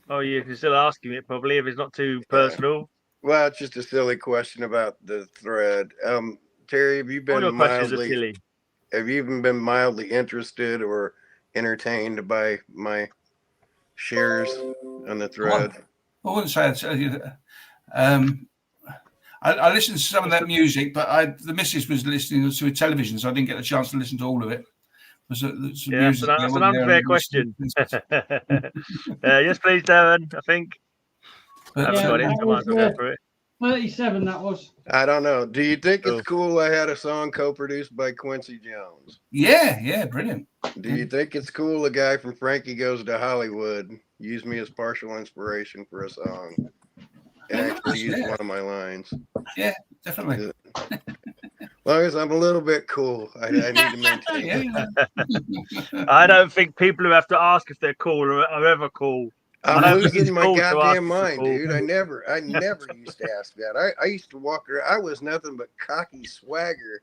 Oh, you can still ask him it probably if it's not too personal. Well, it's just a silly question about the thread. Terry, have you All been your questions are mildly? silly. Have you even been mildly interested or entertained by my shares on the thread? I wouldn't say it's. I listened to some of that music, but the missus was listening to a television, so I didn't get a chance to listen to all of it. That's an unfair question. Yes, please, Darren. I think. I haven't got it. I might as well go for it. 37, that was. I don't know. Do you think it's cool I had a song co-produced by Quincy Jones? Yeah, brilliant. Do you think it's cool a guy from Frankie Goes to Hollywood used me as partial inspiration for a song and actually used one of my lines? Yeah, definitely. As long as I'm a little bit cool, I need to maintain it. I don't think people who have to ask if they're cool are ever cool. I'm losing my goddamn mind, dude. I never used to ask that. I used to walk around. I was nothing but cocky swagger.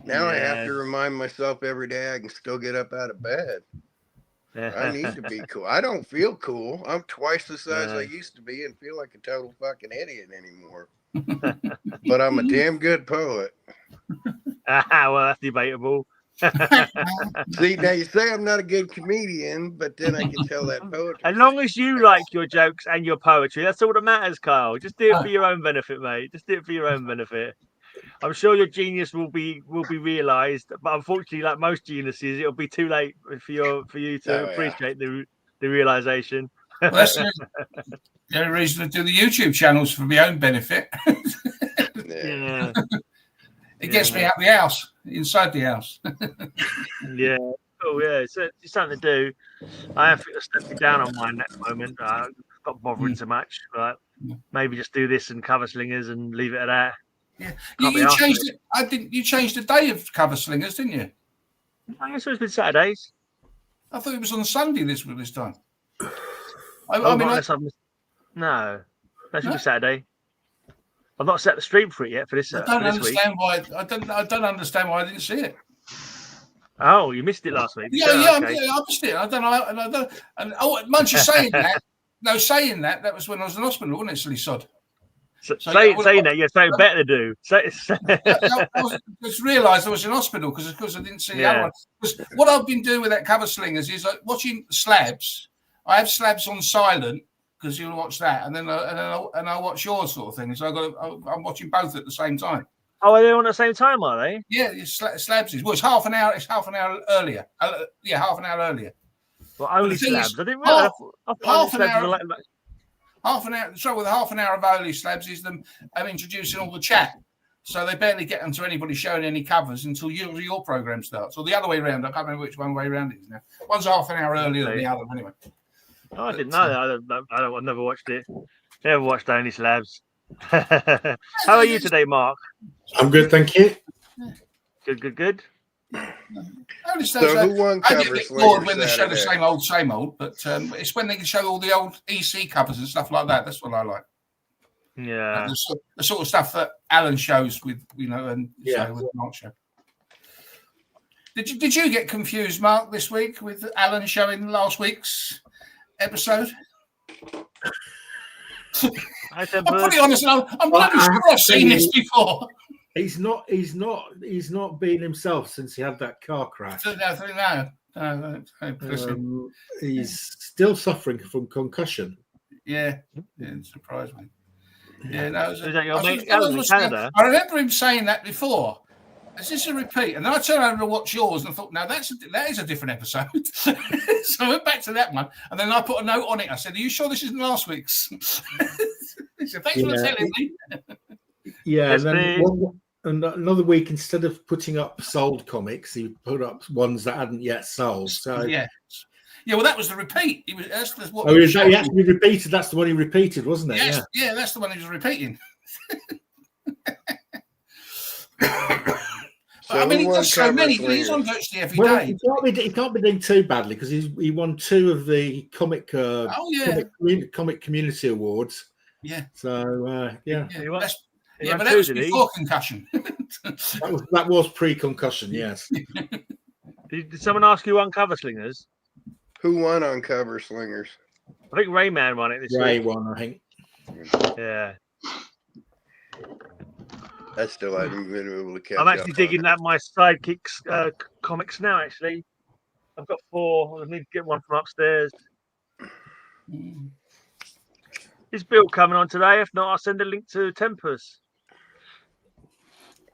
Now I have to remind myself every day I can still get up out of bed. I need to be cool. I don't feel cool. I'm twice the size I used to be and feel like a total fucking idiot anymore. But I'm a damn good poet. Well, that's debatable. See, now you say I'm not a good comedian, but then I can tell that poetry. As long as you like your jokes and your poetry, that's all that matters, Kyle. Just do it for your own benefit, mate. Just do it for your own benefit. I'm sure your genius will be realised, but unfortunately, like most geniuses, it'll be too late for you to appreciate the realisation. Well, that's the only reason to do the YouTube channels for my own benefit. Yeah. It gets me out the house, inside the house. Yeah. Oh, yeah. It's something to do. I have to step it down on mine at the moment. I've got bothering so much. But maybe just do this and cover slingers and leave it at that. Yeah. You changed it. I think you changed the day of cover slingers, didn't you? I guess it's been Saturdays. I thought it was on Sunday this time. No, that should be Saturday. I've not set the stream for it yet for this. I don't understand why. I don't understand why I didn't see it. Oh, you missed it last week. I missed it. I don't know. And once you're saying that, that was when I was in hospital, wasn't it, silly sod? Saying that, you're something better to do. I just realised I was in hospital because I didn't see the other one. Because what I've been doing with that cover slingers is like watching slabs. I have slabs on silent because you'll watch that, and then I watch yours sort of thing. So I'm watching both at the same time. Oh, are they on at the same time? Are they? Yeah, slabs is. Well, it's half an hour. It's half an hour earlier. Half an hour earlier. Well, only slabs. I didn't realise. Half an hour. Half an hour. The trouble with half an hour of early slabs is them introducing all the chat, so they barely get onto anybody showing any covers until your program starts, or the other way around. I can't remember which way around it is now. One's half an hour earlier than the other, anyway. Oh, I didn't know that. I've never watched it. Never watched Only Slabs. How are you today, Mark? I'm good, thank you. Good. So who won I get bored when they show the same old, but it's when they can show all the old EC covers and stuff like that. That's what I like. Yeah, the sort of stuff that Alan shows with with Mark show. Did you get confused, Mark, this week with Alan showing last week's episode? I'm pretty honest. I'm bloody sure I've seen this before. He's not been himself since he had that car crash. No. He's still suffering from concussion. Yeah, it surprised me. Yeah, no. I remember him saying that before. Is this a repeat? And then I turned over to watch yours and I thought, no, that is a different episode. So I went back to that one, and then I put a note on it. I said, "Are you sure this isn't last week's?" He said, "Thanks for telling me." Yeah, and then another week, instead of putting up sold comics, he put up ones that hadn't yet sold. So yeah. Well, that was the repeat. That's what. Oh, he actually repeated. That's the one he repeated, wasn't it? Yes, yeah, that's the one he was repeating. So I mean, he does so many. He's on virtually every day. He can't be doing too badly because he won 2 of the comic community awards. Yeah. So but that was before concussion. that was pre-concussion. Yes. Did someone ask you on Cover Slingers? Who won on Cover Slingers? I think Rayman won it this Ray week. won, I think. Yeah. I still haven't been able to catch up. I'm actually digging at my sidekicks comics now, actually. I've got 4. I need to get one from upstairs. Is Bill coming on today? If not, I'll send a link to Tempest.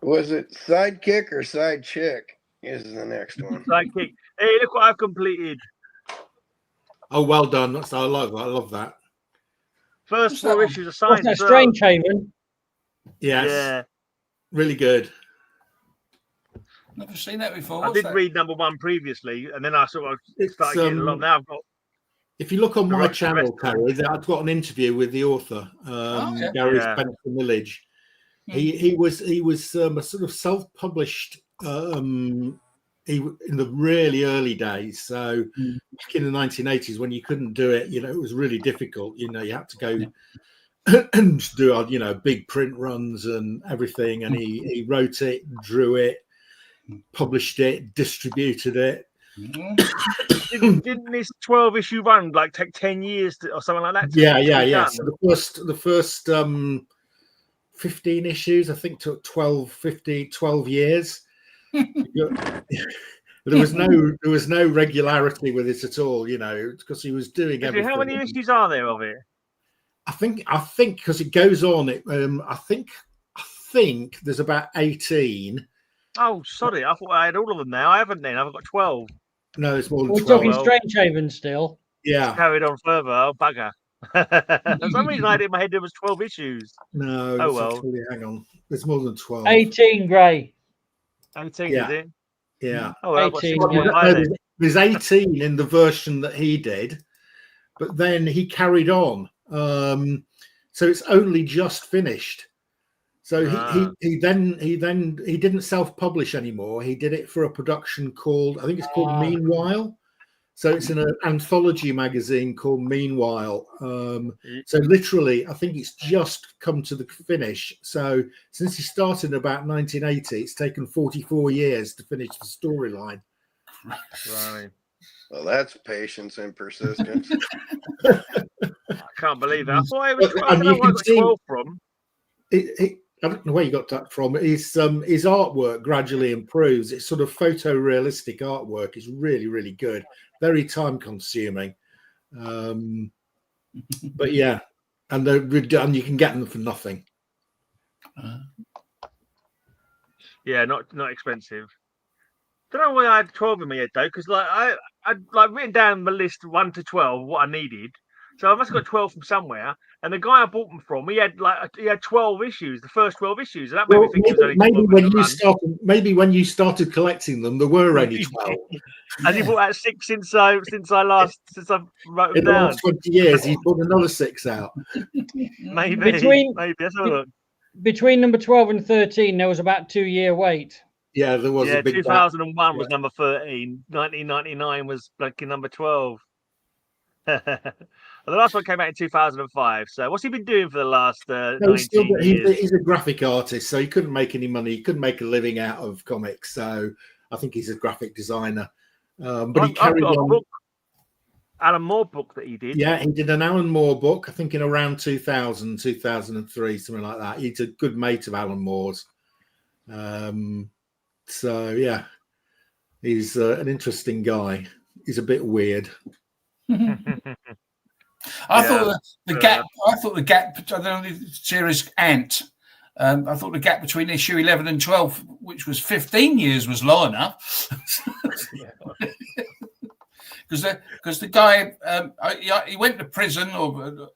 Was it Sidekick or Side Chick? Is the next one. Sidekick. Hey, look what I've completed. Oh, well done. I love that. First 4 issues of Science. What's that, Strange Haven? Yes. Yeah. Really good. Never seen that before. I did read number 1 previously, and then I sort of started getting a lot. Now I've got. If you look on my channel, Terry, I've got an interview with the author, Gary Spencer Millage. He was a sort of self-published. In the really early days, so back in the 1980s when you couldn't do it, it was really difficult. You had to go and do big print runs and everything. And he wrote it, drew it, published it, distributed it. Didn't this 12-issue run take 10 years or something like that? Yeah. So the first 15 issues, I think, took 12 years. There was no regularity with it at all, because he was doing everything. How many issues are there of it? I think because it goes on. I think there's about 18. Oh, sorry, I thought I had all of them now. I haven't. Then I've got 12. No, it's more than 12. We're talking Strange Haven still. Yeah, it's carried on further. Oh, bugger. For some reason, I had in my head there was 12 issues. No. Oh well. Actually, hang on. There's more than 12. 18, Gray. 18, is it? Yeah. Oh, well, 18. There's 18 in the version that he did, but then he carried on. So it's only just finished. So he didn't self-publish anymore. He did it for a production called, I think it's called Meanwhile. So it's in an anthology magazine called Meanwhile. So literally, I think it's just come to the finish. So since he started in about 1980, it's taken 44 years to finish the storyline. Right. Well, that's patience and persistence. I can't believe that. I thought it was. I don't know where I got 12 from. I don't know where you got that from. His artwork gradually improves. It's sort of photorealistic artwork. It's really, really good. Very time consuming. But yeah, and you can get them for nothing. Yeah, not expensive. Don't know why I had 12 in my head though, because I'd written down the list 1 to 12 what I needed. So I must have got 12 from somewhere. And the guy I bought them from, he had 12 issues, the first 12 issues. And that made me think it was only maybe when you started collecting them, there were only 12. And he bought out 6 since I wrote them in down. the last 20 years, he put another 6 out. Maybe. Let's have a look. Between number 12 and 13, there was about 2-year wait. Yeah, there was a big 2001 was number 13. 1999 was number 12. The last one came out in 2005. So what's he been doing for the last 19 years? He's a graphic artist, so he couldn't make any money. He couldn't make a living out of comics. So I think he's a graphic designer. But he carried on. Alan Moore book that he did. Yeah, he did an Alan Moore book, I think in around 2000, 2003, something like that. He's a good mate of Alan Moore's. So yeah, he's an interesting guy. He's a bit weird. I thought the gap. I thought the gap. I don't know the series Ant. I thought the gap between issue 11 and 12, which was 15 years, was low enough. Because the guy he went to prison or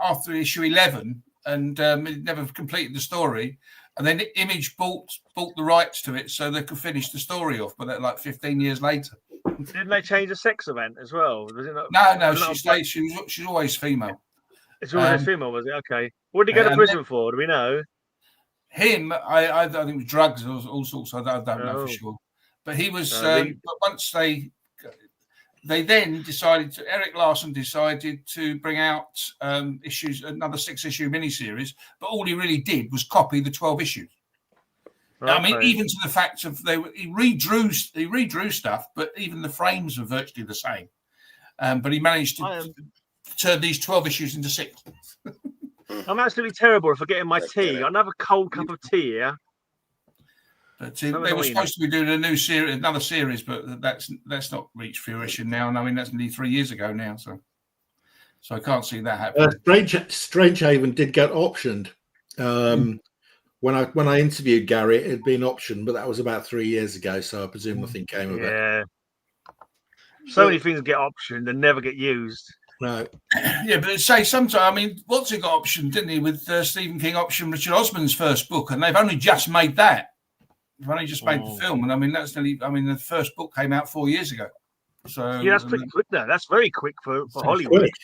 after issue 11 and he never completed the story. And then Image bought the rights to it so they could finish the story off, but like 15 years later. Didn't they change the sex event as well? Was it not, no, she's always female. It's always female, was it? Okay. What did he go to prison for? Do we know? Him, I think it was drugs, all sorts. I don't know for sure. But he was. But once they then decided to. Eric Larson decided to bring out another 6-issue miniseries. But all he really did was copy the 12 issues. Okay. I mean, even to the fact of he redrew stuff, but even the frames were virtually the same. But he managed to turn these 12 issues into 6. I'm absolutely terrible for getting my tea. I'll have a cold cup of tea here. But they were supposed to be doing another series, but that's not reached fruition now. And I mean, that's nearly 3 years ago now. So I can't see that happening. Strangehaven did get optioned. When I interviewed Gary, it had been optioned, but that was about 3 years ago. So I presume nothing came of it. Yeah. So many things get optioned and never get used. No. Yeah, but say sometimes, I mean, what's it got optioned, didn't he, with Stephen King option Richard Osman's first book, and they've only just made that. They've only just made the film, and I mean, the first book came out 4 years ago. So yeah, that's pretty quick though. That's very quick for Hollywood. Quick.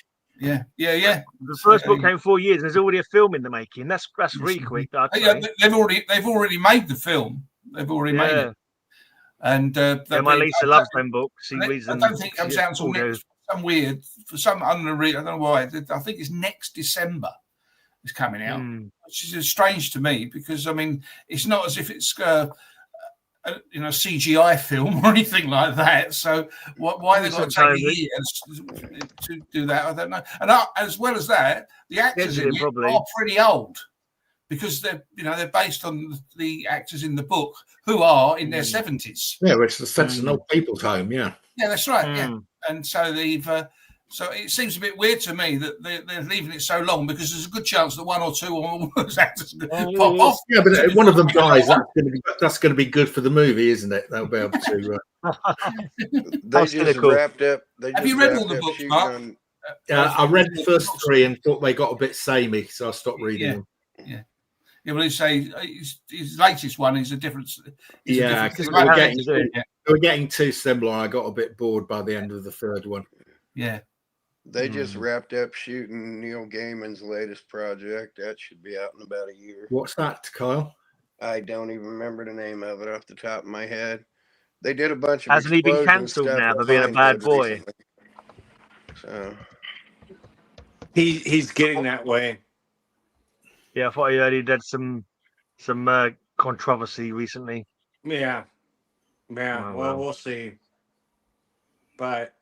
Yeah. The first book came 4 years, and there's already a film in the making. That's really quick. Yeah, they've already made the film. They've already made it. And my Lisa loves them books. I don't think it comes out until next. For some unknown reason, I don't know why. I think it's next December. It's coming out, which is strange to me because I mean, it's not as if it's CGI film or anything like that. So why they've got to take a year to do that, I don't know. And as well as that, the actors in it are pretty old because they're based on the actors in the book who are in their 70s. Yeah, which sets an old people's home. Yeah, that's right. Yeah, and so they've. So it seems a bit weird to me that they're leaving it so long because there's a good chance that one or two of those actors pop off. Yeah, but if one of them dies, that's going to be good for the movie, isn't it? They'll be able to. They just wrapped up. Have you read all the books, Mark? I read the first 3 and thought they got a bit samey, so I stopped reading them. Yeah. Well, they say his latest one is a difference. Yeah, because they were getting too similar. I got a bit bored by the end of the third one. Yeah. They just wrapped up shooting Neil Gaiman's latest project. That should be out in about a year. What's that, Kyle? I don't even remember the name of it off the top of my head. They did a bunch of. Hasn't he been cancelled now for being a bad boy? Recently. So he's getting that way. Yeah, I thought he already did some controversy recently. Yeah. Well, we'll see. But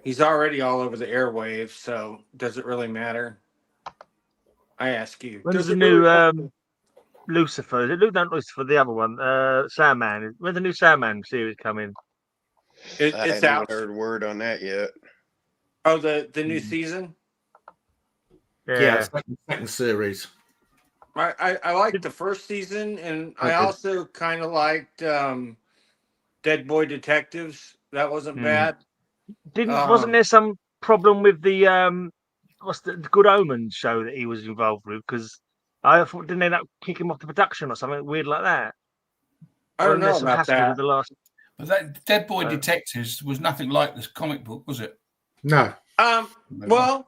he's already all over the airwaves, so does it really matter? I ask you. When's the new Lucifer? Is it not Lucifer? The other one, Sandman. When's the new Sandman series coming? It's I out. haven't heard a word on that yet. Oh, the new season. Yeah, second series. I liked the first season, and I also kind of liked Dead Boy Detectives. That wasn't bad. Wasn't there some problem with the what's the Good Omens show that he was involved with? Because I thought didn't they end up kick him off the production or something weird like that? I don't know about that. But that Dead Boy Detectives was nothing like this comic book, was it? No. Well,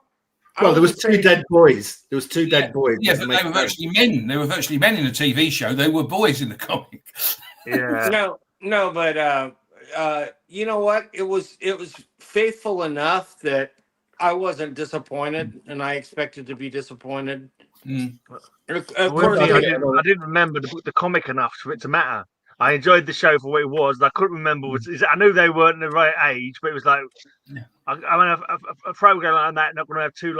there was two dead boys. There was two dead boys. Yeah, but they were virtually men. They were virtually men in the TV show. They were boys in the comic. Yeah. No, but you know what? It was faithful enough that I wasn't disappointed, and I expected to be disappointed. Of course, I didn't remember the comic enough for it to matter. I enjoyed the show for what it was. I couldn't remember. I knew they weren't the right age, but it was like, I mean, a program like that, not going to have two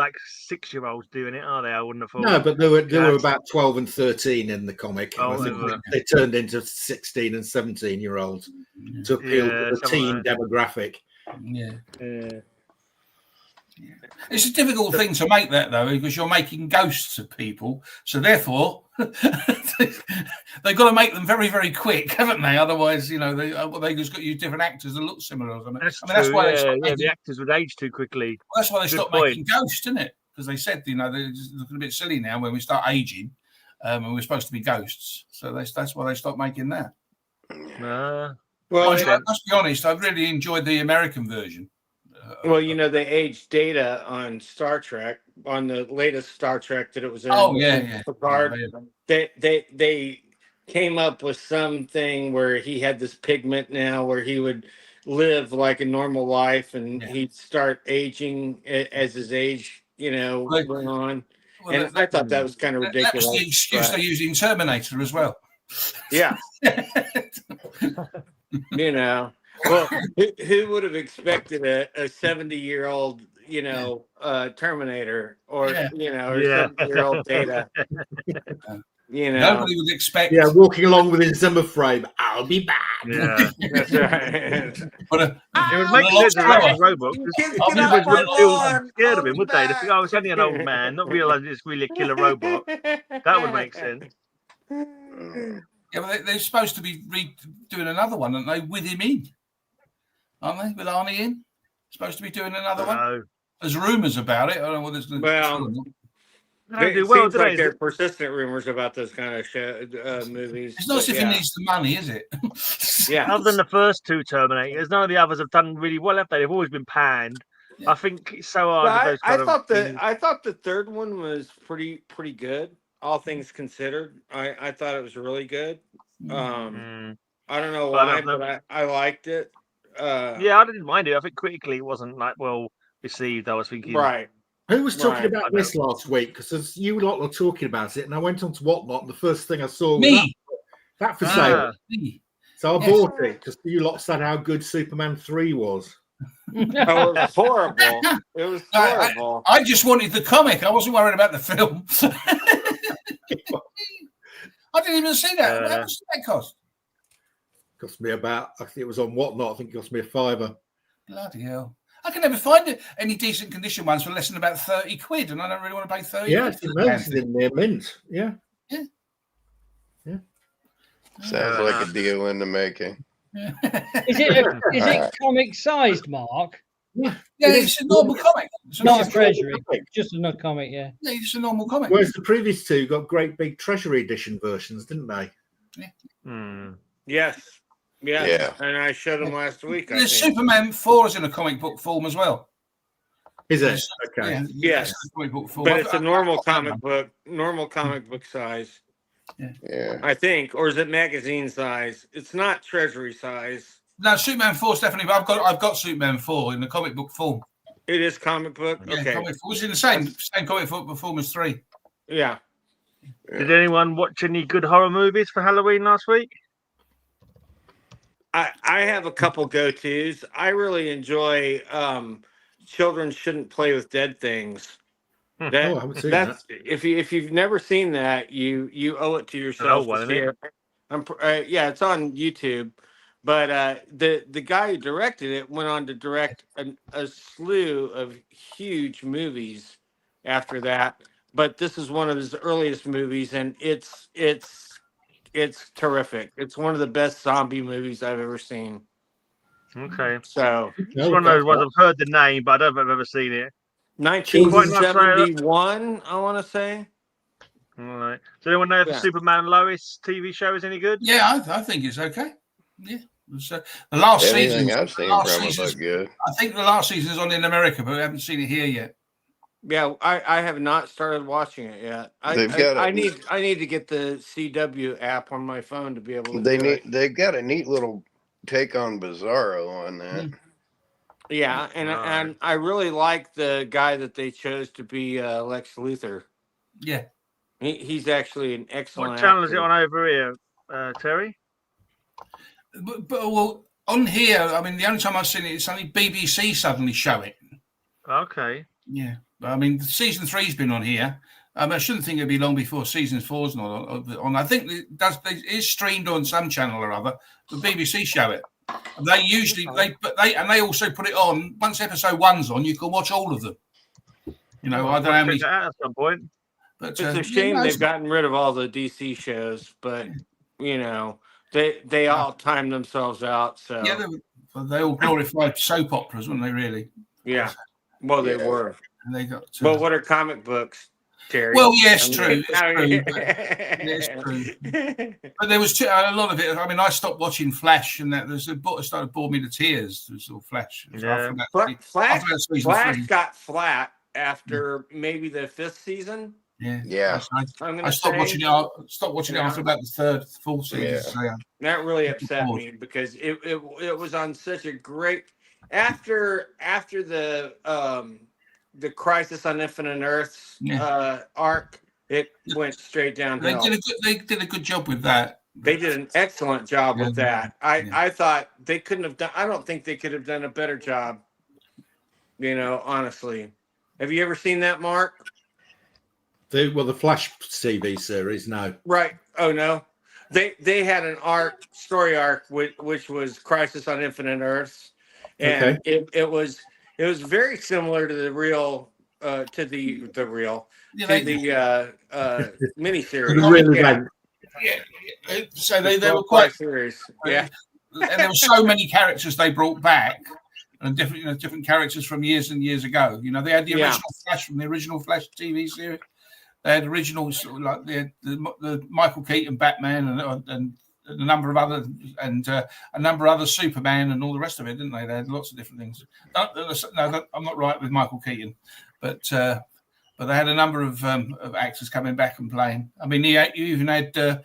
6-year-olds doing it, are they? I wouldn't have thought. No, but there were about 12 and 13 in the comic. Oh, I think they turned into 16 and 17-year-olds to appeal to the teen demographic. Yeah. It's a difficult thing to make that though, because you're making ghosts of people. So therefore, they've got to make them very, very quick, haven't they? Otherwise, they just got to use different actors that look similar or something. That's why the actors would age too quickly. Well, that's why they stopped making ghosts, isn't it? Because they said, they're just looking a bit silly now when we start aging, and we're supposed to be ghosts. So that's why they stopped making that. Well, let's be honest. I've really enjoyed the American version. Well, they aged Data on Star Trek, on the latest Star Trek that it was in. Oh, yeah. Picard. They came up with something where he had this pigment now where he would live like a normal life and he'd start aging as his age, went on. Well, and I thought that was kind of ridiculous. That was the excuse they used in Terminator as well. Yeah. Well, who would have expected a 70-year-old, Terminator or or 7-year-old Data. Nobody would expect. Yeah, walking along with his Zimmer frame. I'll be back. Yeah, that's right. But it would make sense as a robot. Kids, I'll get be off back my with Feel lawn. scared I'll of him, be would they? They back. think, oh, it's only an old man, not realizing it's really a killer robot. That would make sense. Yeah, but they're supposed to be doing another one, aren't they? With him in, aren't they? With Arnie in, supposed to be doing another one. There's rumours about it. I don't know whether it's It seems like there are persistent rumors about those kind of movies. It's not as if he needs the money, is it? Yeah. Other than the first two Terminators, none of the others have done really well, have they? They've always been panned. Yeah. I think it's so hard. I thought the third one was pretty good, all things considered. I thought it was really good. I don't know why, but I liked it. Yeah, I didn't mind it. I think critically it wasn't like well received. I was thinking, right. Who was talking about this last week? Because you lot were talking about it, and I went on to Whatnot, and the first thing I saw was that for sale. So I bought it because you lot said how good Superman 3 was. It was horrible. It was horrible. I just wanted the comic. I wasn't worried about the film. I didn't even see that. How much did that cost? Cost me about, I think it was on Whatnot, I think it cost me £5. Bloody hell. I can never find any decent condition ones for less than about 30 quid, and I don't really want to pay 30 Yeah, it's amazing in there, mint. Yeah. Sounds like a deal in the making. Is it comic sized, Mark? Yeah, it's a normal comic. It's not a treasury, just another comic, yeah. Yeah, it's a normal comic. Whereas the previous two got great big treasury edition versions, didn't they? Yes. Yeah, and I showed them last week. The Superman 4 is in a comic book form as well. Is it? Okay. Yes, comic book form. But it's a normal comic book size. Yeah. I think, or is it magazine size? It's not treasury size. No, Superman 4 is definitely. But I've got Superman 4 in the comic book form. It is comic book. Yeah, okay, comic book. It's in the same comic book form as 3. Yeah. Did anyone watch any good horror movies for Halloween last week? I have a couple go-tos. I really enjoy Children Shouldn't Play with Dead Things. I haven't seen that. If you've never seen that, you owe it to yourself. Yeah, it's on YouTube. But the guy who directed it went on to direct a slew of huge movies after that. But this is one of his earliest movies, and it's terrific. It's one of the best zombie movies I've ever seen. Okay. So it's one of those ones I've heard the name, but I don't think I've ever seen it. 1971, I want to say. All right. Does anyone know if Superman Lois TV show is any good? Yeah, I think it's okay. Yeah. The last season I've seen from it looked good. I think the last season is on in America, but we haven't seen it here yet. Yeah, I have not started watching it yet. I need to get the CW app on my phone to be able to. They've got a neat little take on Bizarro on that. Yeah, and I really like the guy that they chose to be Lex Luthor. Yeah, he's actually an excellent. What channel actor. is it on over here, Terry? But well, on here, I mean, the only time I've seen it, it's only BBC suddenly show it. Okay. Yeah, but I mean, season 3's been on here. I shouldn't think it'd be long before season 4's not on. I think it is streamed on some channel or other. The BBC show it. They usually they also put it on once episode 1's on. You can watch all of them. I don't know how many. At some point. But it's a shame they've gotten rid of all the DC shows. But they all time themselves out. So yeah, they all glorified soap operas, weren't they? Really? Yeah. Well, they were. And they got. Well, what are comic books, Terry? Well, yes, true. It's true. But there was a lot of it. I mean, I stopped watching Flash, and that started boring me to tears. It was all Flash. Yeah. Flash got flat after maybe the 5th season. Yeah. I stopped watching it. Stopped watching it after about the 3rd, 4th season. Yeah. So, that really upset me because it was on such a great after the Crisis on Infinite Earths arc. It went straight downhill. They did a good job with that. They did an excellent job with that. I thought they couldn't have done. I don't think they could have done a better job. Honestly. Have you ever seen that, Mark? The Flash TV series, no. Right. Oh no. They had an story arc which was Crisis on Infinite Earths, and it was very similar to the real to the miniseries. So they were quite serious. And there were so many characters they brought back, and different characters from years and years ago. They had the original Flash from the original Flash TV series. They had originals like the Michael Keaton Batman and a number of other a number of other Superman and all the rest of it, didn't they? They had lots of different things. No, I'm not right with Michael Keaton, but they had a number of actors coming back and playing. I mean, you even had the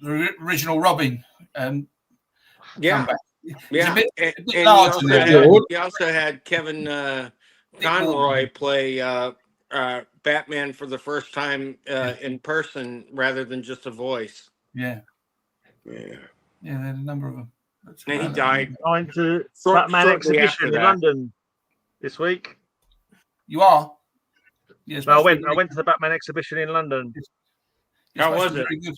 original Robin. Yeah. He also had Kevin Conroy play Batman for the first time in person rather than just a voice. Yeah, they had a number of them. And he died. I went to Batman exhibition in London this week. You are? Yes. No, I went to the Batman exhibition in London. How was it? It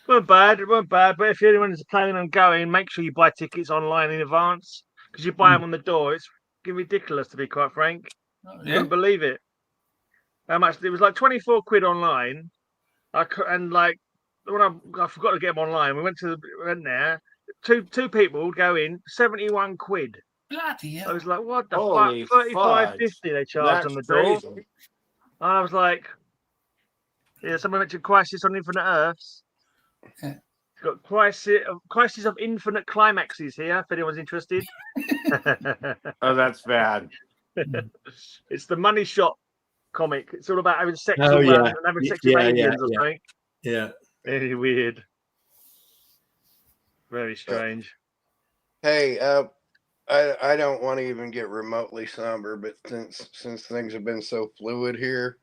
weren't bad. But if anyone's planning on going, make sure you buy tickets online in advance, because you buy them on the door. It's ridiculous, to be quite frank. Couldn't believe it. How much? It was like 24 quid online. I forgot to get them online. We went there. Two people would go in, 71 quid. Bloody hell. I was like, what the fuck? 35.50 they charged on the door. And I was like, someone mentioned Crisis on Infinite Earths. Yeah. Got Crisis of Infinite Climaxes here, if anyone's interested. Oh, that's bad. It's the Money Shot comic. It's all about having sex and having sex with aliens or something. Yeah. Very weird. Very strange. Hey, I don't want to even get remotely somber, but since things have been so fluid here,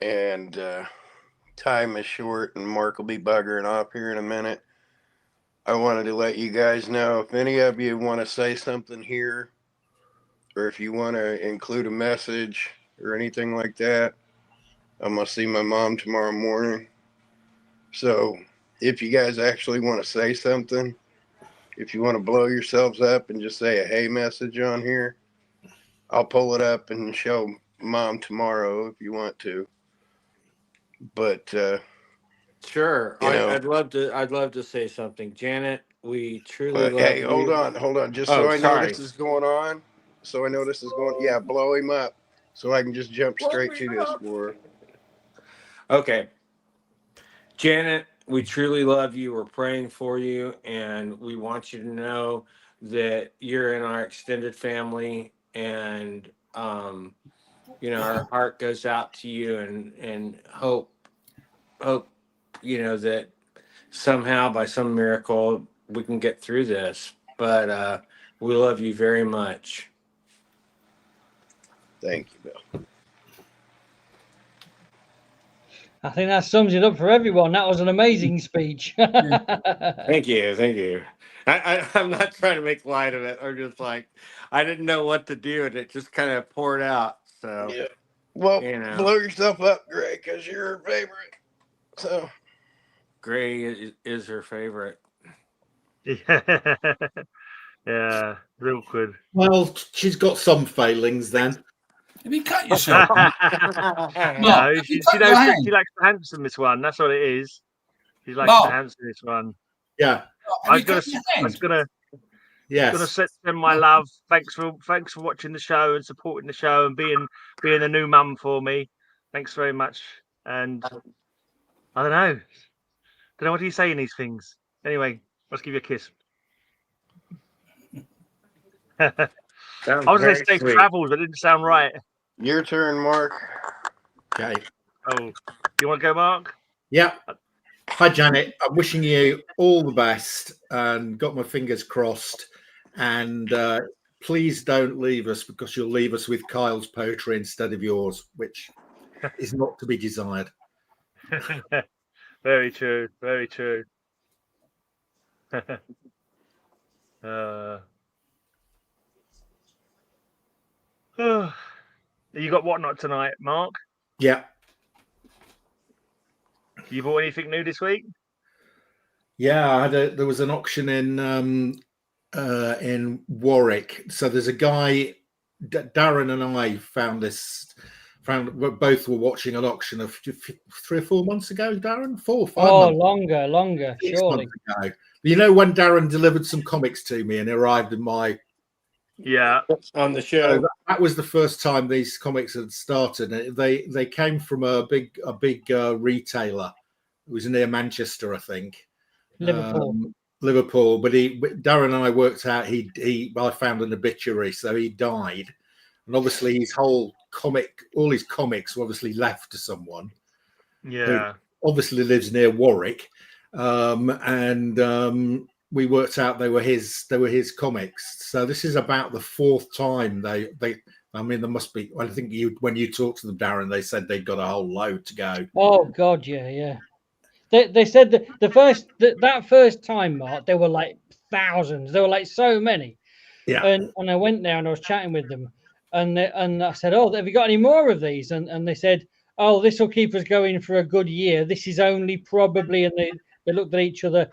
and time is short, and Mark will be buggering off here in a minute, I wanted to let you guys know, if any of you want to say something here, or if you want to include a message or anything like that, I'm going to see my mom tomorrow morning. So if you guys actually want to say something, if you want to blow yourselves up and just say a hey message on here, I'll pull it up and show Mom tomorrow if you want to. But sure, I'd love to say something, Janet. We truly love hey, you. hold on, just so I know this is going on. Yeah, blow him up so I can just jump straight to this for her. Okay, Janet, we truly love you. We're praying for you, and we want you to know that you're in our extended family, and our heart goes out to you, and hope that somehow by some miracle we can get through this. But we love you very much. Thank you, Bill. I think that sums it up for everyone. That was an amazing speech. Thank you. I'm not trying to make light of it. I'm just like, I didn't know what to do, and it just kind of poured out. So yeah. Well, blow yourself up, Gray, because you're her favorite. So Gray is her favorite. Yeah, real good. Well, she's got some failings then. Have you cut yourself? No, she likes the handsomeness one. That's what it is. She likes the handsomeness one. Yeah. I was gonna send my love. Thanks for watching the show and supporting the show and being a new mum for me. Thanks very much. And I don't know what do you say in these things. Anyway, let's give you a kiss. I was going to say travels, but it didn't sound right. Your turn, Mark. Okay. Oh, you want to go, Mark? Yeah. Hi, Janet. I'm wishing you all the best and got my fingers crossed. And please don't leave us, because you'll leave us with Kyle's poetry instead of yours, which is not to be desired. Very true. Very true. You got Whatnot tonight, Mark? Yeah. You bought anything new this week? Yeah, there was an auction in Warwick. So there's a guy, Darren and I both were watching an auction of 3 or 4 months ago, Darren? 4 or 5 months. Longer, 6 surely. months ago. You know, when Darren delivered some comics to me and arrived in my on the show. So that was the first time these comics had started. They came from a big retailer. It was near Manchester, I think. Liverpool. But Darren and I worked out I found an obituary, so he died, and obviously his whole all his comics were obviously left to someone. Yeah. Who obviously lives near Warwick, we worked out they were his comics. So this is about the 4th time they I mean, there must be. I think when you talked to them, Darren, they said they'd got a whole load to go. Oh God, yeah. They said that that first time, Mark, there were like thousands. There were like so many. Yeah. And I went there and I was chatting with them, and I said, "Oh, have you got any more of these?" And they said, "Oh, this will keep us going for a good year. This is only probably," and they looked at each other.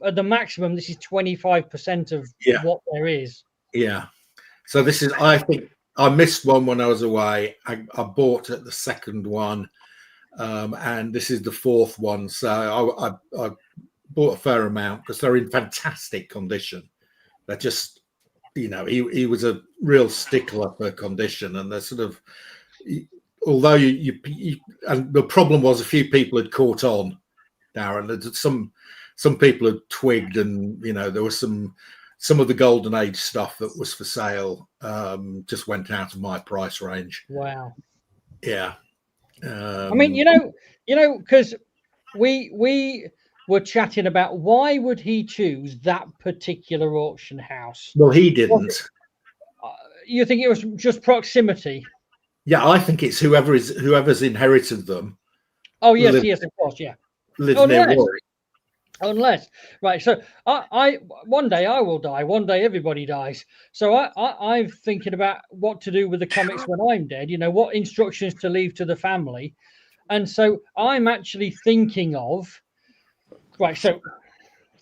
At the maximum, this is 25% of what there is. Yeah. So this is. I think I missed one when I was away. I bought the second one, and this is the 4th one. So I bought a fair amount because they're in fantastic condition. They're just, he was a real stickler for condition, and they're sort of. Although you and the problem was a few people had caught on, Darren. Some people had twigged, and there was some of the golden age stuff that was for sale just went out of my price range. Wow. Yeah. I mean, because we were chatting about why would he choose that particular auction house. Well, he didn't. You think it was just proximity? Yeah, I think it's whoever's inherited them. Oh yes, of course, yeah. Lives near Warwick. Unless, right, so I one day I will die, one day everybody dies. So I'm thinking about what to do with the comics when I'm dead, what instructions to leave to the family. And so I'm actually thinking of, right, so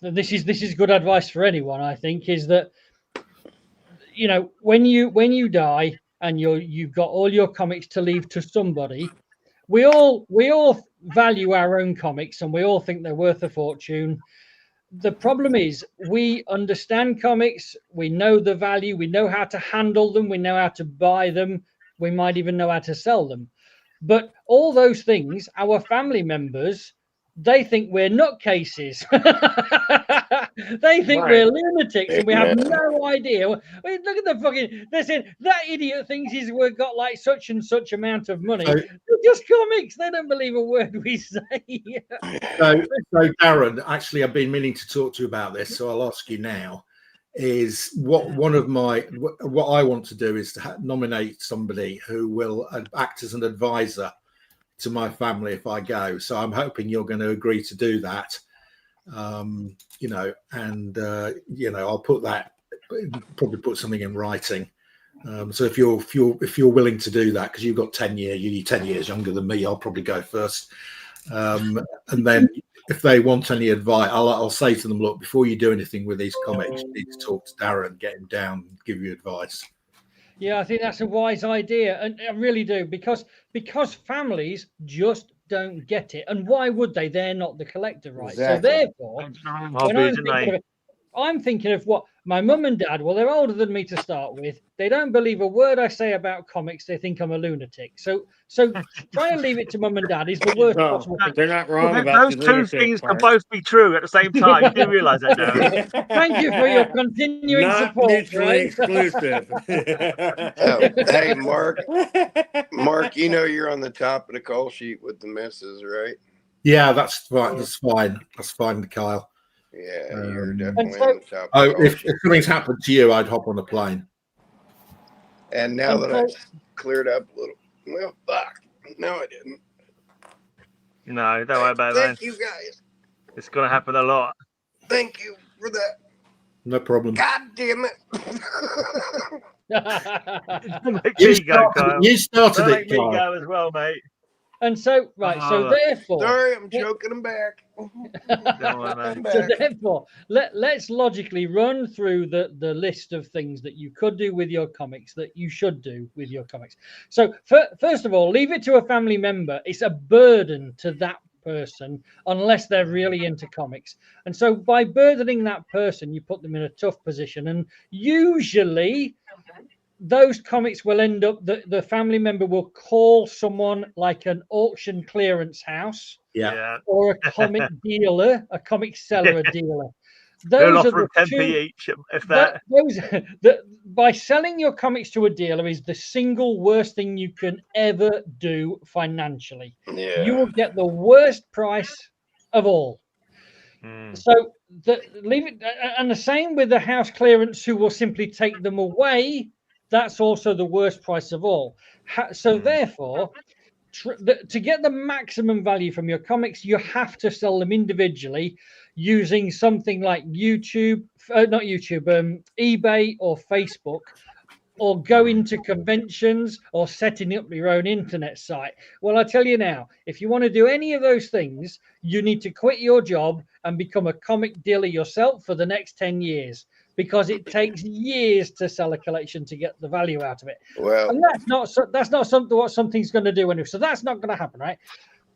this is good advice for anyone, I think, is that, when you die and you've got all your comics to leave to somebody, we all value our own comics and we all think they're worth a fortune. The problem is we understand comics, we know the value, we know how to handle them, we know how to buy them, we might even know how to sell them. But all those things, our family members, they think we're nutcases. They think we're lunatics, and we have no idea. Look at the fucking. They said that idiot thinks we've got like such and such amount of money. They're just comics. They don't believe a word we say. So Darren, actually, I've been meaning to talk to you about this, so I'll ask you now. Is what I want to do is to nominate somebody who will act as an advisor to my family if I go. So I'm hoping you're going to agree to do that. I'll put that, probably put something in writing. So if you're willing to do that, because you've got 10 years, you're 10 years younger than me, I'll probably go first. And then if they want any advice, I'll say to them, look, before you do anything with these comics, you need to talk to Darren, get him down, and give you advice. Yeah, I think that's a wise idea, and I really do, because families just don't get it, and why would they? They're not the collector, right? Exactly. So therefore, when I'm thinking of what my mum and dad, well, they're older than me to start with. They don't believe a word I say about comics. They think I'm a lunatic. So try and leave it to mum and dad is the worst possible thing. They're not wrong about those two things can both be true at the same time. You do realise that, Darren. Thank you for your continuing support. Mutually exclusive. Hey, Mark, you're on the top of the call sheet with the missus, right? Yeah, that's fine. That's fine, Kyle. Yeah, you're definitely on the top. If something's happened to you, I'd hop on a plane. And now that I've cleared up a little, well, fuck. No, I didn't. No, don't worry about that. Thank you, guys. It's going to happen a lot. Thank you for that. No problem. God damn it. Make me go, Kyle. You started Make it, me Kyle. go as well, mate. And so, right, so therefore... Sorry, I'm choking them back. So therefore, let's logically run through the list of things that you could do with your comics, that you should do with your comics. So first of all, leave it to a family member. It's a burden to that person unless they're really into comics. And so by burdening that person, you put them in a tough position. And usually those comics will end up, the family member will call someone like an auction clearance house, or a comic dealer, a comic seller, a dealer. Those are the 10p each, if that. By selling your comics to a dealer is the single worst thing you can ever do financially. You will get the worst price of all. So leave it, and the same with the house clearance who will simply take them away. That's also the worst price of all. So therefore, to get the maximum value from your comics, you have to sell them individually using something like eBay or Facebook, or go into conventions or setting up your own internet site. Well, I tell you now, if you want to do any of those things, you need to quit your job and become a comic dealer yourself for the next 10 years, because it takes years to sell a collection to get the value out of it. Well, and that's not something what something's going to do anyway. So that's not going to happen, right?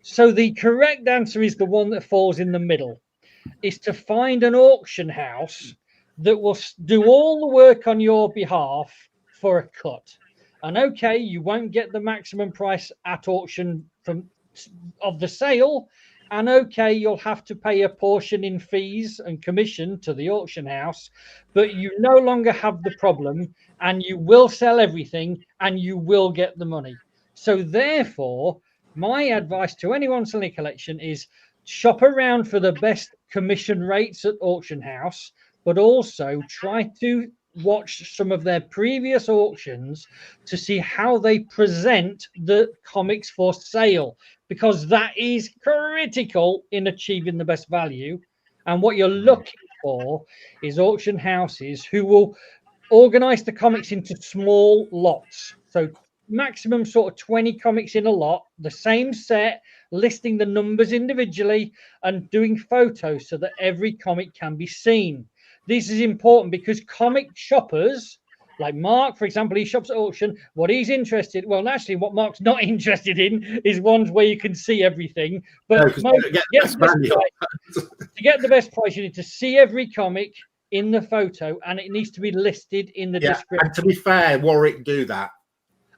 So the correct answer is the one that falls in the middle, is to find an auction house that will do all the work on your behalf for a cut. And okay, you won't get the maximum price at auction of the sale. And okay, you'll have to pay a portion in fees and commission to the auction house, but you no longer have the problem, and you will sell everything and you will get the money. So therefore, my advice to anyone selling a collection is shop around for the best commission rates at auction house, but also try to watch some of their previous auctions to see how they present the comics for sale, because that is critical in achieving the best value. And what you're looking for is auction houses who will organize the comics into small lots. So maximum sort of 20 comics in a lot, the same set, listing the numbers individually and doing photos so that every comic can be seen. This is important because comic shoppers, like Mark, for example, he shops at auction. What he's interested, well, actually, what Mark's not interested in is ones where you can see everything. But to get the best price, you need to see every comic in the photo, and it needs to be listed in the description. And to be fair, Warwick do that.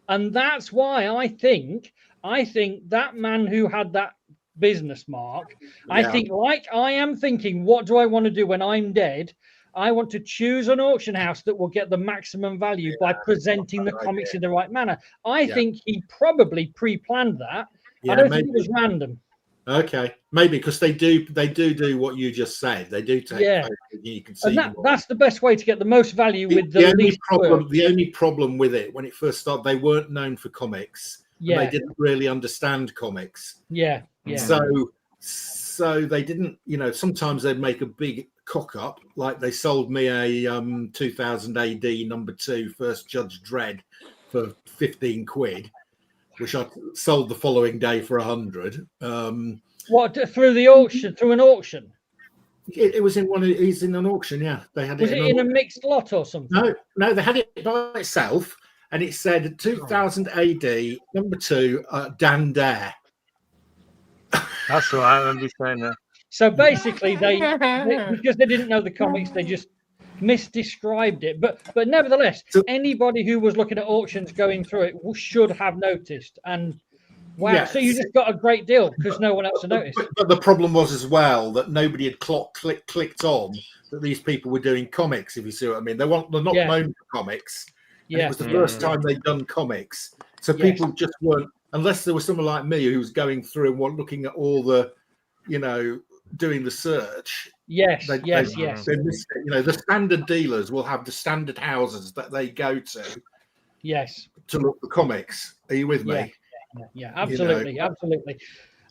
And that's why I think that man who had that business, Mark, I think, like I am thinking, what do I want to do when I'm dead? I want to choose an auction house that will get the maximum value by presenting the comics in the right manner. I think he probably pre-planned that. I don't think it was random. Okay, maybe because they do what you just said. They do take photos, you can see. And that's the best way to get the most value with the least work. The only problem with it when it first started, they weren't known for comics. And they didn't really understand comics. Yeah. So they didn't, sometimes they'd make a big cock up, like they sold me a 2000 AD #2 First Judge Dredd for 15 quid, which I sold the following day for 100. What, through the auction? Through an auction? It was in he's in an auction, yeah. They had Was it in a mixed lot or something? No, they had it by itself, and it said 2000 AD #2 Dan Dare. That's right, I remember you saying that. So basically, they because they didn't know the comics, they just misdescribed it. But nevertheless, anybody who was looking at auctions going through it should have noticed. And wow, so you just got a great deal because no one else had noticed. But the problem was as well that nobody had clicked on that these people were doing comics. If you see what I mean, they're not known for comics. It was the first time they'd done comics, so people just weren't. Unless there was someone like me who was going through and looking at all the, doing the search. Yes. They missed it. The standard dealers will have the standard houses that they go to. Yes. To look for comics. Are you with me? Yeah, absolutely, absolutely.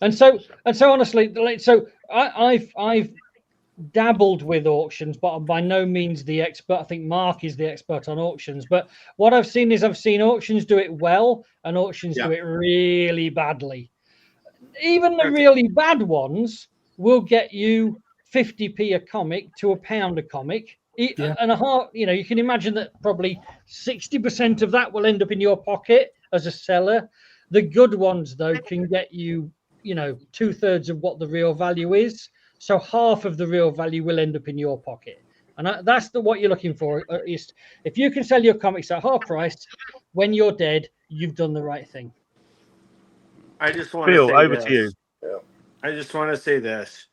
And so honestly, so I've dabbled with auctions, but I'm by no means the expert. I think Mark is the expert on auctions. But what I've seen is I've seen auctions do it well and auctions do it really badly. Even the really bad ones will get you 50p a comic to £1 a comic. And a half, you can imagine that probably 60% of that will end up in your pocket as a seller. The good ones, though, can get you, 2/3 of what the real value is. So half of the real value will end up in your pocket. And that's what you're looking for. Is if you can sell your comics at half price, when you're dead, you've done the right thing. I just want to say over this. to you. Yeah. I just want to say this.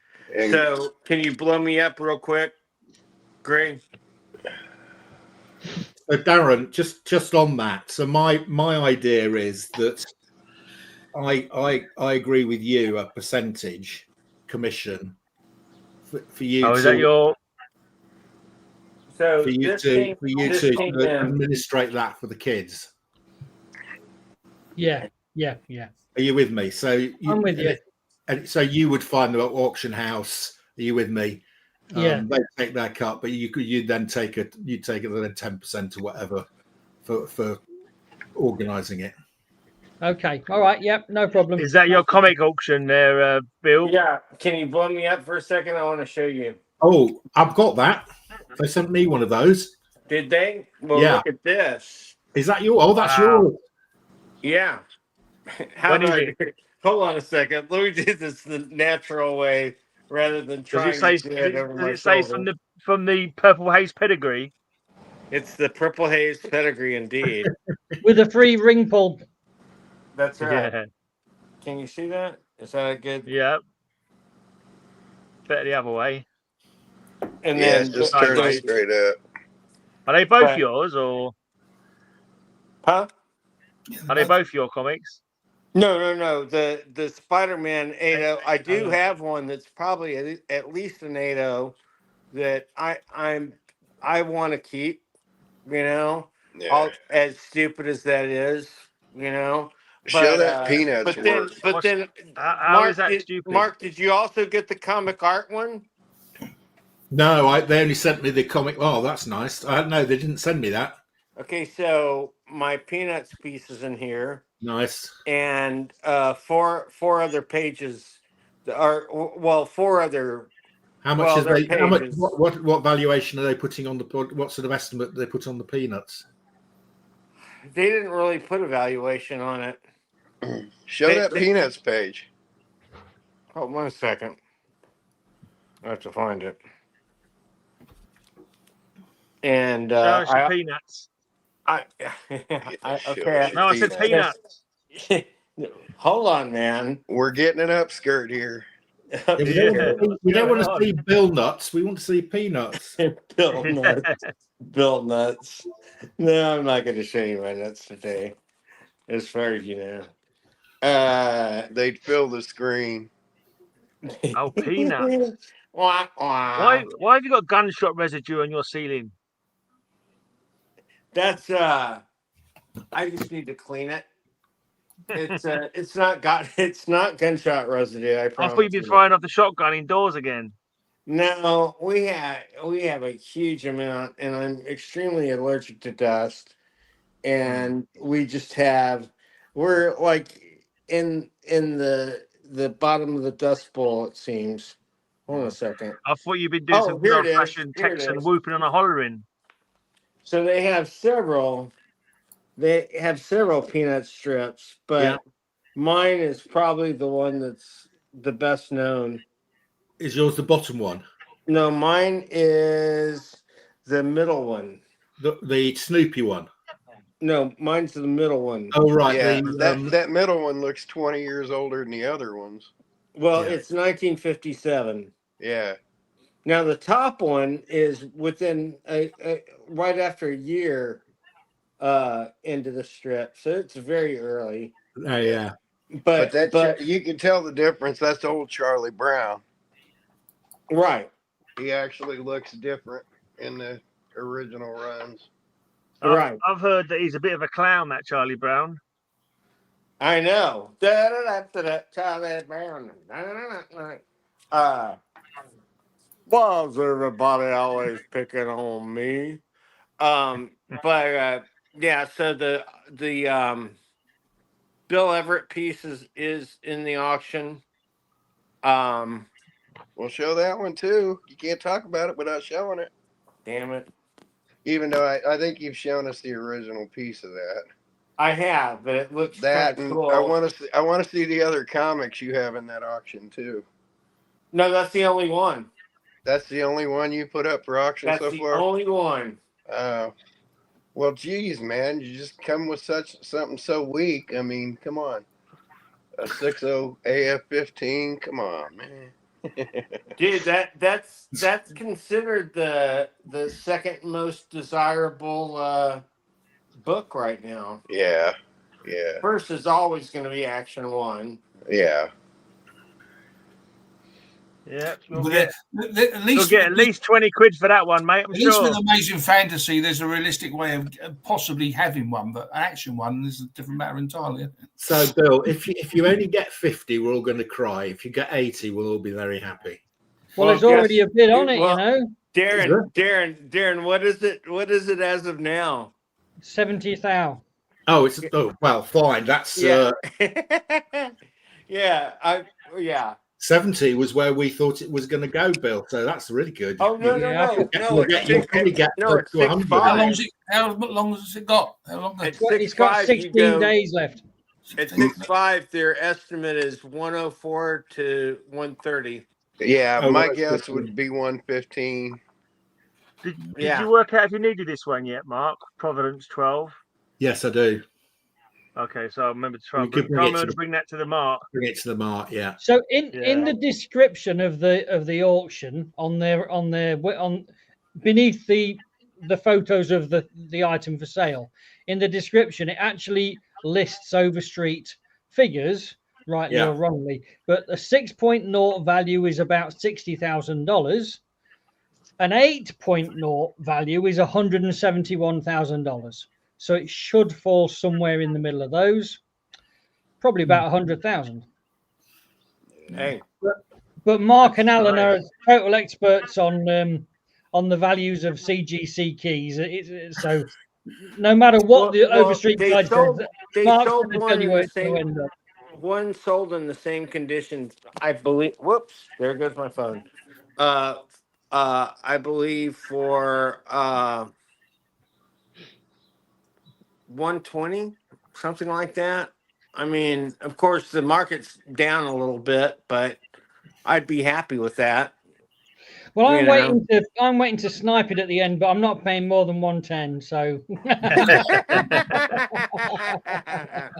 So, can you blow me up real quick, Greg? So Darren, just on that. So my idea is that I agree with you, a percentage commission for you is that your? So for you to administrate that for the kids. Yeah. Are you with me? So I'm with you. And so you would find the auction house. Are you with me? Yeah. They take their cut, but you'd then take it. You take it then 10% or whatever for organising it. Okay. All right. Yep. No problem. Is that your comic auction there, Bill? Yeah. Can you blow me up for a second? I want to show you. Oh, I've got that. They sent me one of those. Did they? Well, yeah. Look at this. Is that your? Oh, that's yours. Yeah. Hold on a second. Let me do this the natural way rather than trying to do it over my shoulder. From the Purple Haze pedigree? It's the Purple Haze pedigree, indeed. With a free ring pull. That's right. Yeah. Can you see that? Is that a good? Yeah. Better the other way. And then just turn it straight up. Are they both yours or? Huh? Are they both your comics? No. The Spider-Man 8.0. I do have one that's probably at least an 8.0 that I want to keep. As stupid as that is, Show that Peanuts. But then, how is that stupid? Mark, did you also get the comic art one? No, they only sent me the comic. Oh, that's nice. No, they didn't send me that. Okay, so my Peanuts piece is in here. Nice. And four other pages four other. How much is they? How much? What valuation are they putting on the? What sort of estimate do they put on the Peanuts? They didn't really put a valuation on it. Show that Peanuts page. Hold 1 second. I have to find it. And Peanuts. Okay. No, I said Peanuts. Hold on, man. We're getting an upskirt here. We don't want to see Bill Nuts. We want to see Peanuts. Bill Nuts. Bill Nuts. No, I'm not going to show you my nuts today. As far as you know. They'd fill the screen. Oh, Peanuts. Why have you got gunshot residue on your ceiling? That's I just need to clean it. It's not gunshot residue. I promise. I thought you'd be firing off the shotgun indoors again. No, we have a huge amount, and I'm extremely allergic to dust. And we're like in the bottom of the dust bowl, it seems. Hold on a second. I thought you'd been doing some old-fashioned Texan whooping and a hollering. So they have several peanut strips, but mine is probably the one that's the best known. Is yours the bottom one? No, mine is the middle one. The Snoopy one? No, mine's the middle one. Oh, right. Yeah, that middle one looks 20 years older than the other ones. Well, it's 1957. Yeah. Now, the top one is within right after a year into the strip, so it's very early. Oh, yeah. But you can tell the difference. That's old Charlie Brown. Right. He actually looks different in the original runs. Right. I've heard that he's a bit of a clown, that Charlie Brown. I know. Charlie Brown. Why's everybody always picking on me? But yeah, so the Bill Everett piece is in the auction. We'll show that one too. You can't talk about it without showing it. Damn it. Even though I think you've shown us the original piece of that. I have, but it looks That kind of and cool. I want to see the other comics you have in that auction too. No, that's the only one. That's the only one you put up for auction so far? That's the only one. Well, geez, man, you just come with something so weak. I mean, come on. A 6.0 AF-15, come on, man. Dude, that's considered the second most desirable book right now. Yeah. First is always going to be Action 1. Yeah. Yeah, You'll get at least 20 quid for that one, mate. I'm at least sure. with Amazing Fantasy, there's a realistic way of possibly having one, but Action 1 is a different matter entirely. So, Bill, if you only get 50, we're all going to cry. If you get 80, we'll all be very happy. Well, there's already a bid on it, you know. Darren, what is it? What is it as of now? 70,000. Oh, well, fine. That's yeah. Yeah. 70 was where we thought it was going to go, Bill. So that's really good. Oh no! You'll probably get it's to 100. How long has it got? How long? It's got 16 days left. At 6.5, their estimate is 104 to 130. Yeah, my guess would be 115. Did you work out if you needed this one yet, Mark? Providence 12. Yes, I do. Okay, so I remember to bring that to the Mart. Bring it to the Mart, yeah. So in the description of the auction on beneath the photos of the item for sale, in the description it actually lists Overstreet figures, rightly or wrongly, but the 6.0 value is about $60,000. An 8.0 value is $171,000. So it should fall somewhere in the middle of those, probably about 100,000. Hey, but Mark and Alan are total experts on the values of CGC keys. So no matter what the Overstreet guide says, Mark's going to tell you where it's going to end up. One sold in the same condition, I believe. Whoops, there goes my phone. I believe for 120, something like that. I mean, of course, the market's down a little bit, but I'd be happy with that. Well, I'm waiting to snipe it at the end, but I'm not paying more than 110. So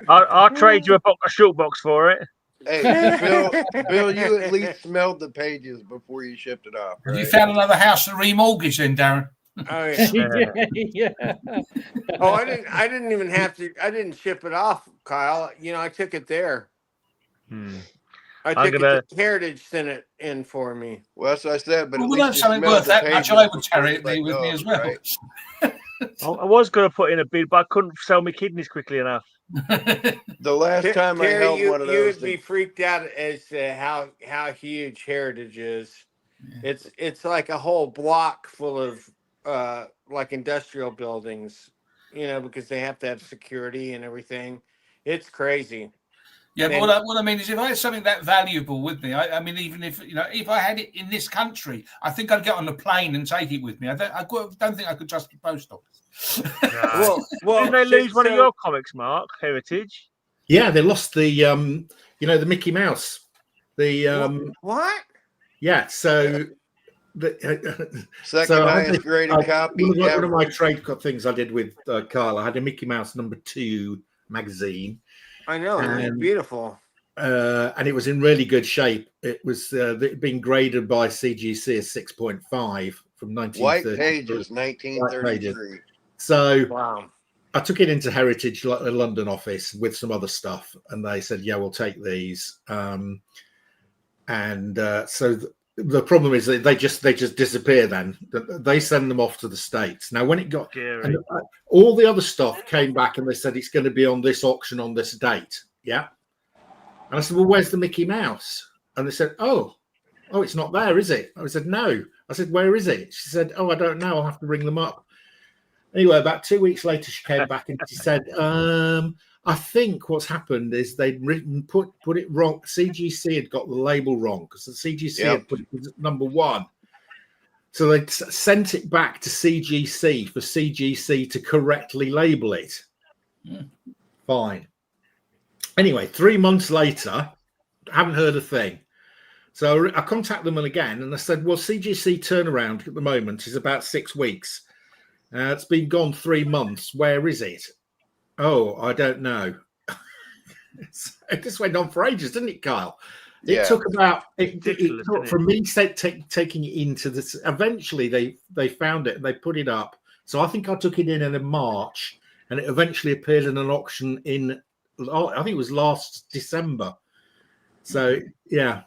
I'll trade you a short box for it. Hey, Bill, you at least smelled the pages before you shipped it off. Right? Have you found another house to remortgage then, Darren? Oh yeah. Oh, I didn't even have to. I didn't ship it off, Kyle. You know, I took it there. I took it to Heritage sent it in for me. Well, that's what I said. But we don't something worth that much. I would carry it with me as well. Right? I was going to put in a bid, but I couldn't sell my kidneys quickly enough. The last time I held one of those, you would be freaked out as to how huge Heritage is. Yeah. It's like a whole block full of like industrial buildings, you know, because they have to have security and everything. It's crazy. Yeah, but what I mean is, if I had something that valuable with me, I mean, even if I had it in this country, I think I'd get on a plane and take it with me. I don't think I could trust the post office. Well, did they lose one of your comics, Mark? Heritage? Yeah, they lost the the Mickey Mouse. The what? Yeah, so. Second highest graded copy. One of my trade things I did with Kyle, I had a Mickey Mouse #2 magazine. I know, it's beautiful. And it was in really good shape. It was being graded by CGC as 6.5 from 1933. White pages, 1933. So wow. I took it into Heritage London office with some other stuff, and they said, "Yeah, we'll take these." So the problem is that they just disappear. Then they send them off to the States. Now, when it got all the other stuff came back, and they said it's going to be on this auction on this date. Yeah, and I said, "Well, where's the Mickey Mouse?" And they said, "Oh, it's not there, is it?" I said, "No." I said, where is it? She said, oh, I don't know. I'll have to ring them up. Anyway, about 2 weeks later, she came back and she said, I think what's happened is they'd put it wrong. CGC had got the label wrong because the CGC had put it as number 1. So they sent it back to CGC for CGC to correctly label it. Fine. Anyway, 3 months later, haven't heard a thing. So I contacted them again and I said, well, CGC turnaround at the moment is about 6 weeks. It's been gone 3 months. Where is it? Oh, I don't know. It just went on for ages, didn't it, Kyle? It took about it took from me taking it into this. Eventually, they found it and they put it up. So I think I took it in March, and it eventually appeared in an auction in, I think it was last December. So yeah.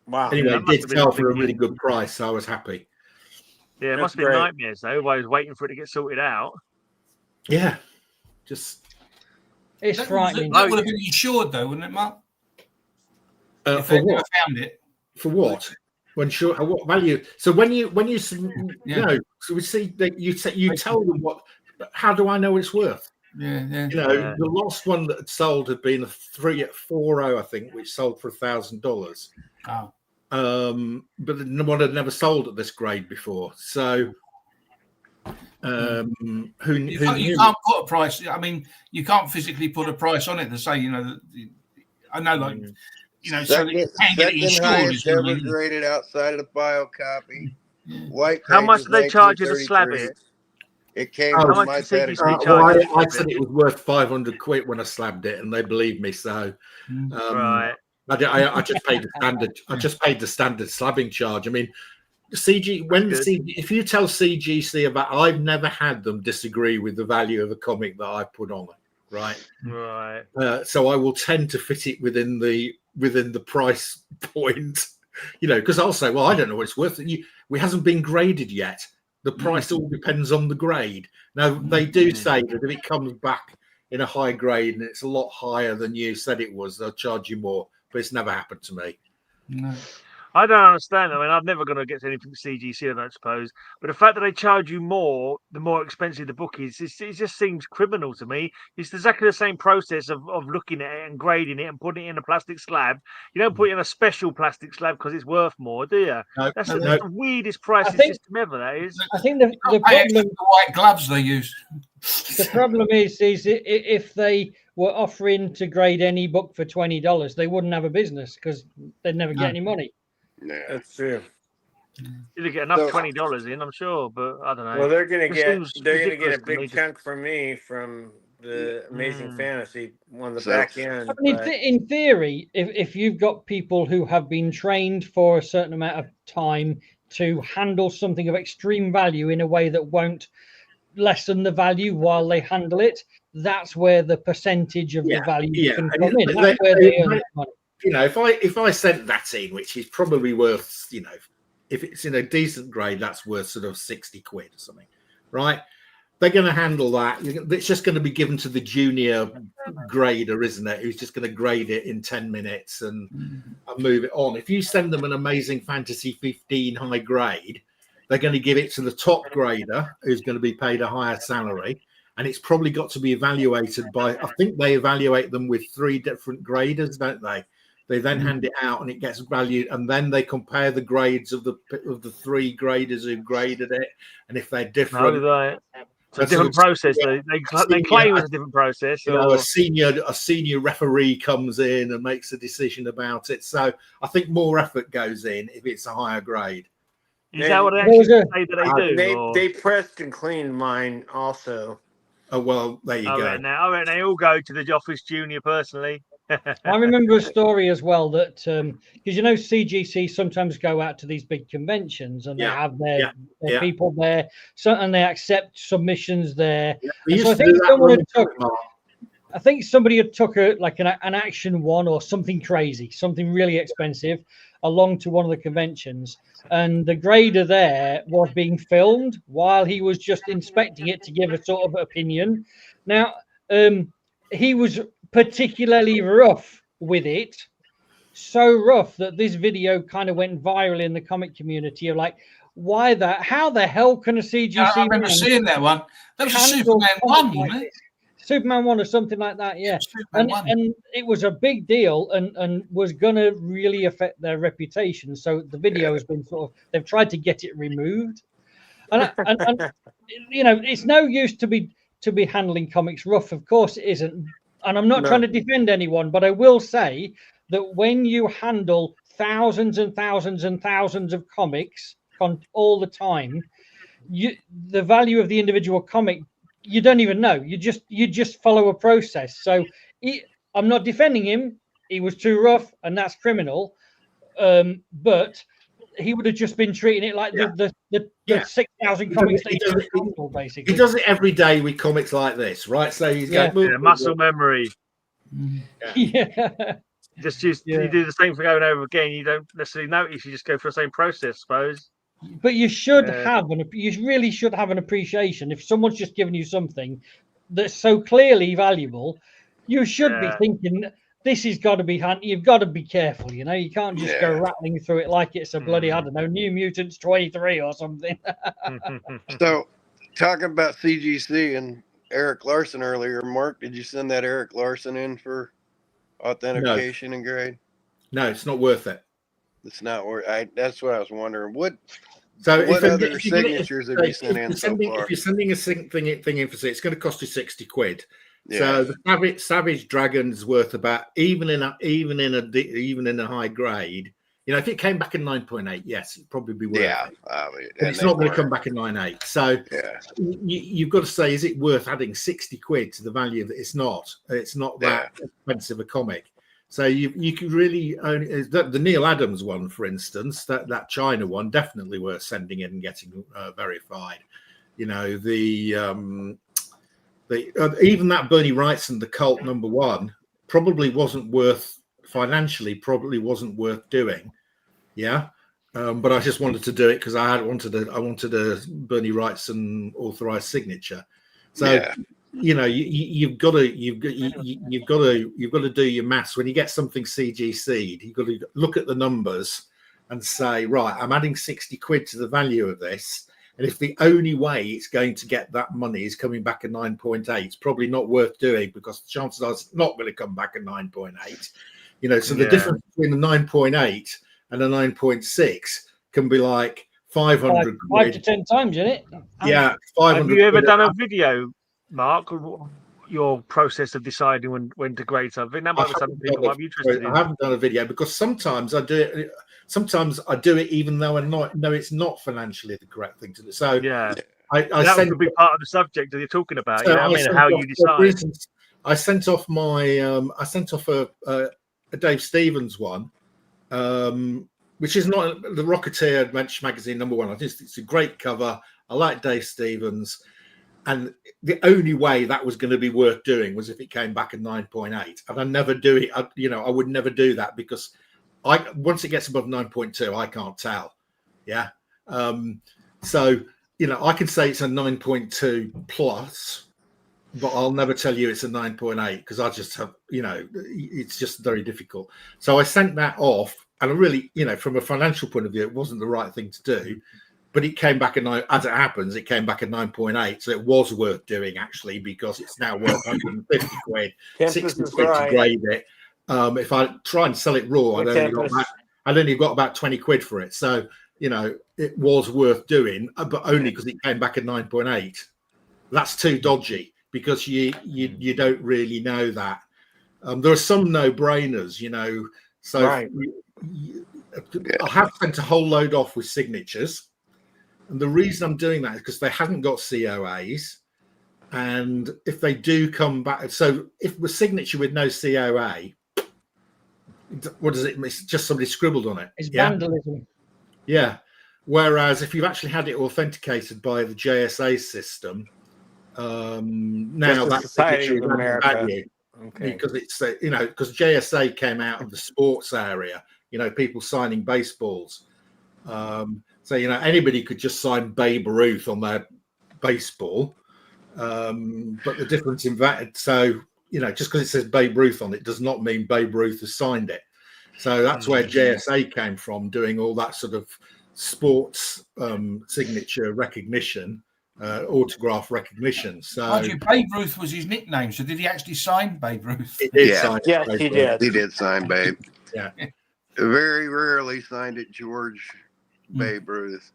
Wow. Anyway, it did sell for a really good price, so I was happy. Yeah, it must have been nightmares though. While I was waiting for it to get sorted out. Yeah, just it's frightening. That would have been insured though, wouldn't it, Mark? For what? Found it. For what? When sure, what value? So when you know, so we see that you tell them what. How do I know what it's worth? Yeah. You know, the last one that had sold had been a 3.40, I think, which sold for $1,000. Oh. But one had never sold at this grade before. So who you can't put a price. I mean, you can't physically put a price on it to say, you know, I know, like, you know, so that you can't get it insured. Ever graded outside of the file copy. White. How much do they charge you to slab it? It came from my Pedigree. I said it was worth 500 quid when I slabbed it, and they believed me. So, right. I just paid the standard. I just paid the standard slabbing charge. I mean, if you tell CGC about, I've never had them disagree with the value of a comic that I put on it. Right. So I will tend to fit it within the price point. You know, because I'll say, well, I don't know what it's worth. It hasn't been graded yet. The price all depends on the grade. Now, they do say that if it comes back in a high grade and it's a lot higher than you said it was, they'll charge you more. But it's never happened to me. No. I don't understand. I mean, I'm never going to get anything from CGC, I don't suppose. But the fact that they charge you more, the more expensive the book is, it just seems criminal to me. It's exactly the same process of looking at it and grading it and putting it in a plastic slab. You don't put it in a special plastic slab because it's worth more, do you? That's the weirdest pricing system ever, that is. I think the problem... The white gloves they use. The problem is if they were offering to grade any book for $20, they wouldn't have a business because they'd never get any money. Yeah, that's true. You'd get enough $20 in, I'm sure, but I don't know. Well, they're gonna get a big chunk from me from the Amazing Fantasy on the back end. I mean, in theory, if you've got people who have been trained for a certain amount of time to handle something of extreme value in a way that won't lessen the value while they handle it, that's where the percentage of the value can come in. That's where they earn money. You know, if I sent that in, which is probably worth, you know, if it's in a decent grade, that's worth sort of 60 quid or something, right? They're going to handle that. It's just going to be given to the junior grader, isn't it? Who's just going to grade it in 10 minutes and move it on. If you send them an Amazing Fantasy 15 high grade, they're going to give it to the top grader, who's going to be paid a higher salary. And it's probably got to be evaluated by, I think they evaluate them with 3 different graders, don't they? They then hand it out and it gets valued, and then they compare the grades of the 3 graders who graded it, and if they're different, it's a different process. They claim it's a different process. You know, a senior referee comes in and makes a decision about it. So I think more effort goes in if it's a higher grade. Is that what they actually say that they do? They pressed and cleaned mine also. Oh well, there you go. I reckon they all go to the office junior personally. I remember a story as well that because you know CGC sometimes go out to these big conventions and they have their people there, and they accept submissions there. So I think somebody had took an Action 1 or something crazy, something really expensive, along to one of the conventions, and the grader there was being filmed while he was just inspecting it to give a sort of opinion. Now, he was particularly rough with it, so rough that this video kind of went viral in the comic community of like, how the hell can a CGC? I remember seeing that one. That was a Superman 1, wasn't it? Superman 1 or something like that, yeah. And it was a big deal and was going to really affect their reputation. So the video has been they've tried to get it removed. And you know, it's no use to be handling comics rough. Of course it isn't. And I'm not trying to defend anyone, but I will say that when you handle thousands and thousands and thousands of comics all the time, the value of the individual comic, you don't even know. You just follow a process. So I'm not defending him. He was too rough, and that's criminal. But he would have just been treating it like the 6,000 comics that he does, basically. He does it every day with comics like this, right? So he's got muscle memory. Yeah. You do the same thing over and over again. You don't necessarily notice. You just go through the same process, I suppose. But you should you really should have an appreciation. If someone's just given you something that's so clearly valuable, you should be thinking, this has got to be you've got to be careful, you know. You can't just go rattling through it like it's a bloody, I don't know, New Mutants 23 or something. So, talking about CGC and Eric Larson earlier, Mark, did you send that Eric Larson in for authentication and grade? No, it's not worth it. It's not worth. That's what I was wondering. What other signatures have you sent in so far? If you're sending a thing in for it's going to cost you 60 quid. Yeah. So the Savage Dragon's worth about even in a high grade. You know, if it came back in 9.8, yes, it'd probably be worth it. But it's not going to come back in 9.8. So you've got to say, is it worth adding 60 quid to the value that it's not? It's not that expensive a comic. So you could really only the Neil Adams one, for instance, that China one, definitely worth sending in and getting verified. You know, even that Bernie Wrightson, the Cult #1, probably wasn't worth financially. Probably wasn't worth doing. Yeah, but I just wanted to do it because I wanted a Bernie Wrightson authorized signature. So. You know, you've got to do your maths when you get something CGC'd. You've got to look at the numbers and say, right, I'm adding 60 quid to the value of this, and if the only way it's going to get that money is coming back at 9.8, it's probably not worth doing because the chances are it's not going to come back at 9.8. You know, so the difference between a 9.8 and a 9.6 can be like 500 5 to 10 times, isn't it? Yeah, 500. Have you ever done a video, Mark, your process of deciding when to grade something? That might be something people might be interested in. I haven't done a video because sometimes I do it. Sometimes I do it even though it's not financially the correct thing to do. So that would be part of the subject that you're talking about. So you know what I mean? How you decide. For instance, I sent off a Dave Stevens one, which is not the Rocketeer magazine #1. I think it's a great cover. I like Dave Stevens. And the only way that was going to be worth doing was if it came back at 9.8. And I never do it. I would never do that because once it gets above 9.2, I can't tell. Yeah. So, you know, I can say it's a 9.2 plus, but I'll never tell you it's a 9.8 because I just have, you know, it's just very difficult. So I sent that off and I really, you know, from a financial point of view, it wasn't the right thing to do. But it came back as it happens, it came back at 9.8. So it was worth doing, actually, because it's now worth 150 quid, 60 quid to grade it. If I try and sell it raw, I'd only got about 20 quid for it. So, you know, it was worth doing, but only because it came back at 9.8. That's too dodgy because you don't really know that. There are some no-brainers, you know. So I have sent a whole load off with signatures. And the reason I'm doing that is because they haven't got COAs. And if they do come back, so if the signature with no COA, what does it mean? It's just somebody scribbled on it. It's vandalism. Yeah. Whereas if you've actually had it authenticated by the JSA system, now that's Society of America. Value. Okay. Because it's, you know, because JSA came out of the sports area, you know, people signing baseballs. So, you know, anybody could just sign Babe Ruth on their baseball. But the difference in that, so, you know, just because it says Babe Ruth on it does not mean Babe Ruth has signed it. So that's where JSA came from, doing all that sort of sports signature recognition, autograph recognition. So, mind you, Babe Ruth was his nickname. So did he actually sign Babe Ruth? He did Yeah. sign Yes, Babe he Ruth. did. He did sign Babe. Yeah. Very rarely signed it George Babe Ruth.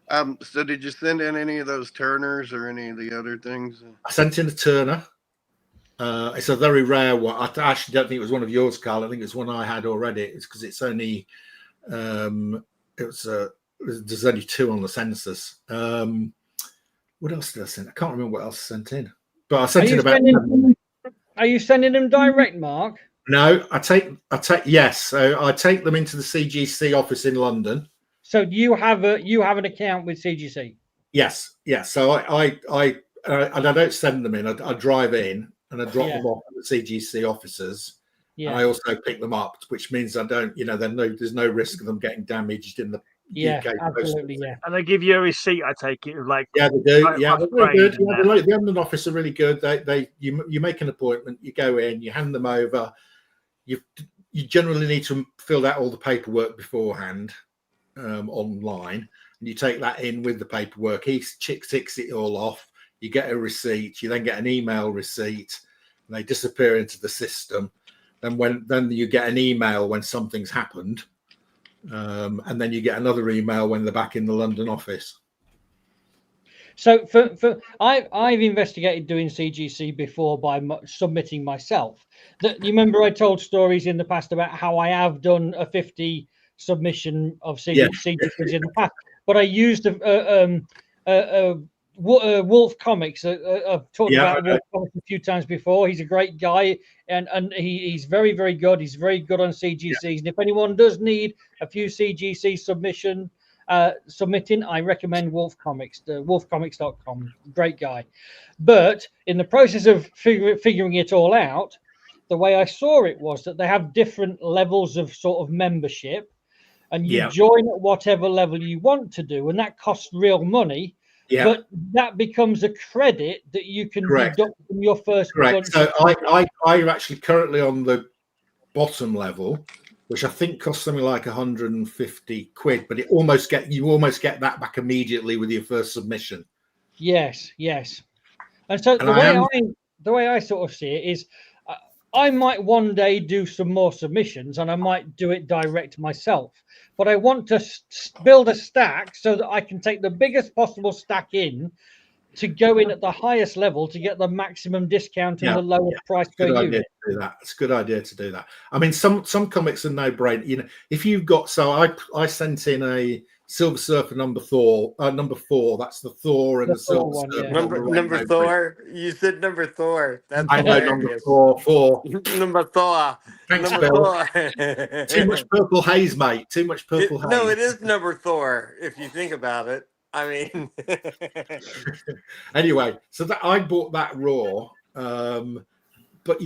So did you send in any of those Turners or any of the other things? I sent in a Turner. It's a very rare one. I actually don't think it was one of yours, Carl. I think it's one I had already. It's because it's only there's only 2 on the census. What else did I send? I can't remember what else I sent in. But I sent in about. Are you sending them direct, Mark? No, I take yes. So I take them into the CGC office in London. So you have an account with CGC? Yes. So I and I don't send them in. I drive in and I drop them off at the CGC offices. Yeah. And I also pick them up, which means I don't, there's no risk of them getting damaged in the UK absolutely, post. And they give you a receipt, I take it. Like, yeah, they do. Yeah, they're really good. Yeah, the London office are really good. You make an appointment, you go in, you hand them over. You generally need to fill out all the paperwork beforehand online, and you take that in with the paperwork. He ticks it all off. You get a receipt. You then get an email receipt, and they disappear into the system. And then you get an email when something's happened, and then you get another email when they're back in the London office. So I've investigated doing CGC before by submitting myself. You remember I told stories in the past about how I have done a 50 submission of CGCs in the past, but I used Wolf Comics. I've talked about Wolf Comics a few times before. He's a great guy, and he's very, very good. He's very good on CGCs. And if anyone does need a few CGC submitting, I recommend Wolf Comics, wolfcomics.com. Great guy. But in the process of figuring it all out, the way I saw it was that they have different levels of sort of membership, and you join at whatever level you want to do, and that costs real money. Yeah. But that becomes a credit that you can deduct from your first. Correct. So I'm actually currently on the bottom level, which I think costs something like 150 quid, but you almost get that back immediately with your first submission. Yes. And so the way I sort of see it is, I might one day do some more submissions, and I might do it direct myself. But I want to build a stack so that I can take the biggest possible stack in to go in at the highest level to get the maximum discount and the lowest price per unit. It's a good idea to do that. I mean, some comics are no brainer. If you've got, I sent in a Silver Surfer number 4. That's the Thor and the Silver Surfer. Number Thor. You said number Thor. That's I know number 4. Number Thor. Thanks, number Bill. Thor. Too much purple haze, mate. Too much purple haze. No, it is number Thor. If you think about it. I mean. Anyway, so I bought that raw, but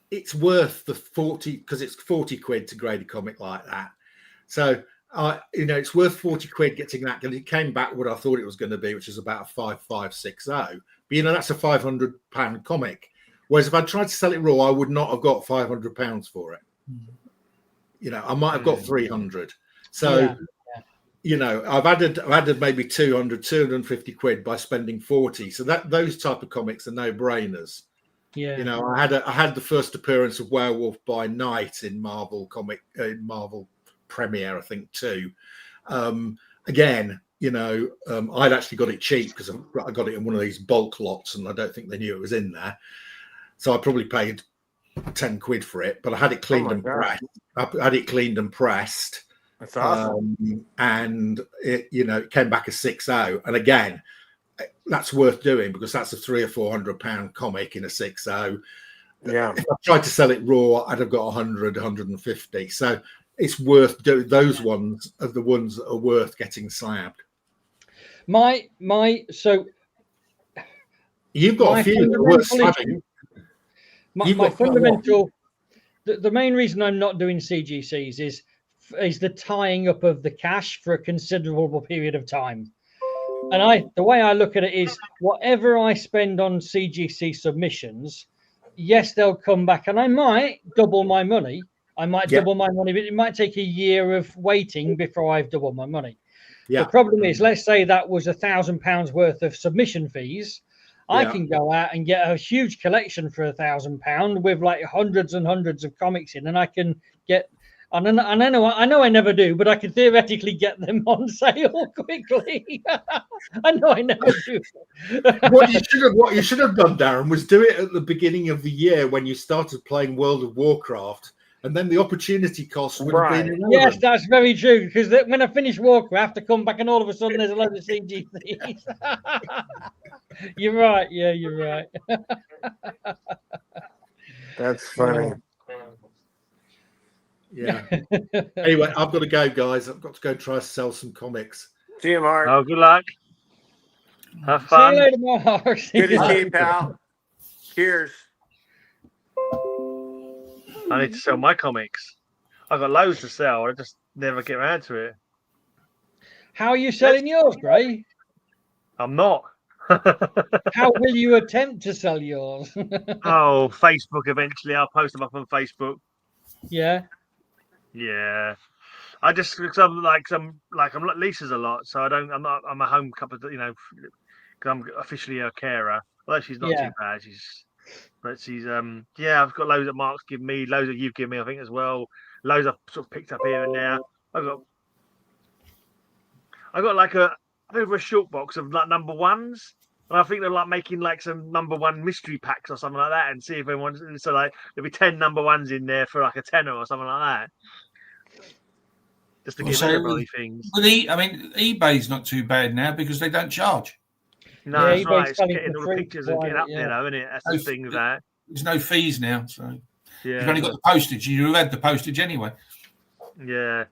it's worth the 40 because it's 40 quid to grade a comic like that. So. It's worth 40 quid getting that, and it came back what I thought it was going to be, which is about a 5560. But that's a £500 comic. Whereas if I tried to sell it raw, I would not have got £500 for it. I might have got 300. So I've added maybe 250 quid by spending 40. So those type of comics are no brainers. Yeah. I had the first appearance of Werewolf by Night in Marvel Premiere, I think, too. Again, I'd actually got it cheap because I got it in one of these bulk lots, and I don't think they knew it was in there. So I probably paid 10 quid for it, but I had it cleaned and pressed. I had it cleaned and pressed. That's awesome. And it came back a 6.0. And again, that's worth doing because that's a £300 or £400 comic in a 6.0. Yeah. If I tried to sell it raw, I'd have got 100, 150. So it's worth doing. Those ones are the ones that are worth getting slabbed. So you've got a few that are worth slabbing. My fundamental, the main reason I'm not doing CGCs is the tying up of the cash for a considerable period of time. And the way I look at it is whatever I spend on CGC submissions, yes, they'll come back, and I might double my money. I might double my money, but it might take a year of waiting before I've doubled my money. Yeah. The problem is, let's say that was £1,000 worth of submission fees. I can go out and get a huge collection for £1,000 with like hundreds and hundreds of comics in, and I can get. And I know I never do, but I can theoretically get them on sale quickly. I know I never do. What you should have done, Darren, was do it at the beginning of the year when you started playing World of Warcraft, and then the opportunity cost would have been irrelevant. Yes, that's very true. Because when I finish Warcraft, I come back and all of a sudden there's a load of CGCs. You're right. Yeah, you're right. That's funny. Yeah. Anyway, I've got to go, guys. I've got to go try to sell some comics. See you, Mark. Oh, good luck. Have fun. See you later, Mark. Good to see you, pal. Cheers. I need to sell my comics. I've got loads to sell. I just never get around to it. How are you selling yours, Gray? I'm not. How will you attempt to sell yours? Oh, Facebook eventually. I'll post them up on Facebook. Yeah. Yeah. I just because I'm like Lisa's a lot, so I'm a home couple of, because I'm officially a carer. Although she's not too bad. She's I've got loads that Mark's given me, loads that you've given me, I think, as well. Loads I've sort of picked up here and there. I got like over a short box of like number ones. And I think they're like making like some number one mystery packs or something like that, and see if anyone. So like there'll be 10 number ones in there for like a tenner or something like that, just to give everybody things. With eBay's not too bad now because they don't charge. No, that's right. It's getting all the pictures and getting up there, though, isn't it? That's the thing with that. There's no fees now, so you've only got the postage. You have had the postage anyway. Yeah.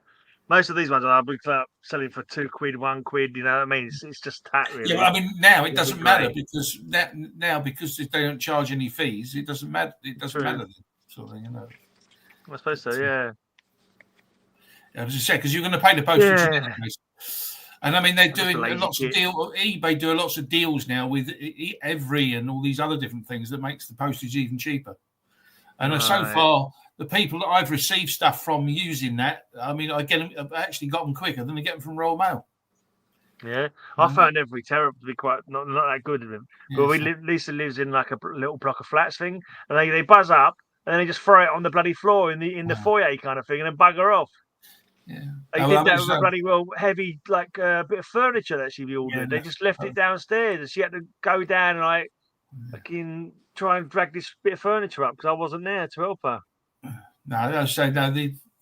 Most of these ones I'll be selling for £2, £1. You know what I mean? It's just that, really. Yeah, but now it doesn't matter because because they don't charge any fees, it doesn't matter. It doesn't matter, sort of thing, I suppose so. Yeah. As I said, because you're going to pay the postage anyways. And they're doing lots of deals. eBay do lots of deals now with Every and all these other different things that makes the postage even cheaper. And so far, the people that I've received stuff from using that, I've actually got them quicker than I get them from Royal Mail. Yeah, I found Every terrible to be quite not that good at them. But Lisa lives in like a little block of flats thing, and they buzz up and then they just throw it on the bloody floor in the foyer kind of thing, and then bugger off. Yeah, they did that with a bloody heavy like bit of furniture that she ordered. They just left it downstairs, and she had to go down and like fucking try and drag this bit of furniture up because I wasn't there to help her. No, I say no.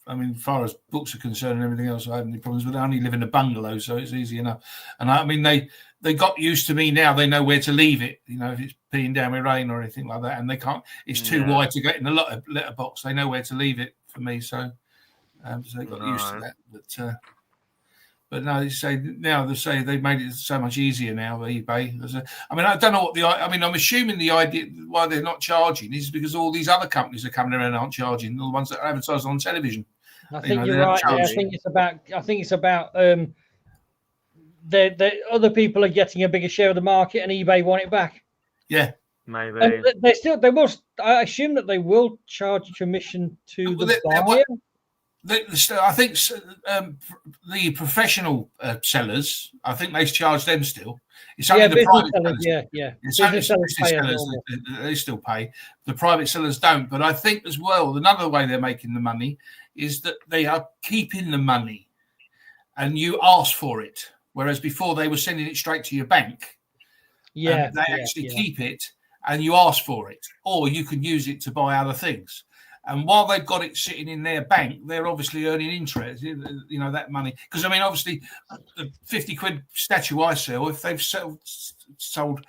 As far as books are concerned and everything else, I haven't any problems with it. I only live in a bungalow, so it's easy enough. And they got used to me now. They know where to leave it. If it's peeing down with rain or anything like that, and they can't. It's too wide to get in the letterbox. They know where to leave it for me. So they got used to that. But no, they say they've made it so much easier now. eBay. I don't know what I'm assuming the idea why they're not charging is because all these other companies are coming around and aren't charging. The ones that are advertised on television. I think you're right. Yeah, I think it's about. The other people are getting a bigger share of the market, and eBay want it back. Yeah, maybe. And they will. I assume that they will charge commission to the buyer. I think the professional sellers, I think they charge them still. It's only the private sellers. It's only sellers they still pay. The private sellers don't. But I think as well, another way they're making the money is that they are keeping the money and you ask for it. Whereas before they were sending it straight to your bank. Yeah. They actually keep it and you ask for it. Or you can use it to buy other things. And while they've got it sitting in their bank, they're obviously earning interest, that money. Because, obviously, the 50 quid statue I sell, if they've sold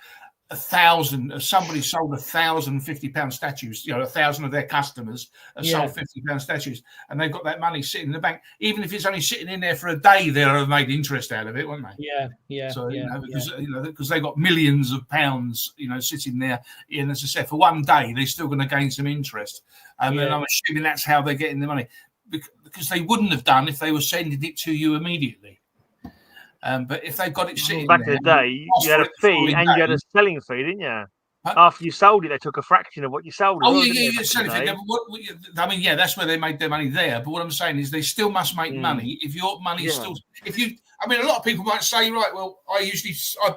1,000, somebody sold 1,000 £50 statues, 1,000 of their customers have sold £50 statues, and they've got that money sitting in the bank, even if it's only sitting in there for a day, they'll have made interest out of it, won't they? Yeah. So, because they've got millions of pounds, sitting there, and as I said, for one day, they're still going to gain some interest. And I'm assuming that's how they're getting the money, because they wouldn't have done if they were sending it to you immediately. But if they've got it sitting back in the day, you had a fee and you had a selling fee, didn't you? After you sold it, they took a fraction of what you sold. Oh, yeah. I mean, yeah, that's where they made their money there. But what I'm saying is they still must make money if your money is still. I mean, a lot of people might say, right, well, I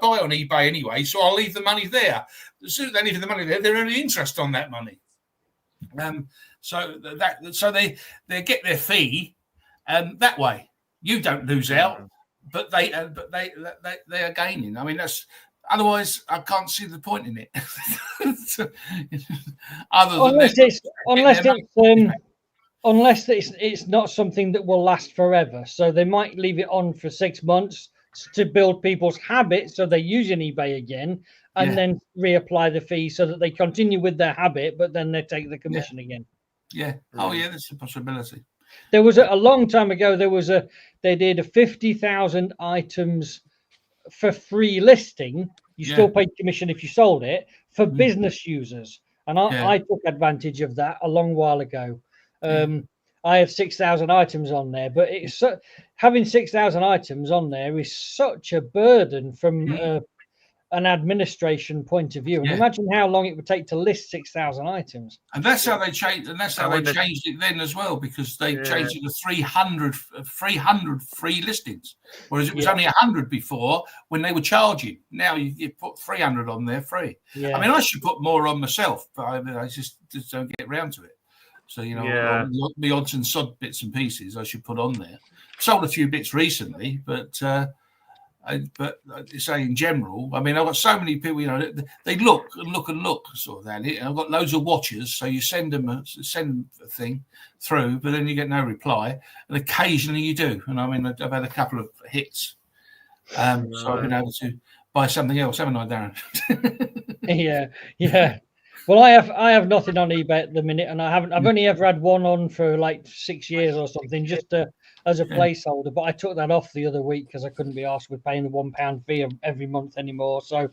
buy on eBay anyway, so I'll leave the money there. As soon as they leave the money there, they're earning interest on that money. So they get their fee that way. You don't lose out, but they are gaining. I mean, that's. Otherwise, I can't see the point in it. Unless it's not something that will last forever. So they might leave it on for 6 months to build people's habits, so they're using eBay again, and then reapply the fee so that they continue with their habit, but then they take the commission again. Yeah. Oh, yeah. That's a possibility. There was a long time ago. They did a 50,000 items for free listing. You still paid commission if you sold it for business users, and I took advantage of that a long while ago. I have 6,000 items on there, but it's having 6,000 items on there is such a burden from an administration point of view. And imagine how long it would take to list 6,000 items. And that's how they changed. And that's how they changed it then as well, because they changed it to 300 free listings, whereas it was only 100 before when they were charging. Now you put 300 on there free. Yeah. I mean, I should put more on myself, but I just don't get around to it. So the odds and sod bits and pieces I should put on there. Sold a few bits recently, but say in general, I mean, I've got so many people, they look sort of at it. And I've got loads of watchers, so you send a thing through, but then you get no reply, and occasionally you do. And I mean, I've had a couple of hits, so I've been able to buy something else, haven't I, Darren? Yeah. Well, I have nothing on eBay at the minute, and I've only ever had one on for like 6 years or something, just as a placeholder. But I took that off the other week because I couldn't be asked with paying the £1 fee every month anymore. So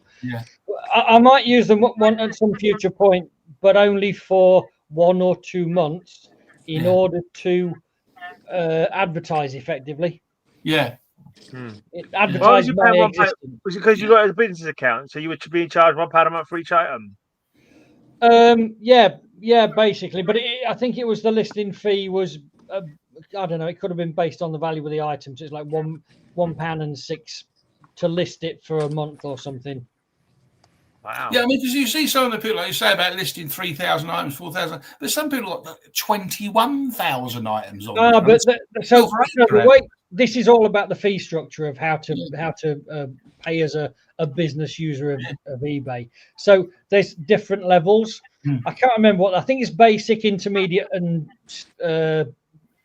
I might use them one at some future point, but only for 1 or 2 months in order to advertise effectively. Yeah. Advertise my existence. Was it because you got a business account, so you were being charged £1 a month for each item? Yeah, basically. But I think it was the listing fee was. I don't know. It could have been based on the value of the items. It's like £1.06 to list it for a month or something. Wow. Yeah, I mean, because you see some of the people, like you say about listing 3,000 items, 4,000, but some people got 21,000 items on. This is all about the fee structure of how to pay as a business user of eBay. So there's different levels. I can't remember what. I think it's basic, intermediate, and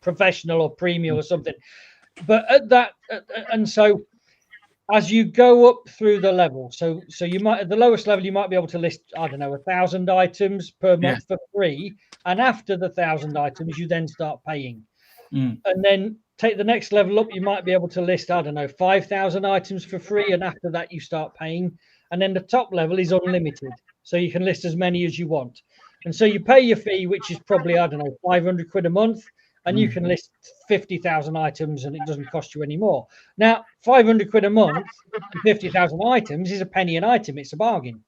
professional or premium or something. But at that, and so as you go up through the level, so you might at the lowest level you might be able to list 1,000 items per month for free, and after the 1,000 items you then start paying, and then take the next level up, you might be able to list 5,000 items for free, and after that you start paying, and then the top level is unlimited, so you can list as many as you want, and so you pay your fee, which is probably 500 quid a month. And you can list 50,000 items and it doesn't cost you any more. Now, 500 quid a month, 50,000 items is a penny an item. It's a bargain.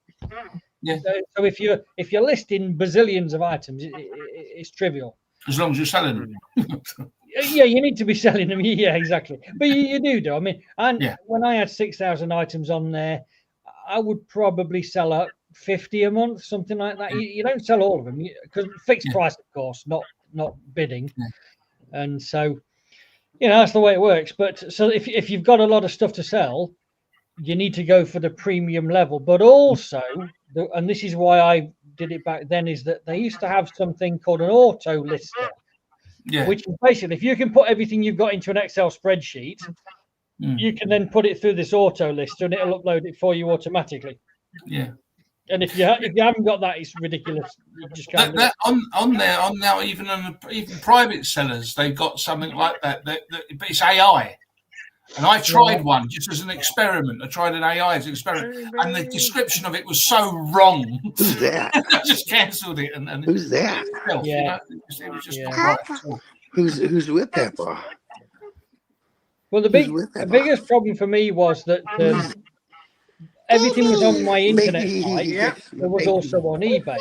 Yeah. So if you're listing bazillions of items, it's trivial. As long as you're selling them. Yeah, you need to be selling them. Yeah, exactly. But you do. I mean, when I had 6,000 items on there, I would probably sell out 50 a month, something like that. You don't sell all of them because fixed price, of course, not bidding. And so that's the way it works. But so if you've got a lot of stuff to sell, you need to go for the premium level. But also, and this is why I did it back then, is that they used to have something called an auto lister, which is basically if you can put everything you've got into an Excel spreadsheet, you can then put it through this auto lister and it'll upload it for you automatically. Yeah. And if you haven't got that, it's ridiculous. You just can't. On now, even private sellers, they've got something like that. But it's AI, and I tried one just as an experiment. I tried an AI as an experiment, and the description of it was so wrong. Who's that? I just cancelled it. And who's that? It was just not right at all. Who's with that bar? Well, the biggest problem for me was that everything was on my internet site. There was also on eBay.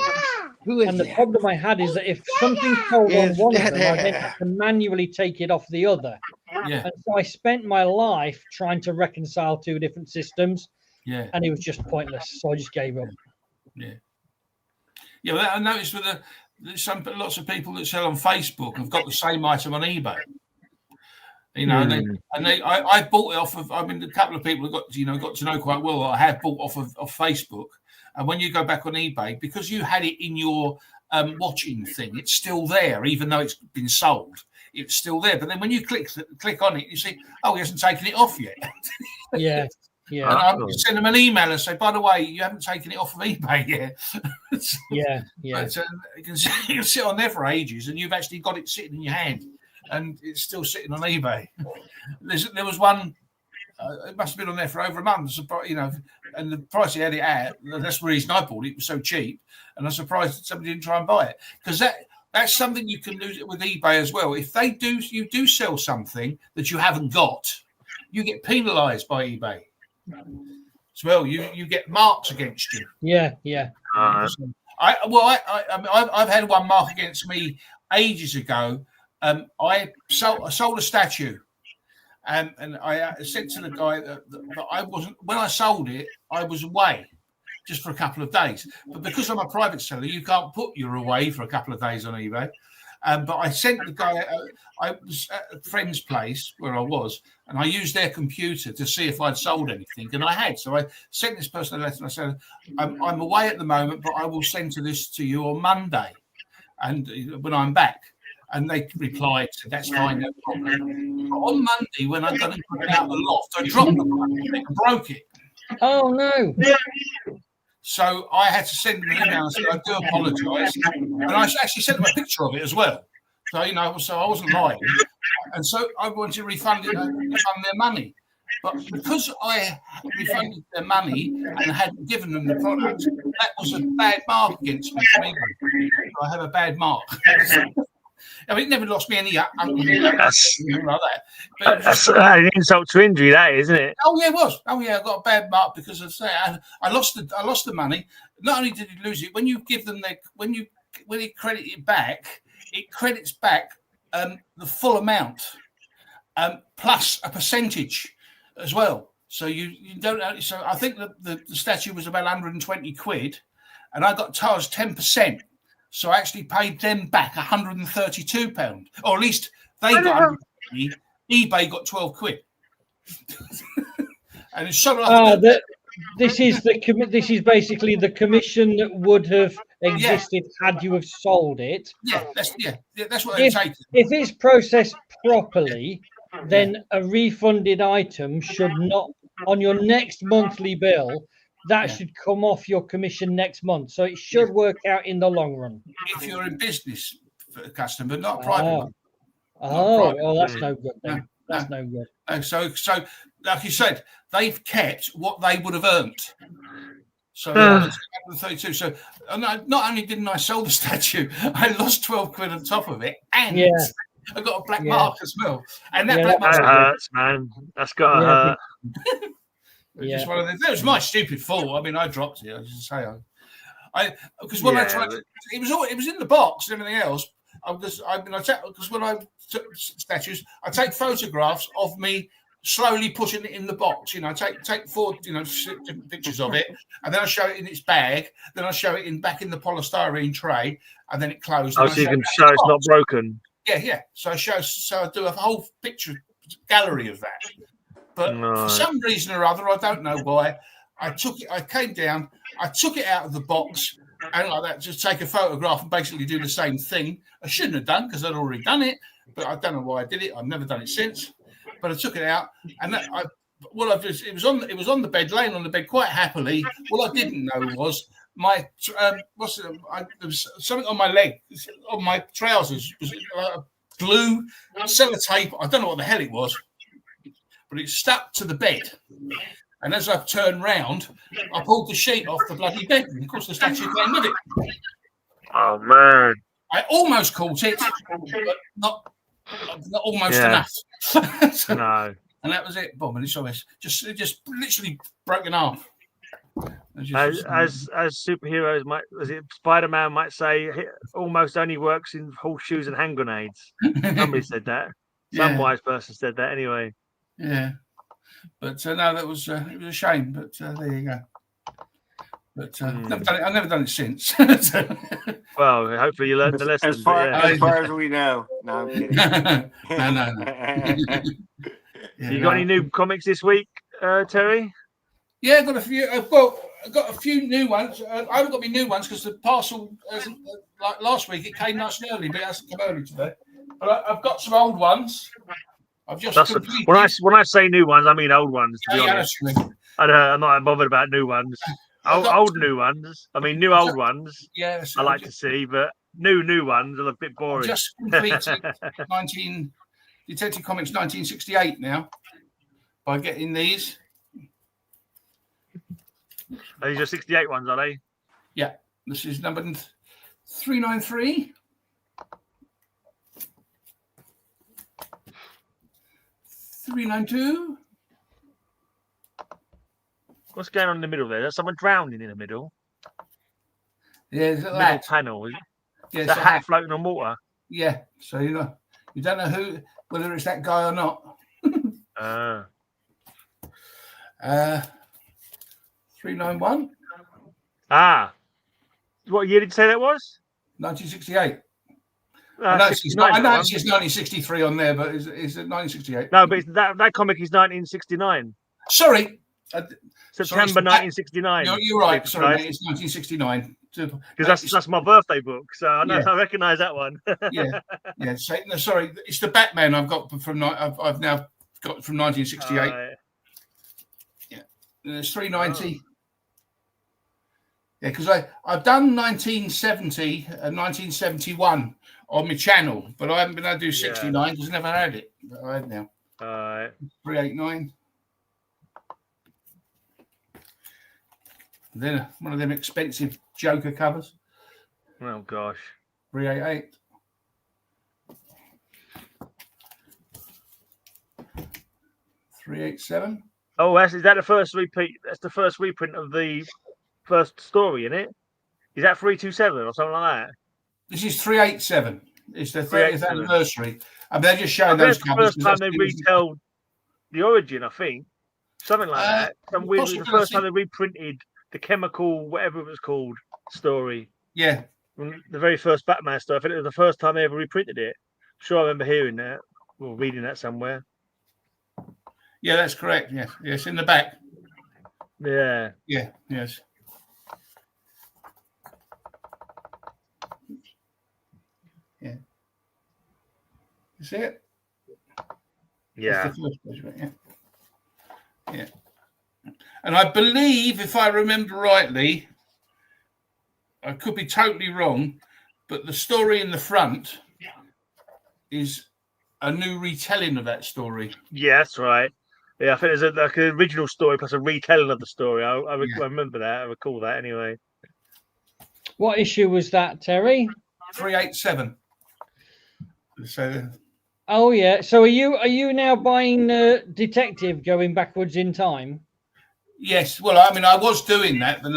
And the problem I had is that if something's sold on one of them, I then have to manually take it off the other. Yeah. And so I spent my life trying to reconcile two different systems. Yeah. And it was just pointless. So I just gave up. Yeah. Yeah. Well, I noticed with lots of people that sell on Facebook have got the same item on eBay. You know, I bought it off of. I mean, a couple of people got to know quite well. I have bought off of Facebook, and when you go back on eBay, because you had it in your watching thing, it's still there, even though it's been sold. It's still there. But then when you click on it, you see, oh, he hasn't taken it off yet. Yeah. Yeah. And I send them an email and say, by the way, you haven't taken it off of eBay yet. Yeah. But you can sit on there for ages, and you've actually got it sitting in your hand. And it's still sitting on eBay. There was one, it must have been on there for over a month, you know, and the price he had it at, that's the reason I bought it. It was so cheap, and I'm surprised that somebody didn't try and buy it, because that's something you can lose with eBay as well. If you do sell something that you haven't got, you get penalised by eBay as well. You get marks against you. Yeah. I've had one mark against me ages ago. I sold a statue, and I said to the guy that I wasn't. When I sold it, I was away just for a couple of days. But because I'm a private seller, you can't put you're away for a couple of days on eBay. But I sent the guy. I was at a friend's place where I was, and I used their computer to see if I'd sold anything, and I had. So I sent this person a letter, and I said, "I'm away at the moment, but I will send this to you on Monday, and when I'm back." And they replied, "That's fine, no problem." But on Monday, when I got it out of the loft, I dropped the money and broke it. Oh no! So I had to send them an email and say, "I do apologise," and I actually sent them a picture of it as well. So so I wasn't lying, and so I wanted to refund their money. But because I refunded their money and hadn't given them the product, that was a bad mark against me. I have a bad mark. I mean, it never lost me any like that. But that's an insult to injury, that isn't it? Oh yeah, it was. Oh yeah, I got a bad mark because of that. I lost the money. Not only did you lose it, when you give them when you credit it back, it credits back the full amount plus a percentage as well. So you don't. So I think the statue was about 120 quid, and I got charged 10%. So I actually paid them back £132, or at least they got 120. eBay got 12 quid. And it's so this is basically the commission that would have existed had you have sold it. Yeah, that's what they're taking. If it's processed properly, then a refunded item should not, on your next monthly bill, that should come off your commission next month. So it should work out in the long run. If you're in business for a customer, but not private one. Oh, that's no good then. That's no good. So like you said, they've kept what they would have earned. So 132. So not only didn't I sell the statue, I lost 12 quid on top of it, and I got a black mark as well. And that black mark hurts, man. That's gotta hurt. Just one of them. That was my stupid fault. I mean, I dropped it. I just say because when I tried, it was in the box and everything else. Because when I took statues, I take photographs of me slowly putting it in the box. You know, I take 4 different pictures of it, and then I show it in its bag. Then I show it back in the polystyrene tray, and then it closed. Oh, so you can show it's not broken. Yeah. So I do a whole picture gallery of that. But for some reason or other, I don't know why, I came down, I took it out of the box, and like that, just take a photograph and basically do the same thing. I shouldn't have done because I'd already done it, but I don't know why I did it. I've never done it since. But I took it out, and it was on the bed, laying on the bed quite happily. What I didn't know was my there was something on my leg, on my trousers, was glue, sellotape. I don't know what the hell it was. But it stuck to the bed. And as I turned round, I pulled the sheet off the bloody bed. And of course, the statue came with it. Oh, man. I almost caught it, but not almost enough. No. And that was it. Boom. And it's always just literally broken off. As superheroes might, as it Spider-Man might say, it almost only works in horseshoes and hand grenades. Somebody said that. Some wise person said that anyway. Yeah, but no, that was it was a shame. But there you go. But I've never done it since. Well, hopefully you learned the lesson. As far as we know. No, I'm kidding. No. You got any new comics this week, Terry? Yeah, I've got a few. I've got a few new ones. I haven't got any new ones because the parcel hasn't. Like last week, it came nice and early, but it hasn't come early today. But I've got some old ones. I've just when I say new ones, I mean old ones. To be honest, I'm not bothered about new ones. Old new ones. I mean, new old ones. Yeah, I like to see, but new ones are a bit boring. Just completed Detective Comics 1968 now by getting these. Are these your 68 ones, are they? Yeah, this is number 393. 392. What's going on in the middle there? There's someone drowning in the middle. Yeah, it's a middle panel. Yeah, it's a hat floating on water. Yeah, so you don't know whether it's that guy or not. 391. What year did you say that was? 1968. I know it says 1963 on there, but it's 1968. No, but that comic is 1969. Sorry. September 1969. No, you're right. Sorry, mate, it's 1969. Because that's my birthday book, so I recognise that one. yeah. So, no, sorry, it's the Batman I've got I've now got from 1968. Yeah, and it's 390. Oh. Yeah, because I've done 1970 and 1971 on my channel, but I haven't been able to do 69 because I never had it. But I had now. 389. Then one of them expensive Joker covers. Oh gosh. 388. 387. Oh, is that the first repeat? That's the first reprint of the first story, isn't it? Is that 327 or something like that? This is 387. It's the 30th anniversary. I mean, they're just showing those covers. The first time they retell the origin, I think. Something like that. Some weird, the first time they reprinted the chemical, whatever it was called, story. Yeah. The very first Batman stuff. I think it was the first time they ever reprinted it. Sure, I remember hearing that or reading that somewhere. Yeah, that's correct. Yes, yes, in the back. Yeah. Yeah. Yes. Yeah. You see it? Yeah. That's the first page, yeah. And I believe, if I remember rightly, I could be totally wrong, but the story in the front is a new retelling of that story. Yeah, that's right. Yeah, I think there's like an original story plus a retelling of the story. I remember that. I recall that anyway. What issue was that, Terry? 387. So. Oh yeah. So are you now buying Detective going backwards in time? Yes. Well, I mean, I was doing that, but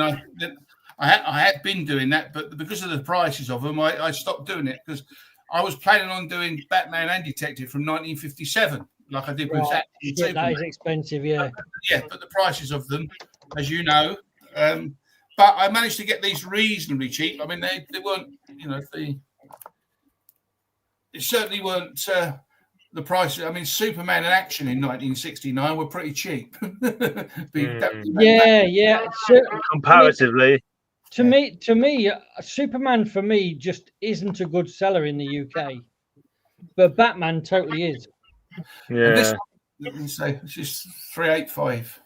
I had been doing that, but because of the prices of them, I stopped doing it because I was planning on doing Batman and Detective from 1957, like I did with that. Yeah, that is expensive, yeah. But the prices of them, as you know, but I managed to get these reasonably cheap. I mean, they weren't, it certainly weren't the prices. I mean, Superman and Action in 1969 were pretty cheap. Yeah. Comparatively. To me, Superman for me just isn't a good seller in the UK, but Batman totally is. Yeah. Let me say, this is 385,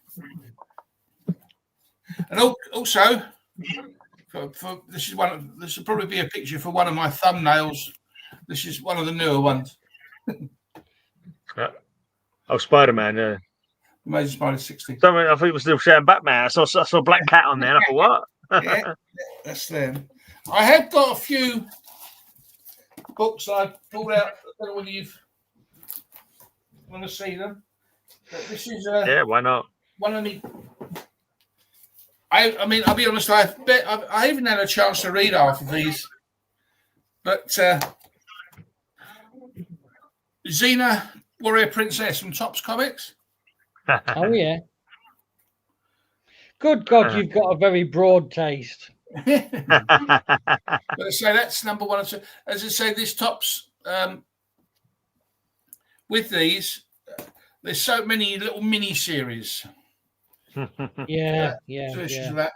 and also this will probably be a picture for one of my thumbnails. This is one of the newer ones. Oh, Spider-Man, yeah. Amazing Spider 60. Something, I think it was still showing Batman. I saw Black Cat on there. And I thought, what? Yeah, that's them. I have got a few books I pulled out. I don't know whether you want to see them. But this is yeah, why not? One of the I mean, I'll be honest. I even had a chance to read half of these, but Xena, Warrior Princess from Topps Comics. Oh yeah. Good God, you've got a very broad taste. But I say that's number one. As I say, this Topps with these, there's so many little mini series. Yeah. That.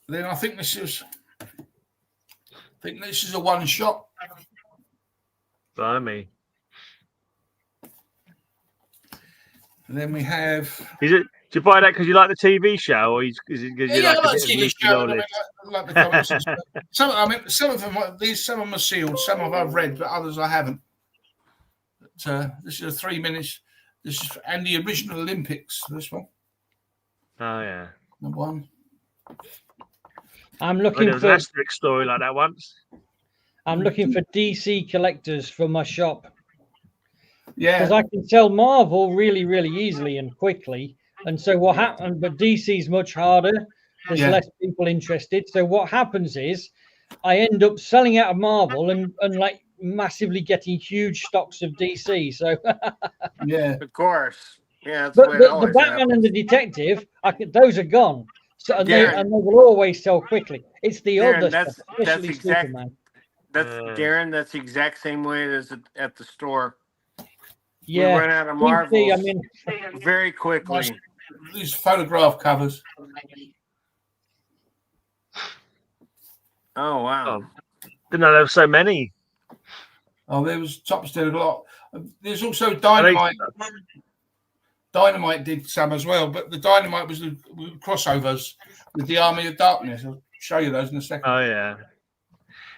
Then I think this is a one shot. Blimey. And then we have. Is it? Do you buy that because you like the TV show, or is it because you like I like the TV show. I like the comics. Some of them are sealed. Some of them I've read, but others I haven't. But, this is a 3 minutes. This is and the original Olympics. This one. Oh yeah. Number one. I'm looking there was an Asterix story like that once. I'm looking for DC collectors for my shop. Yeah, because I can sell Marvel really, really easily and quickly. And so what happened? But DC's much harder. There's less people interested. So what happens is, I end up selling out of Marvel and like massively getting huge stocks of DC. So yeah, of course, yeah. But the Batman and the Detective, those are gone. So and they will always sell quickly. It's the other stuff, especially Superman. That's Darren. That's the exact same way it is at the store. Yeah, we run out of Marvels. I mean, very quickly. These photograph covers. Oh wow! Didn't know there were so many. Oh, there was Topps did a lot. There's also Dynamite. Dynamite did some as well, but the Dynamite was the crossovers with the Army of Darkness. I'll show you those in a second. Oh yeah.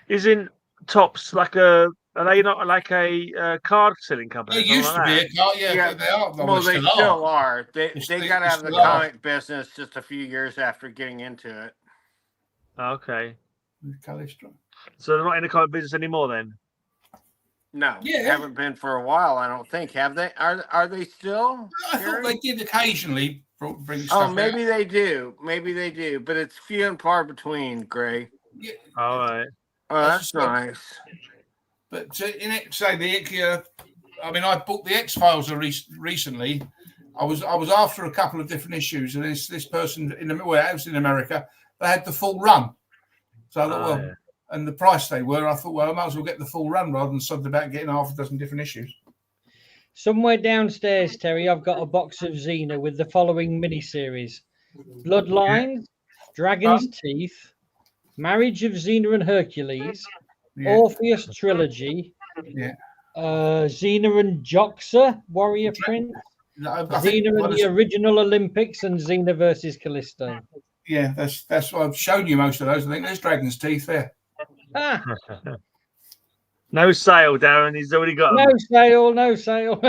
Isn't Topps like a? Are they not like a card selling company? They used to be a card, yeah. They are. Well, they still are. They got out of the comic business just a few years after getting into it. Okay. Calistro. So they're not in the comic business anymore then? No, haven't been for a while. I don't think. Have they? Are they still? I thought they did occasionally bring stuff. Oh, maybe they do. Maybe they do, but it's few and far between. Gray. Yeah. All right. Oh, that's nice. But in it, say I mean, I bought the X-Files recently. I was after a couple of different issues, and this person it was in America. They had the full run, so I thought, and the price they were, I thought, well, I might as well get the full run rather than something about getting half a dozen different issues. Somewhere downstairs, Terry, I've got a box of Xena with the following miniseries: Bloodlines, Dragon's Teeth, Marriage of Xena and Hercules. Orpheus trilogy, Xena and Joxer, Warrior Prince, Xena and the original Olympics, and Xena versus Callisto. Yeah, that's what I've shown you most of those. I think there's Dragon's Teeth there. No sale, Darren. He's already got no sale.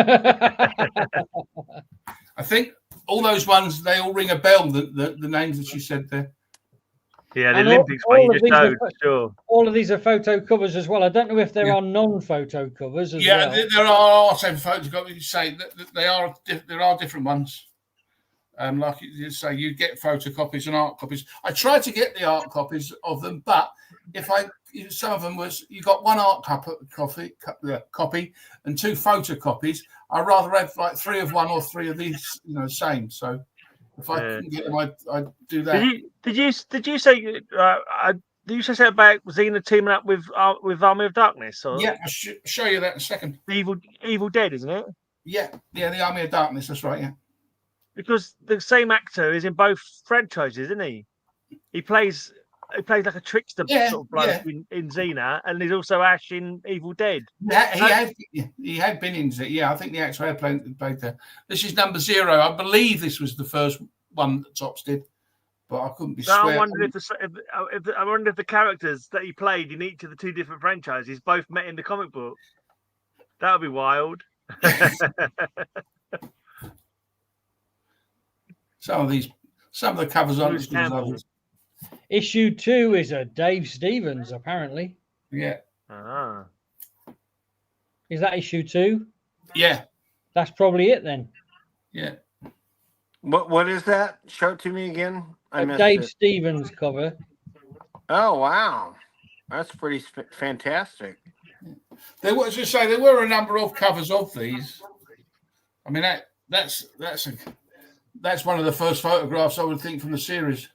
I think all those ones they all ring a bell. The names that you said there. Yeah, the Olympics one you just showed, sure. All of these are photo covers as well. I don't know if there are non-photo covers as well. Yeah, there are some photo covers. You say that there are different ones. Like you say, you get photocopies and art copies. I tried to get the art copies of them, but some of them was you got one art copy and two photocopies. I'd rather have like 3 of one or 3 of these, same. So. If I couldn't get them, I'd do that. Did you say? Did you say about Xena teaming up with Army of Darkness? Or? Yeah, I'll show you that in a second. Evil Dead, isn't it? Yeah, the Army of Darkness. That's right. Yeah. Because the same actor is in both franchises, isn't he? He plays like a trickster sort of bloke in Xena, and he's also Ash in Evil Dead. He had been in Xena. Yeah, I think the actor had played there. This is number 0. I believe this was the first one that Topps did, but I couldn't be swear. I wonder if the characters that he played in each of the 2 different franchises both met in the comic book. That would be wild. Some of the covers aren't as good as others. Issue 2 is a Dave Stevens, apparently. Yeah. Is that issue 2? Yeah. That's probably it then. Yeah. What is that? Show it to me again. I missed Dave it. Stevens cover. Oh wow, that's pretty fantastic. There was, as I say, there were a number of covers of these. I mean, that's one of the first photographs I would think from the series.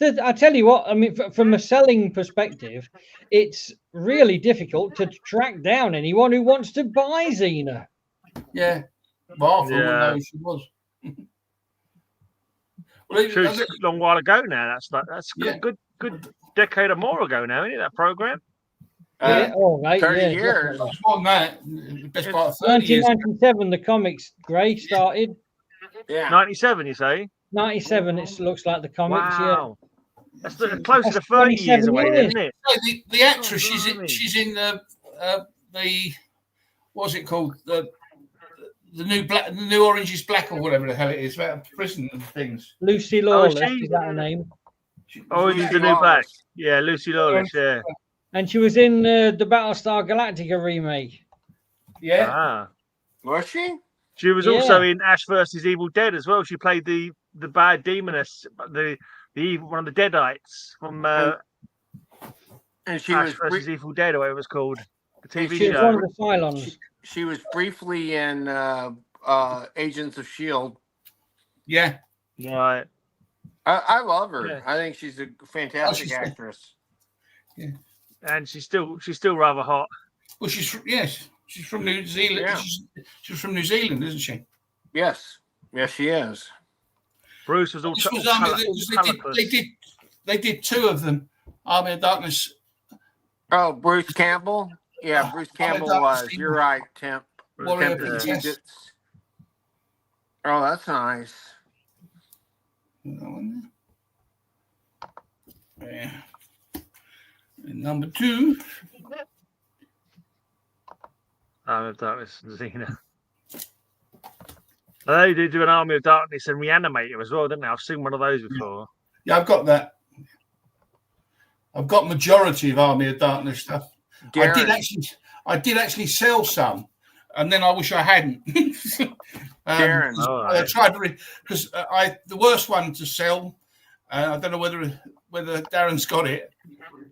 I tell you what, I mean, from a selling perspective, it's really difficult to track down anyone who wants to buy Xena. Yeah, well, I wouldn't know who she was. Well, it was a long while ago now. That's good decade or more ago now, isn't it? That program. Yeah, 30 years. Definitely. On that, best part of 30 years. 1997, the comics, Gray, started. Yeah. 97, you say? 97, it looks like the comics, wow. That's close to 30 years away, isn't it? The actress, she's in the what's it called? The new Orange is Black or whatever the hell it is, about prison and things. Lucy Lawless, is that her name? Orange is the New Black. Yeah, Lucy Lawless, yeah. And she was in the Battlestar Galactica remake. Yeah. Ah. Was she? She was also in Ash vs. Evil Dead as well. She played the bad demoness, the one of the Deadites from and she Ash was vs. Evil Dead, or whatever it was called. The TV she show. was one of the Cylons. She was briefly in Agents of S.H.I.E.L.D. Yeah. Right. I love her. Yeah. I think she's a fantastic actress. Yeah. And she's still rather hot. Well, she's from New Zealand. Yeah. She's from New Zealand, isn't she? Yes, she is. Bruce was all. They did two of them. Army of Darkness. Oh, Bruce Campbell. Yeah, Bruce Campbell was. You're right, Tim. Oh, that's nice. Yeah. And number 2. Army of Darkness and Xena. They did do an Army of Darkness and Reanimator as well, didn't they? I've seen one of those before. Yeah, I've got that. I've got majority of Army of Darkness stuff. I did actually sell some, and then I wish I hadn't. Darren, I tried to because the worst one to sell. I don't know whether Darren's got it.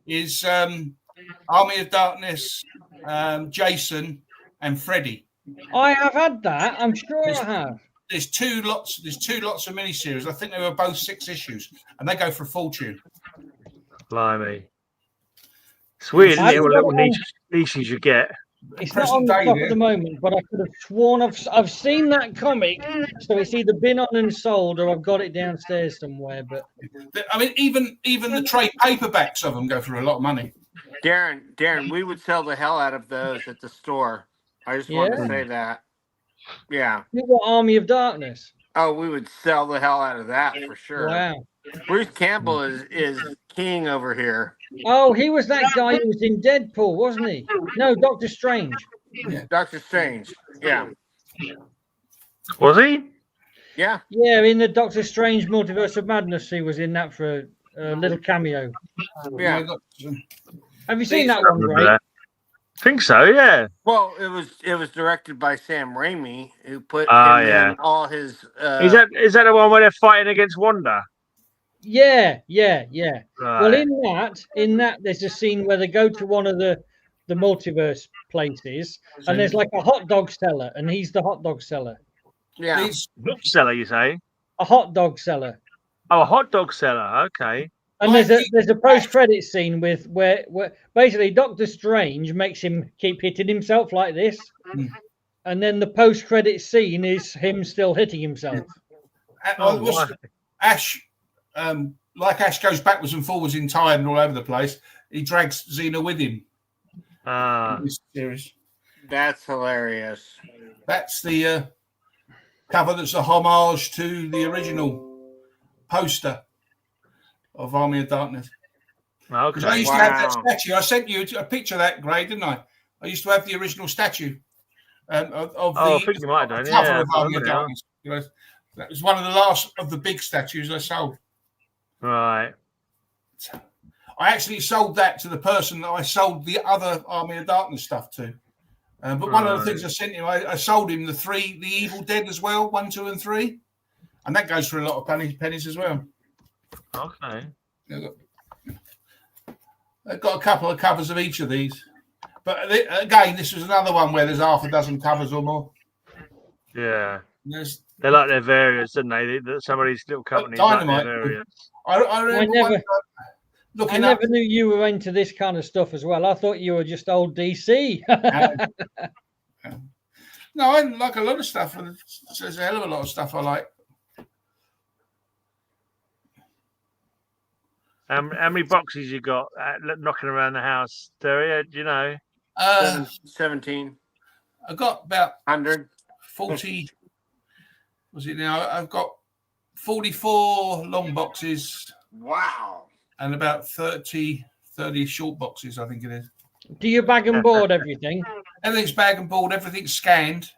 Is Army of Darkness, Jason, and Freddy. I have had that. I'm sure I have. There's two lots of miniseries. I think they were both 6 issues, and they go for a fortune. Blimey. It's weird, isn't it? What little niches you get. It's not on the top at the moment, but I could have sworn I've seen that comic, so it's either been on and sold or I've got it downstairs somewhere. But I mean, even the trade paperbacks of them go for a lot of money. Darren, we would sell the hell out of those at the store. I just wanted to say that. Yeah. You got Army of Darkness. Oh, we would sell the hell out of that for sure. Wow. Bruce Campbell is king over here. Oh, he was that guy who was in Deadpool, wasn't he? No, Doctor Strange. Yeah. Doctor Strange. Yeah. Was he? Yeah. Yeah, in the Doctor Strange Multiverse of Madness, he was in that for a little cameo. Yeah. Have you seen that one, Ray? I think so, yeah. Well, it was directed by Sam Raimi, who put in all his. Is that the one where they're fighting against Wanda? Yeah. Right. Well, in that, there's a scene where they go to one of the multiverse places, and there's like a hot dog seller, and he's the hot dog seller. Yeah. Bookseller, you say? A hot dog seller. Oh, a hot dog seller. Okay. And there's a post-credit scene where basically Doctor Strange makes him keep hitting himself like this, and then the post-credit scene is him still hitting himself. Ash, like Ash goes backwards and forwards in time and all over the place, he drags Xena with him. In this series. That's hilarious. That's the cover that's a homage to the original poster of Army of Darkness. Okay. I used to have that statue. I sent you a picture of that, Gray, didn't I? I used to have the original statue of the I think you might have done. cover of Army of Darkness. That was one of the last of the big statues I sold. Right. I actually sold that to the person that I sold the other Army of Darkness stuff to. But one of the things I sent him, I sold him the Evil Dead as well, 1, 2, and 3. And that goes for a lot of pennies as well. Okay. They've got a couple of covers of each of these. But again, this was another one where there's half a dozen covers or more. Yeah. They like their variants, don't they? Some of these little companies like their variants. I never knew you were into this kind of stuff as well. I thought you were just old DC. No, I like a lot of stuff. There's a hell of a lot of stuff I like. How many boxes you got knocking around the house, Terry? Do you know? 17. I got about 140. Was it now? I've got 44 long boxes. Wow. And about 30 short boxes, I think it is. Do you bag and board everything? Everything's bag and board. Everything's scanned.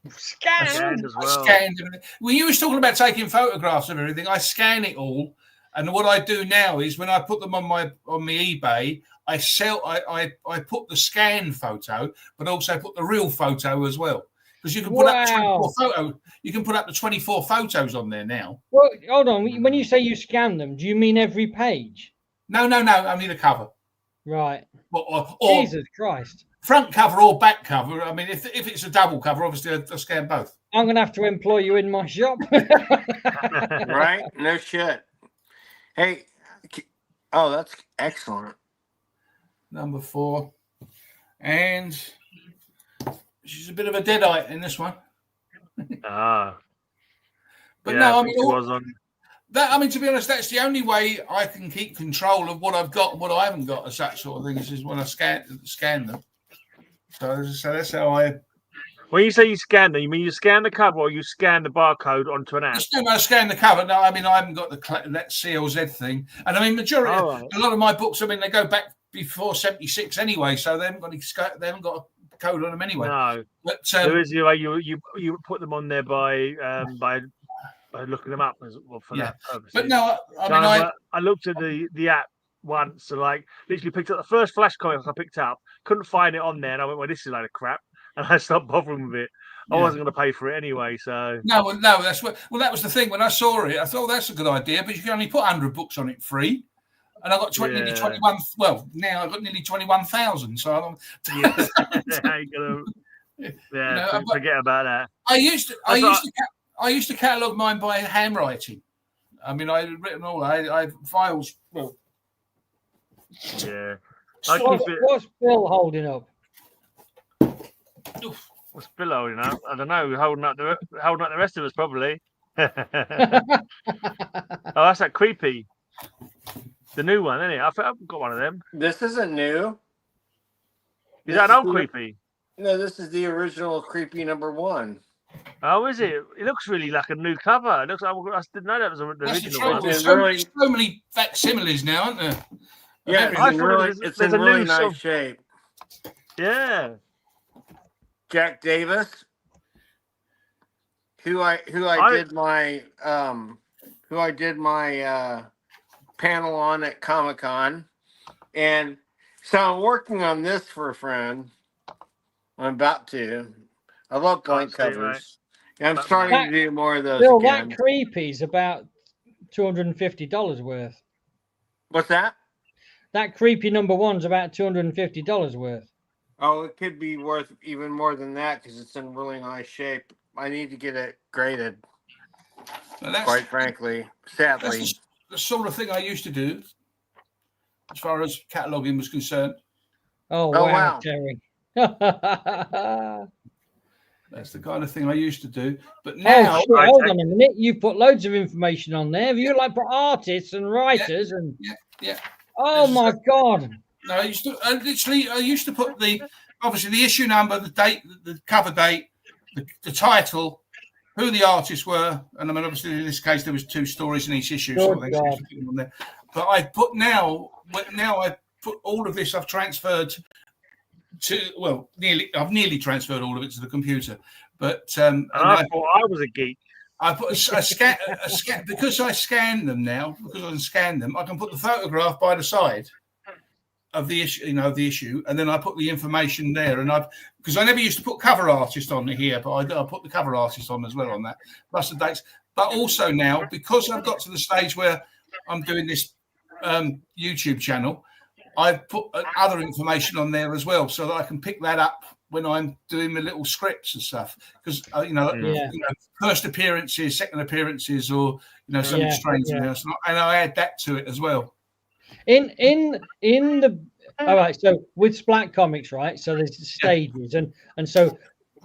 Scanned as well. Scanned everything. When you was talking about taking photographs of everything, I scan it all. And what I do now is when I put them on my eBay, I put the scan photo, but also put the real photo as well. Because you can put up 24 photos. You can put up the 24 photos on there now. Well, hold on. When you say you scan them, do you mean every page? No. Only the cover. Right. Or Jesus Christ. Front cover or back cover. I mean, if it's a double cover, obviously I scan both. I'm going to have to employ you in my shop. Right? No shit. Hey, that's excellent. Number 4. And she's a bit of a deadite in this one. But yeah, no, I mean, to be honest, that's the only way I can keep control of what I've got and what I haven't got as that sort of thing is when I scan them. So that's how I... When you say you scan them, you mean you scan the cover or you scan the barcode onto an app? I scan the cover. No, I mean, I haven't got that CLZ thing. And I mean, a lot of my books, I mean, they go back before 76 anyway, so they haven't got a code on them anyway. No. But there is a way you put them on there by looking them up as well for that purpose. But no, I looked at the app once, so like literally picked up the first Flash comic I picked up, couldn't find it on there, and I went, well, this is a load of crap. And I stopped bothering with it. I wasn't going to pay for it anyway. So no, that's what. Well, that was the thing. When I saw it, I thought that's a good idea, but you can only put 100 books on it free. And I got nearly 21. Well, now I've got nearly 21,000. So I'm. Forget about that. I used to catalogue mine by handwriting. I mean, I had written all. I had files. Well, yeah. What's Bill holding up? What's Bill holding up? I don't know. Holding up the rest of us probably. Oh, that's that creepy. The new one, isn't it? I've got one of them. This isn't new. Is that an old creepy? No, this is the original creepy #1. Oh, is it? It looks really like a new cover. It looks like I didn't know that was the original one. There's so many facsimiles now, aren't there? Yeah, it's in really nice shape. Yeah. Jack Davis, who I did my panel on at Comic-Con, and so I'm working on this for a friend. I'm about to. I love blank covers. Right. I'm starting to do more of those. Bill, again. That creepy's about $250 worth. What's that? That creepy #1's about $250 worth. Oh, it could be worth even more than that because it's in really nice shape. I need to get it graded. Quite frankly, sadly. That's the sort of thing I used to do as far as cataloguing was concerned. Oh wow. Terry. That's the kind of thing I used to do. But now... Oh, shit, hold on a minute. You put loads of information on there. Have you put artists and writers? Yeah. Oh, my God. No, I used to put obviously the issue number, the date, the cover date, the title, who the artists were, and I mean obviously in this case there was 2 stories in each issue, so they on there. But I've put all of this. I've transferred to nearly transferred all of it to the computer. But I thought I was a geek. I put a scan because I scan them now. Because I can scan them, I can put the photograph by the side of the issue, and then I put the information there. And because I never used to put cover artist on here, but I put the cover artist on as well on that, plus the dates. But also now, because I've got to the stage where I'm doing this YouTube channel, I've put other information on there as well, so that I can pick that up when I'm doing my little scripts and stuff. Because you know, first appearances, second appearances, or something strange in there, and I add that to it as well. In the all right, so with Splat Comics, right? So there's stages, and so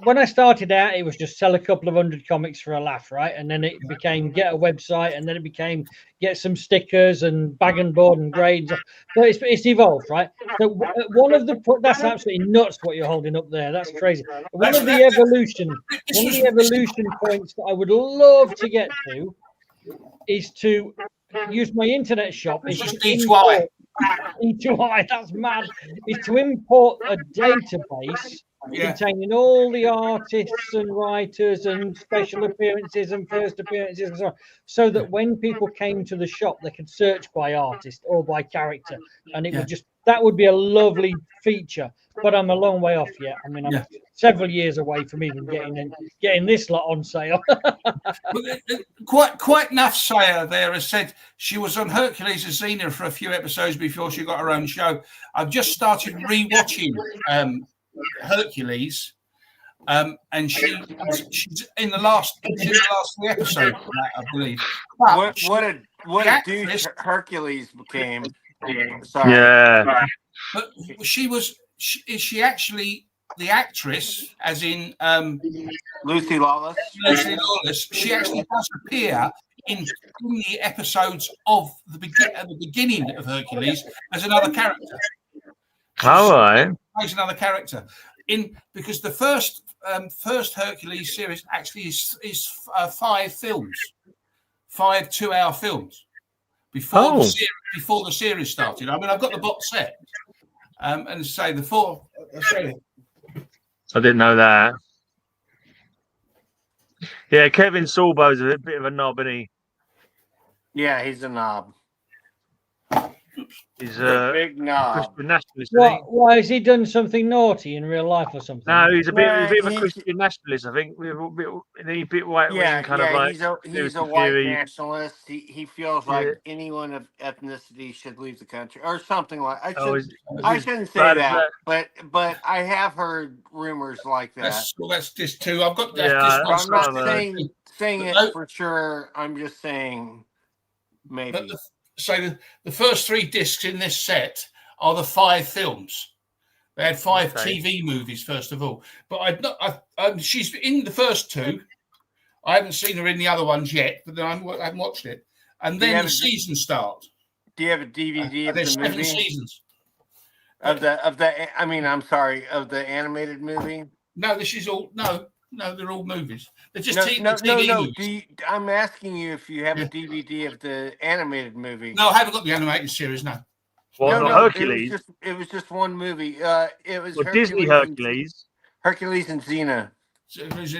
when I started out, it was just sell a couple of 100 comics for a laugh, right? And then it became get a website, and then it became get some stickers and bag and board and grades. So it's evolved, right? So one of the that's absolutely nuts what you're holding up there. That's crazy. One of the evolution points that I would love to get to is to use my internet shop. It's just D2I. D2I, that's mad. Is to import a database containing all the artists and writers and special appearances and first appearances and so on, so that when people came to the shop, they could search by artist or by character, and it would just that would be a lovely feature. But I'm a long way off yet. I mean, I'm several years away from even getting this lot on sale. Quite enough. Sayer there has said she was on Hercules and Xena for a few episodes before she got her own show. I've just started rewatching Hercules, and she's in the last 3 episodes, I believe. But what a douche Hercules became. Sorry. Yeah. But is she actually the actress, as in Lucy Lawless? Lucy Lawless. She actually does appear in the episodes of the beginning of Hercules as another character. All right. Plays another character because the first Hercules series actually is 5 films, 5 2-hour films before the series started. I mean, I've got the box set, and say the 4. I didn't know that. Yeah, Kevin Sorbo's a bit of a knob, isn't he? Yeah, he's a knob. He's a big knob. Christian nationalist. Why has he done something naughty in real life or something? No, he's a bit of a Christian nationalist, I think. A bit right wing, kind of like. He's a white nationalist. He feels like anyone of ethnicity should leave the country or something like. I shouldn't say that, but I have heard rumors like that. That's just too. I've got that. I'm not saying it for sure. I'm just saying maybe. So the first 3 discs in this set are the 5 films. They had 5 TV movies first of all, but she's in the first 2. I haven't seen her in the other ones yet, but I haven't watched it. And then the season starts. Do you have a DVD of the 7 movie? Seasons of the? I mean, I'm sorry, of the animated movie. No, this is all No, they're all movies. They're just TV movies. I'm asking you if you have a DVD of the animated movie. No, I haven't got the animated series, no. Well, Hercules. It was just one movie. It was Disney Hercules. Hercules and Xena.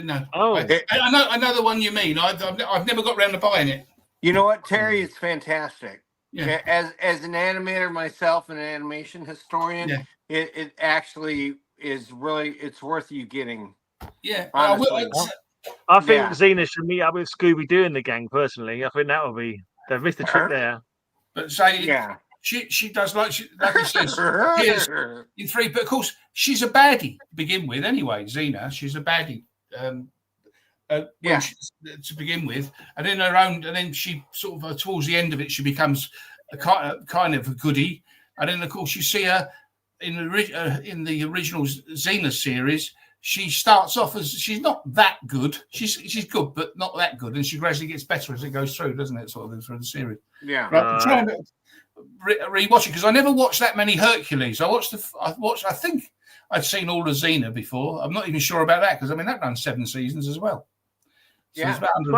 No. Oh, I know the one you mean. I've never got around to buying it. You know what, Terry? It's fantastic. Yeah. As an animator myself and an animation historian, it actually is really it's worth you getting. Yeah, I think Xena should meet up with Scooby Doo and the gang. Personally, I think that would be they've missed the trick there. But she does like she says in 3. But of course, she's a baddie to begin with. Anyway, Xena, she's a baddie. To begin with, and in her own, and then she sort of towards the end of it, she becomes a kind of a goodie. And then of course you see her in the original Xena series. She starts off as she's not that good. She's good, but not that good, and she gradually gets better as it goes through, doesn't it? Sort of through the series. Yeah. But I'm trying to rewatch it because I never watched that many Hercules. I think I'd seen all of Xena before. I'm not even sure about that because I mean that runs 7 seasons as well. So yeah. It's about we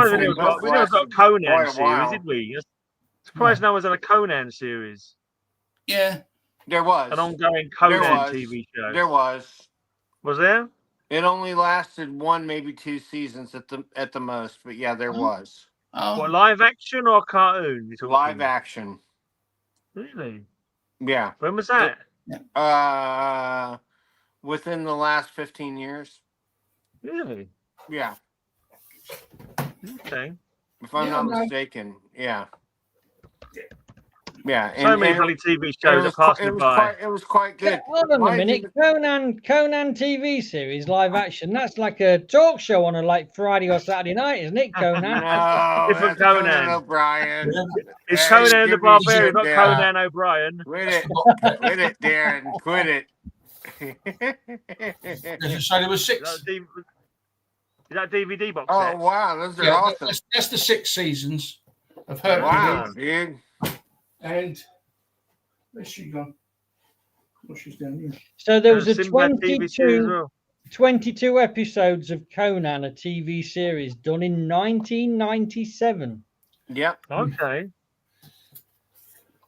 never got a Conan series, did we? Surprised no one's had a Conan series. Yeah, there was an ongoing Conan TV show. There was. Was there? It only lasted 1, maybe 2 seasons at the most, but yeah, there was. What, live action or cartoon? Live action. Really? Yeah. When was that? Within the last 15 years. Really? Yeah. Okay. if I'm not mistaken. Yeah. Yeah, so many bloody TV shows are passing by. It was quite good. Hold on a minute. Conan TV series live action. That's like a talk show on a like Friday or Saturday night, isn't it, Conan? No, different Conan O'Brien. It's Conan the Barbarian, not Conan O'Brien. Quit it, Darren. Quit it. So there was 6. Is that DVD box? Oh wow, those are awesome. That's the 6 seasons of Hercules. Wow, dude. And where's she gone? Well, she's down here. So there was a 22 episodes of Conan, a TV series done in 1997. Yep. Okay.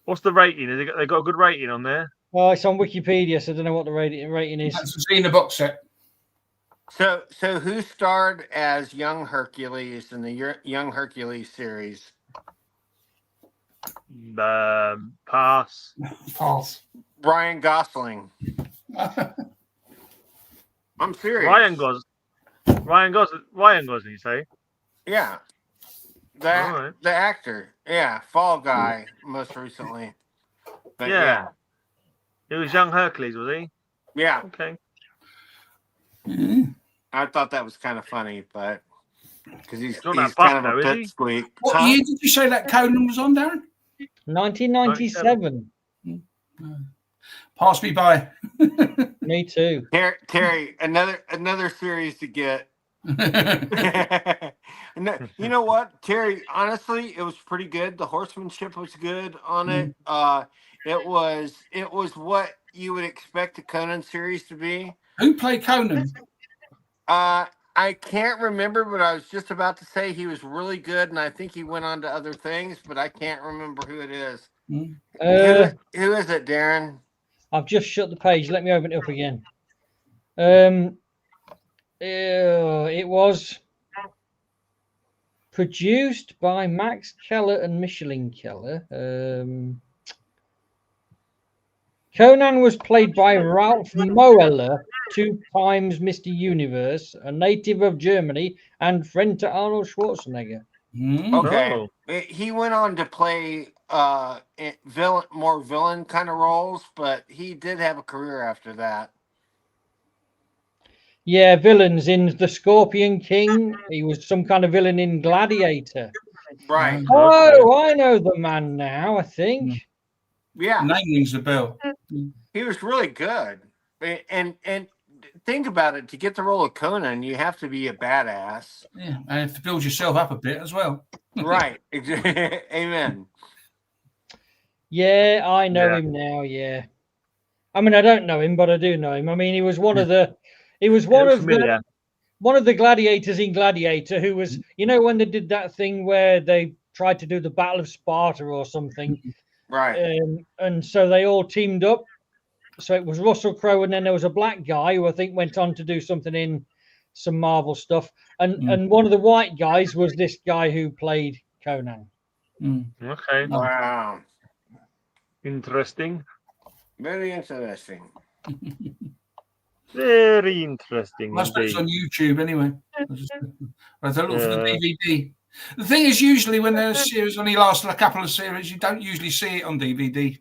What's the rating? They got a good rating on there? Oh, it's on Wikipedia, so I don't know what the rating is. That's the Xena box set. So who starred as young Hercules in the Young Hercules series? Pass. Ryan Gosling. I'm serious. Ryan Gosling, you say? Yeah. The actor. Yeah. Fall Guy, most recently. But yeah. It was young Hercules, was he? Yeah. Okay. Mm-hmm. I thought that was kind of funny, but because he's kind of a pipsqueak. What year did you say that Conan was on, Darren? 1997. Pass me by. Me too. Terry, another series to get. You know what, Terry? Honestly, it was pretty good. The horsemanship was good on it. It was what you would expect a Conan series to be. Who played Conan? I can't remember, but I was just about to say he was really good, and I think he went on to other things, but I can't remember who it is. Who is it, Darren? I've just shut the page. Let me open it up again. It was produced by Max Keller and Michelin Keller. Conan was played by Ralph Moeller, 2 times Mr. Universe, a native of Germany and friend to Arnold Schwarzenegger. Okay. Oh. He went on to play more villain kind of roles, but he did have a career after that. Yeah, villains in The Scorpion King. He was some kind of villain in Gladiator. Right. Oh, I know the man now, I think. Yeah. Name rings a bell. He was really good. And think about it, to get the role of Conan, you have to be a badass. Yeah, and you have to build yourself up a bit as well. Right. Amen. Yeah, I know him now, yeah. I mean, I don't know him, but I do know him. I mean, he was one of the gladiators in Gladiator who was, you know, when they did that thing where they tried to do the Battle of Sparta or something. Right. And so they all teamed up. So it was Russell Crowe, and then there was a black guy who I think went on to do something in some Marvel stuff. And one of the white guys was this guy who played Conan. Okay. Wow. Interesting. Very interesting. Very interesting. Must be on YouTube anyway. I had to look for the DVD. The thing is, usually when there's a series only lasts a couple of series, you don't usually see it on DVD.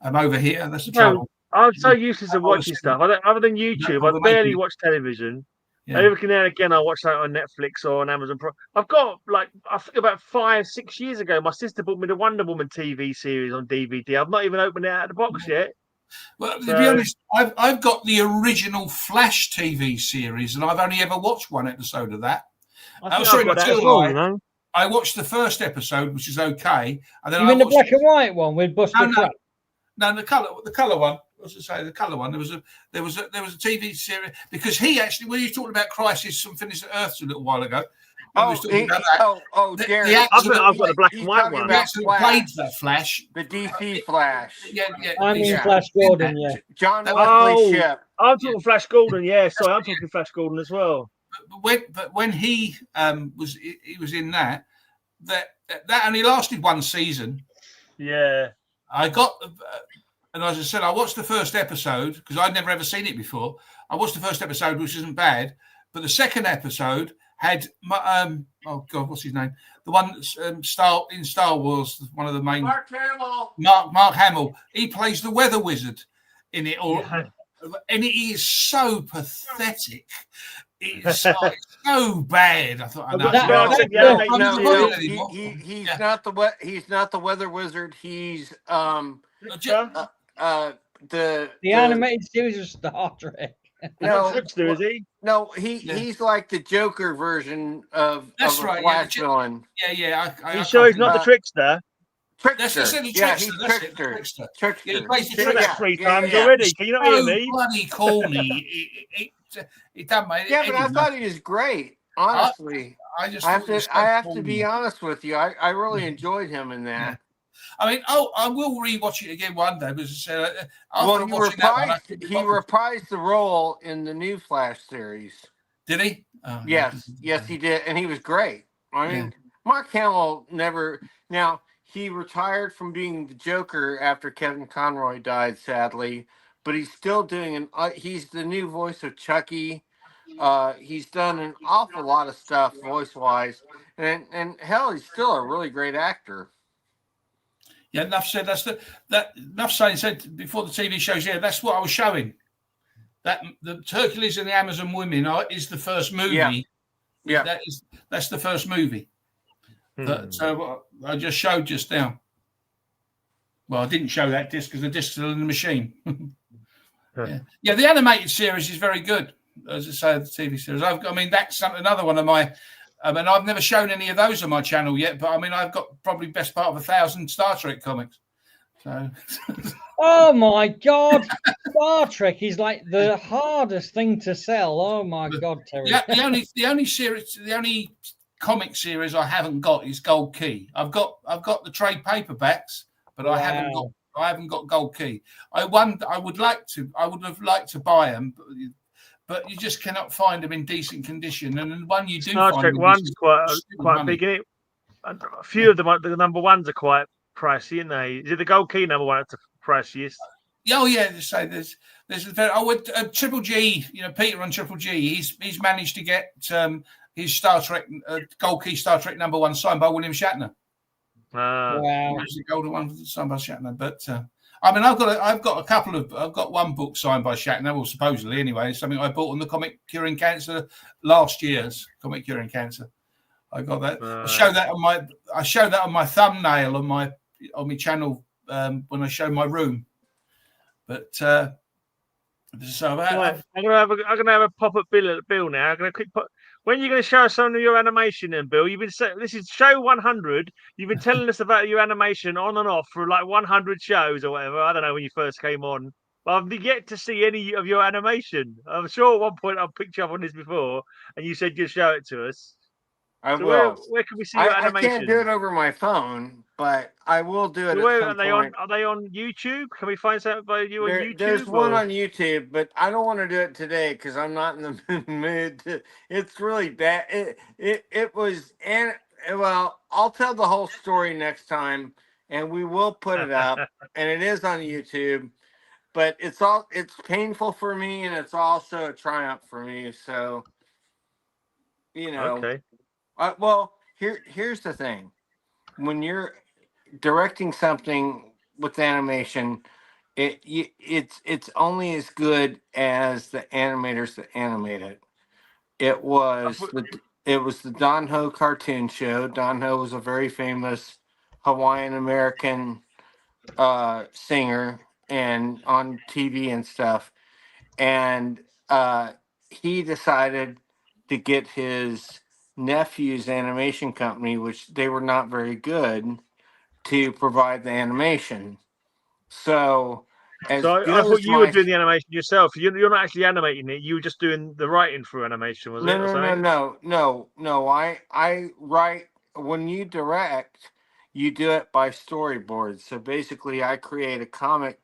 Over here, that's the trouble. I'm so useless to watching stuff. Other than YouTube, I barely watch television. Yeah. Every now and again, I watch that on Netflix or on Amazon Prime. I've got, like, I think about 5-6 years ago, my sister bought me the Wonder Woman TV series on DVD. I've not even opened it out of the box yet. Well, to be honest, I've got the original Flash TV series, and I've only ever watched one episode of that. I watched the first episode, which is okay, and then you mean the black and white one with Buster Crabbe? No, the color one. What's to say? The color one. There was a TV series because he actually, when he was talking about Crisis from Finish Earth a little while ago. Darren. I've got the black and white one. He actually played that Flash. The DC Flash. Yeah. I mean Flash Gordon, yeah. John Wesley Shipp. I'm talking Flash Gordon, yeah. Sorry, I'm talking Flash Gordon as well. But when he was in that only lasted one season. Yeah. I got, and as I said, I watched the first episode because I'd never ever seen it before. I watched the first episode, which isn't bad, but the second episode had oh God, what's his name? The one that's in Star Wars, one of the main Mark Hamill. Mark Hamill. He plays the Weather Wizard in it, and it is so pathetic. It's so bad. I thought, he's not the Weather Wizard. He's the animated series of Star Trek. No, trickster, is he? No, he's like the Joker version of a Flash villain. Yeah. You sure he's not the trickster? Trickster. Yeah, he's Trickster. Yeah, he plays the Trickster. That 3 times already. Can you not hear me? Bloody corny. It done, mate. Yeah, but I thought he was great. Honestly, I have to be honest with you. I really enjoyed him in that. Yeah. I mean, I will rewatch it again one day. Because he reprised the role in the new Flash series. Did he? Oh, yes, he did, and he was great. I mean, Mark Hamill never. Now he retired from being the Joker after Kevin Conroy died, sadly, but he's still doing he's the new voice of Chucky. He's done an awful lot of stuff voice-wise, and hell, he's still a really great actor. Yeah, enough said. Enough said before the TV shows. Yeah, that's what I was showing. That the Hercules and the Amazon Women is the first movie. Yeah. That's the first movie. So I just showed just now. Well, I didn't show that disc because the disc's still in the machine. Yeah, the animated series is very good. As I say, the TV series. That's another one of my. I've never shown any of those on my channel yet, but I've got probably best part of 1,000 Star Trek comics. So. Oh my God, Star Trek is like the hardest thing to sell. Oh my God, Terry. The only comic series I haven't got is Gold Key. I've got the trade paperbacks, but I haven't got Gold Key. I would have liked to buy them. But you just cannot find them in decent condition. And one you do Star find Trek one's quite big. A few of them, the number ones are quite pricey, aren't they? Is it the Gold Key number one that's the priciest? Oh yeah, so there's Triple G. Peter on Triple G. He's managed to get his Star Trek Gold Key Star Trek number one signed by William Shatner. Wow, the golden one signed by Shatner, but. I've got one book signed by Shatner, well, supposedly anyway. Something I bought on the Comic Curing Cancer last year's Comic Curing Cancer. I got that. I show that on my thumbnail on my channel when I show my room. But so I'm gonna have a pop at Bill now. I'm gonna when are you going to show us some of your animation then, Bill? This is show 100. You've been telling us about your animation on and off for like 100 shows or whatever. I don't know when you first came on. But I've yet to see any of your animation. I'm sure at one point I've picked you up on this before and you said you'd show it to us. I will. Where can we see your animation? I can't do it over my phone, but I will do it at some point. Are they on YouTube? Can we find something by you on YouTube? There's one on YouTube, but I don't want to do it today because I'm not in the mood. It's really bad. It was, and well, I'll tell the whole story next time, and we will put it up, and it is on YouTube. But it's painful for me, and it's also a triumph for me. So, Okay. Well, here's the thing. When you're directing something with animation, it's only as good as the animators that animate it. It was the Don Ho cartoon show. Don Ho was a very famous Hawaiian American singer and on TV and stuff. And he decided to get his nephew's animation company, which they were not very good, to provide the animation. So I thought you were doing the animation yourself. You're not actually animating it. You were just doing the writing through animation, was it? No. I write. When you direct, you do it by storyboards. So basically, I create a comic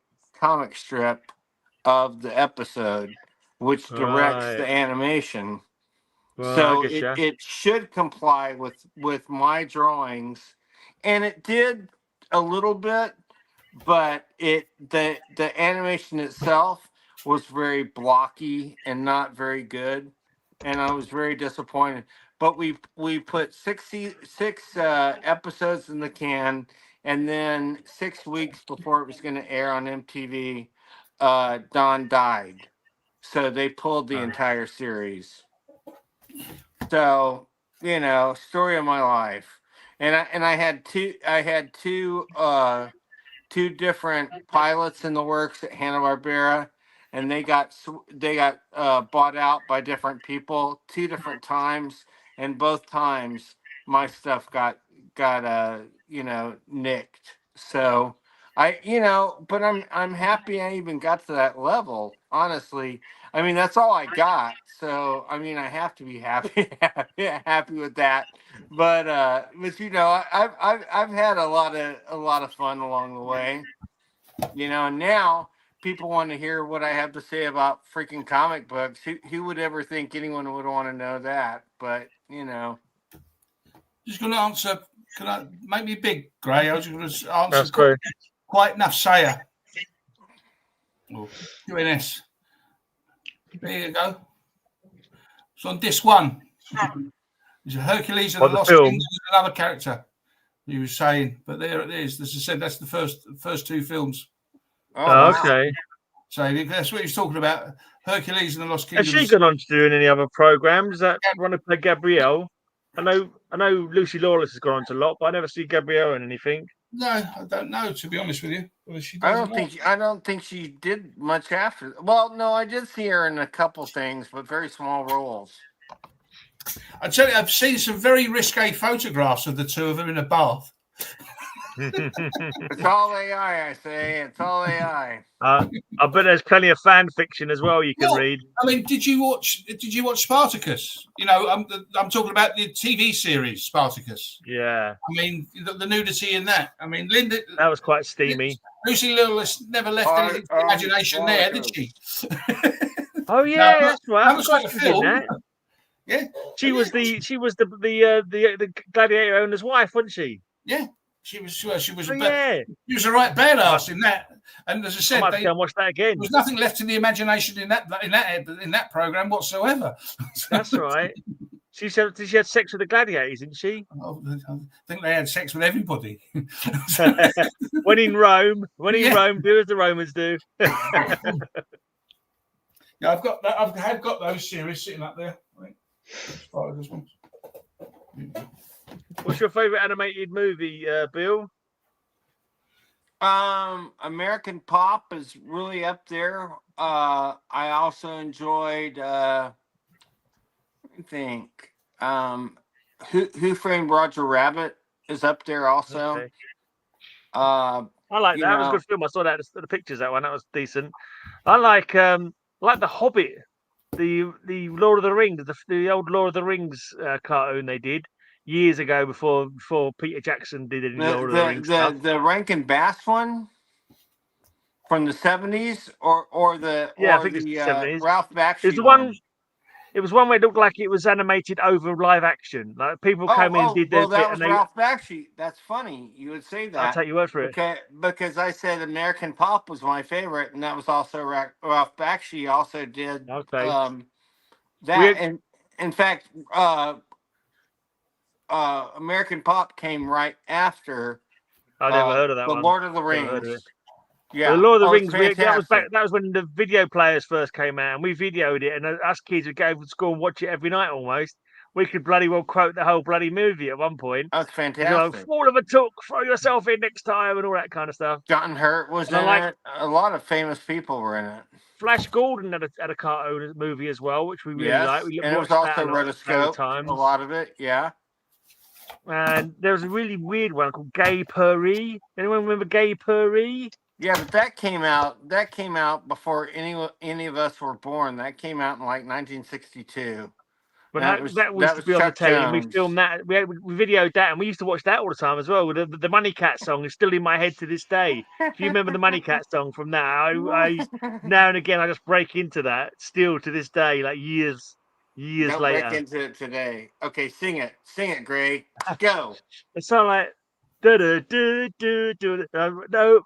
strip of the episode, which directs the animation. Well, so it should comply with my drawings, and it did a little bit, but the animation itself was very blocky and not very good, and I was very disappointed. but we put 66 episodes in the can, and then 6 weeks before it was going to air on MTV, Don died, so they pulled the entire series. So, story of my life, and I had two different pilots in the works at Hanna-Barbera, and they got bought out by different people 2 different times, and both times my stuff got nicked. So but I'm happy I even got to that level. Honestly, I mean that's all I got. So I mean I have to be happy happy with that. But I've had a lot of fun along the way. And now people want to hear what I have to say about freaking comic books. Who would ever think anyone would want to know that? But just going to answer. Can I make me big, Gray? I was going to answer quite enough. Sayer. UNS. There you go. It's on disc 1. It's a Hercules and the Lost Kingdom is another character. He was saying, but there it is. As I said, that's the first 2 films. Oh, okay. So that's what he's talking about. Hercules and the Lost Kingdom. Has she gone on to doing any other programs? That want to play Gabrielle? I know Lucy Lawless has gone on to a lot, but I never see Gabrielle in anything. No, I don't know, to be honest with you. I don't think she did much after. Well, no, I did see her in a couple things, but very small roles. I tell you, I've seen some very risque photographs of the 2 of them in a bath. It's all AI, I say. It's all AI. I bet there's plenty of fan fiction as well you can read. I mean, did you watch Spartacus? I'm talking about the TV series Spartacus. Yeah. I mean, the nudity in that. I mean, Linda. That was quite steamy. Lucy Lawless never left anything to imagination there, did she? Oh yeah, that's right. That was like a film. Yeah. She was the gladiator owner's wife, wasn't she? Yeah. She was she was a right badass in that, and as I said, I might go and watch that again. There was nothing left to the imagination in that program whatsoever. That's right. She said she had sex with the gladiators, didn't she? I think they had sex with everybody. When in Rome, do as the Romans do. Yeah, I've got that. I've got those series sitting up there. Right. This one. What's your favourite animated movie, Bill? American Pop is really up there. I also enjoyed Who Framed Roger Rabbit is up there also. Okay. I like that. It was a good film. I saw that the pictures. That one that was decent. I like The Hobbit, the Lord of the Rings, the old Lord of the Rings cartoon they did years ago before Peter Jackson did any Lord of the Rings stuff. The Rankin Bass one from the 70s or the I think it's the 70s. Ralph Bakshi. It's the one. It was one where it looked like it was animated over live action. Like people came in and did their bit. That was Ralph Bakshi. That's funny. You would say that. I'll take your word for it. Okay, because I said American Pop was my favorite, and that was also Ralph Bakshi also did that. And in fact, American Pop came right after. I never heard of that one. The Lord of the Rings. Yeah, the Lord of the Rings. That was when the video players first came out, and we videoed it, and us kids would go to school and watch it every night almost. We could bloody well quote the whole bloody movie at one point. That's fantastic. Like, fall of a took, throw yourself in next time, and all that kind of stuff. John Hurt was in it. A lot of famous people were in it. Flash Gordon had a cartoon movie as well, which we really liked. And it was also rotoscope. A lot of it, yeah. And there was a really weird one called Gay Purrie. Anyone remember Gay Purrie? Yeah, but that came out before any of us were born. That came out in like 1962. But that was to be on the telly. We filmed that. We videoed that, and we used to watch that all the time as well. The Money Cat song is still in my head to this day. If you remember the Money Cat song from that, I now and again I just break into that still to this day, like years later. Break into it today. Okay, sing it, Gray. Go. It sounds like no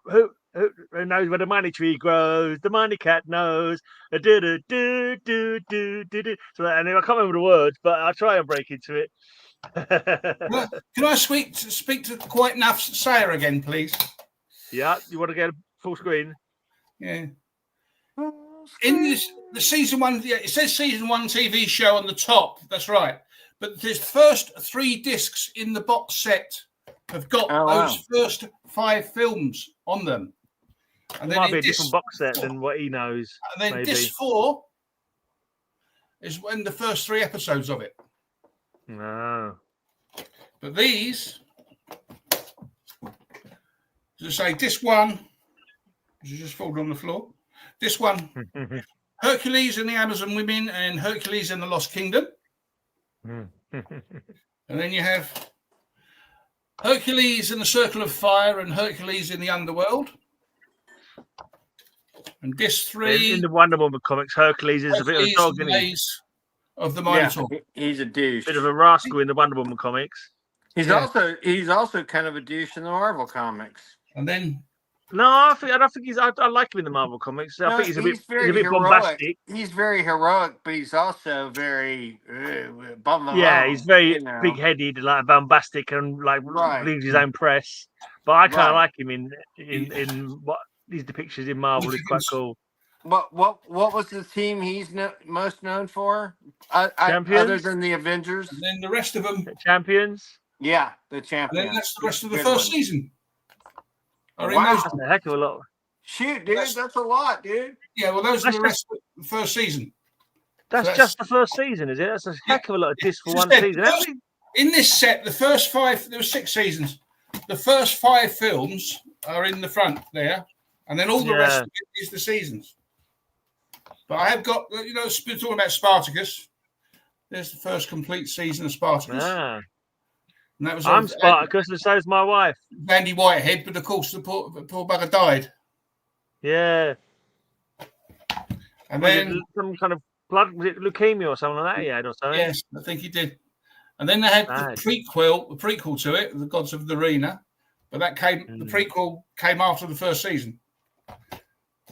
who. who knows where the money tree grows? The money cat knows. Do do do do do do do. So, and I can't remember the words, but I'll try and break into it. Can I speak to Quite Enough Sayer again, please? Yeah, you want to get a full screen? Yeah. In the season 1, it says season 1 TV show on the top. That's right. But the first 3 discs in the box set have got those first 5 films on them. And it then might be a different box set than what he knows. And then maybe. disc 4 is when the first 3 episodes of it. No. But these, as I say, disc 1, just fallen on the floor. This one, Hercules and the Amazon Women and Hercules and the Lost Kingdom. And then you have Hercules in the Circle of Fire and Hercules in the Underworld. And disc 3. In the Wonder Woman comics, Hercules is a bit of a dog, isn't he? Of the Minotaur. Yeah, he's a douche. Bit of a rascal in the Wonder Woman comics. He's also kind of a douche in the Marvel comics. And then no, I don't think he's. I like him in the Marvel comics. I think he's a bit bombastic. He's very heroic, but he's also very. Yeah, he's very big-headed, like bombastic, and like believes his own press. But I kind of like him in what these depictions in Marvel. Is quite cool. What was the team he's most known for? Champions? Other than the Avengers? And then the rest of them. The Champions? Yeah, the Champions. And then that's the rest of the first season. Wow, that's a heck of a lot. Shoot, dude, that's a lot, dude. Yeah, well, those are the rest of the first season. That's just the first season, is it? That's a heck of a lot of discs for one season. In this set, the first 5, there were 6 seasons. The first 5 films are in the front there, and then all the rest of it is the seasons. But I have got, talking about Spartacus. There's the first complete season of Spartacus. Ah. And that was I'm Spartacus, and so is my wife. Andy Whitehead, but of course the poor bugger died. Yeah. And was then some kind of blood, was it leukemia or something like that he had or something? Yes, I think he did. And then they had the prequel to it, The Gods of the Arena. But that the prequel came after the first season.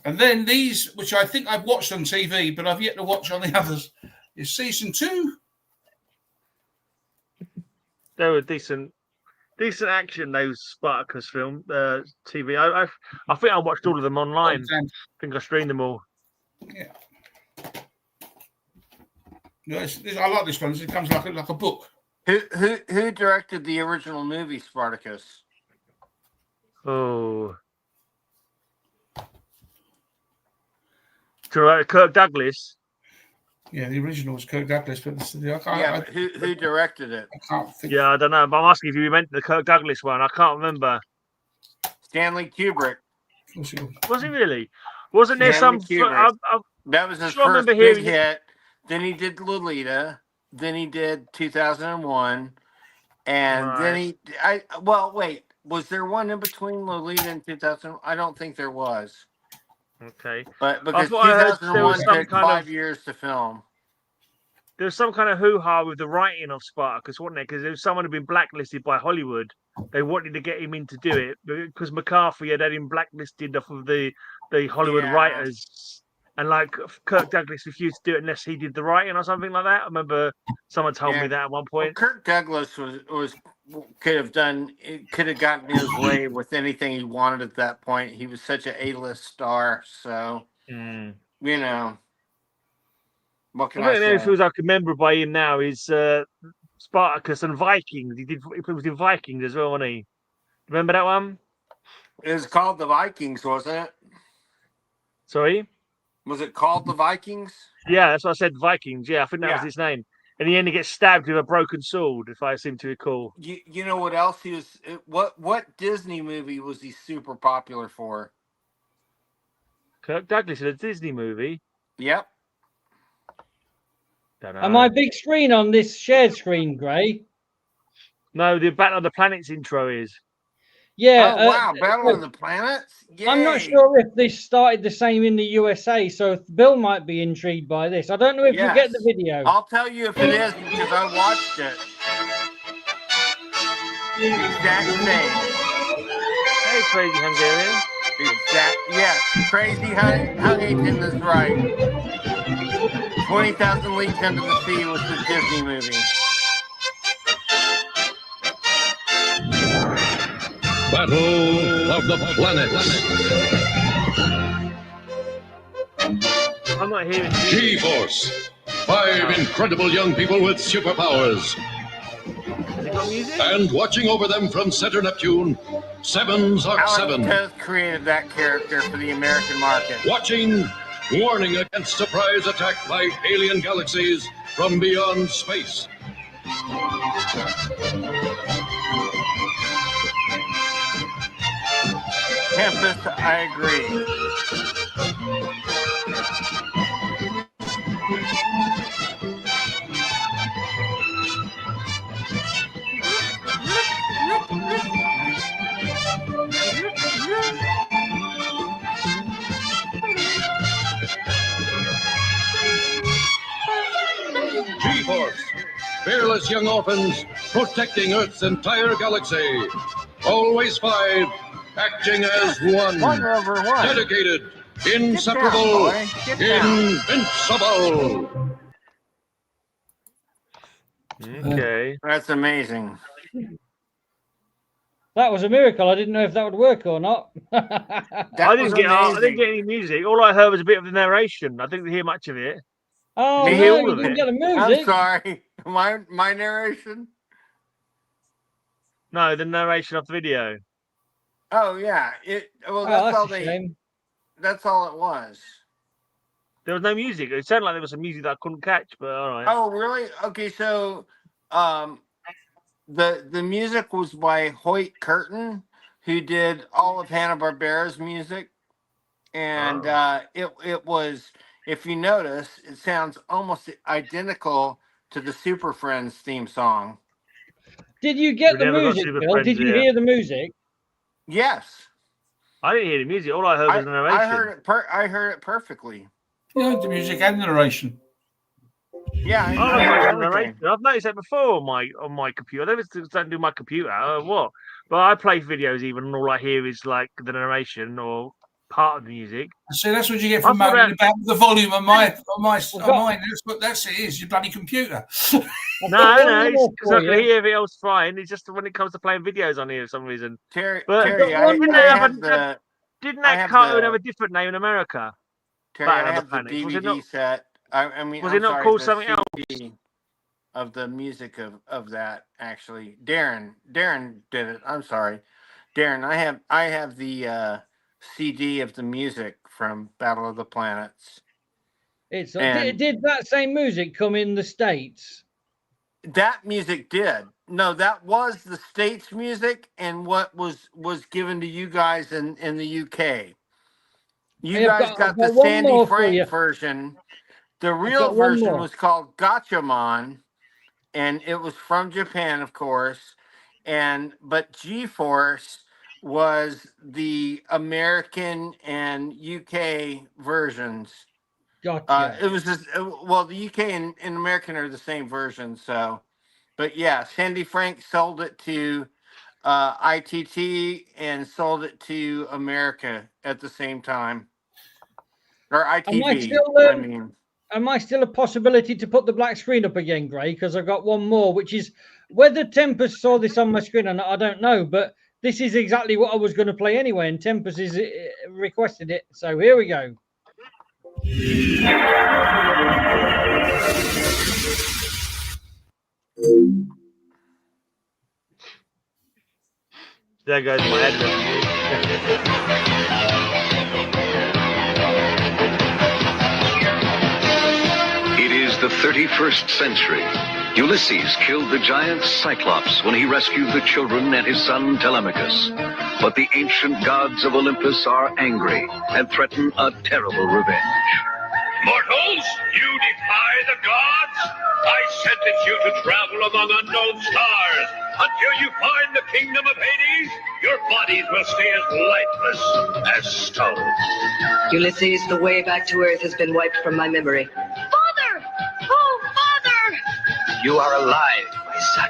And then these, which I think I've watched on TV, but I've yet to watch on the others, is season 2. They were decent action. Those Spartacus film TV. I think I watched all of them online. I think I streamed them all. Yeah. I like this one. It comes like a book. Who directed the original movie Spartacus? Oh, Kirk Douglas. Yeah, the original was Kirk Douglas, but who directed it? I can't think. Yeah, I don't know. But I'm asking if you meant the Kirk Douglas one. I can't remember. Stanley Kubrick. Was he really? Wasn't there some? That was his first big hit. Then he did Lolita. Then he did 2001, and then he. Wait. Was there one in between Lolita and 2000? I don't think there was. Okay. But because 2001 took 5 years to film. There was some kind of hoo-ha with the writing of Spartacus, wasn't there? Because there was someone who'd been blacklisted by Hollywood. They wanted to get him in to do it because McCarthy had him blacklisted off of the Hollywood writers. And like Kirk Douglas refused to do it unless he did the writing or something like that. I remember someone told me that at one point. Well, Kirk Douglas could have gotten his way with anything he wanted at that point. He was such an A-list star, so what can I say? If it was I can remember by him now is Spartacus and Vikings. He was in Vikings as well, wasn't he? Remember that one? It was called The Vikings, wasn't it? Sorry? Was it called The Vikings? Yeah, that's what I said, Vikings. Yeah, I think that was his name. And he only gets stabbed with a broken sword, if I seem to recall. You know what else he was? What Disney movie was he super popular for? Kirk Douglas in a Disney movie? Yep. Am I big screen on this shared screen, Gray? No, the Battle of the Planets intro is. Yeah. Oh, wow. Battle of the Planets? Yay. I'm not sure if this started the same in the USA, so Bill might be intrigued by this. I don't know if you get the video. I'll tell you if it is because I watched it. Exact same. Hey, crazy Hungarian. Yes, Crazy Huntington is right. 20,000 Leagues Under the Sea was the Disney movie. Battle of the Planets. I'm not hearing G-Force. 5 incredible young people with superpowers. Has it got music? And watching over them from Center Neptune, 7 Zark 7. Alex created that character for the American market. Watching, warning against surprise attack by alien galaxies from beyond space. Tempest, I agree. G-Force, fearless young orphans protecting Earth's entire galaxy. Always 5, acting as one. Dedicated, inseparable, invincible. Okay. That's amazing. That was a miracle. I didn't know if that would work or not. I didn't get any music. All I heard was a bit of the narration. I didn't hear much of it. Oh, you no, you didn't get the music. I'm sorry. My narration? No, the narration of the video. Oh, yeah. That's all it was. There was no music. It sounded like there was some music that I couldn't catch, but all right. Oh, really? Okay, so the music was by Hoyt Curtin, who did all of Hanna-Barbera's music. And it was, if you notice, it sounds almost identical to the Super Friends theme song. Did you get the music, Bill? Did you hear the music? Yes. I didn't hear the music. All I heard was the narration. I heard it perfectly. Yeah, the music and the narration. Yeah, I've noticed that before on my computer. I don't do my computer or what, but I play videos even, and all I hear is like the narration or part of the music. See, that's what you get from moaning about the volume on mine. That's it is your bloody computer. No, because I can hear everything else fine. It's just when it comes to playing videos on here for some reason. Terry, didn't that cartoon have a different name in America? Terry, I have the DVD set. Was it not called something else? Of the music of that, actually. Darren did it. I'm sorry. Darren, I have the CD of the music from Battle of the Planets. Did that same music come in the States? That music did. No, that was the States music and what was given to you guys in the UK. You guys got the Sandy Frank version. The real version was called Gatchaman, and it was from Japan, of course. But G-Force was the American and UK versions. Gotcha. It was just, the UK and American are the same version. So, but yeah, Sandy Frank sold it to ITT and sold it to America at the same time. Or ITV, Am I still a possibility to put the black screen up again, Gray? Because I've got one more, which is whether Tempest saw this on my screen or not, I don't know. But this is exactly what I was going to play anyway, and Tempest is requested it. So here we go. There goes my head. The 31st century. Ulysses killed the giant Cyclops when he rescued the children and his son Telemachus. But the ancient gods of Olympus are angry and threaten a terrible revenge. Mortals, you defy the gods? I sentence you to travel among unknown stars. Until you find the kingdom of Hades, your bodies will stay as lifeless as stone. Ulysses, the way back to Earth has been wiped from my memory. Father! Oh, Father! You are alive, my son.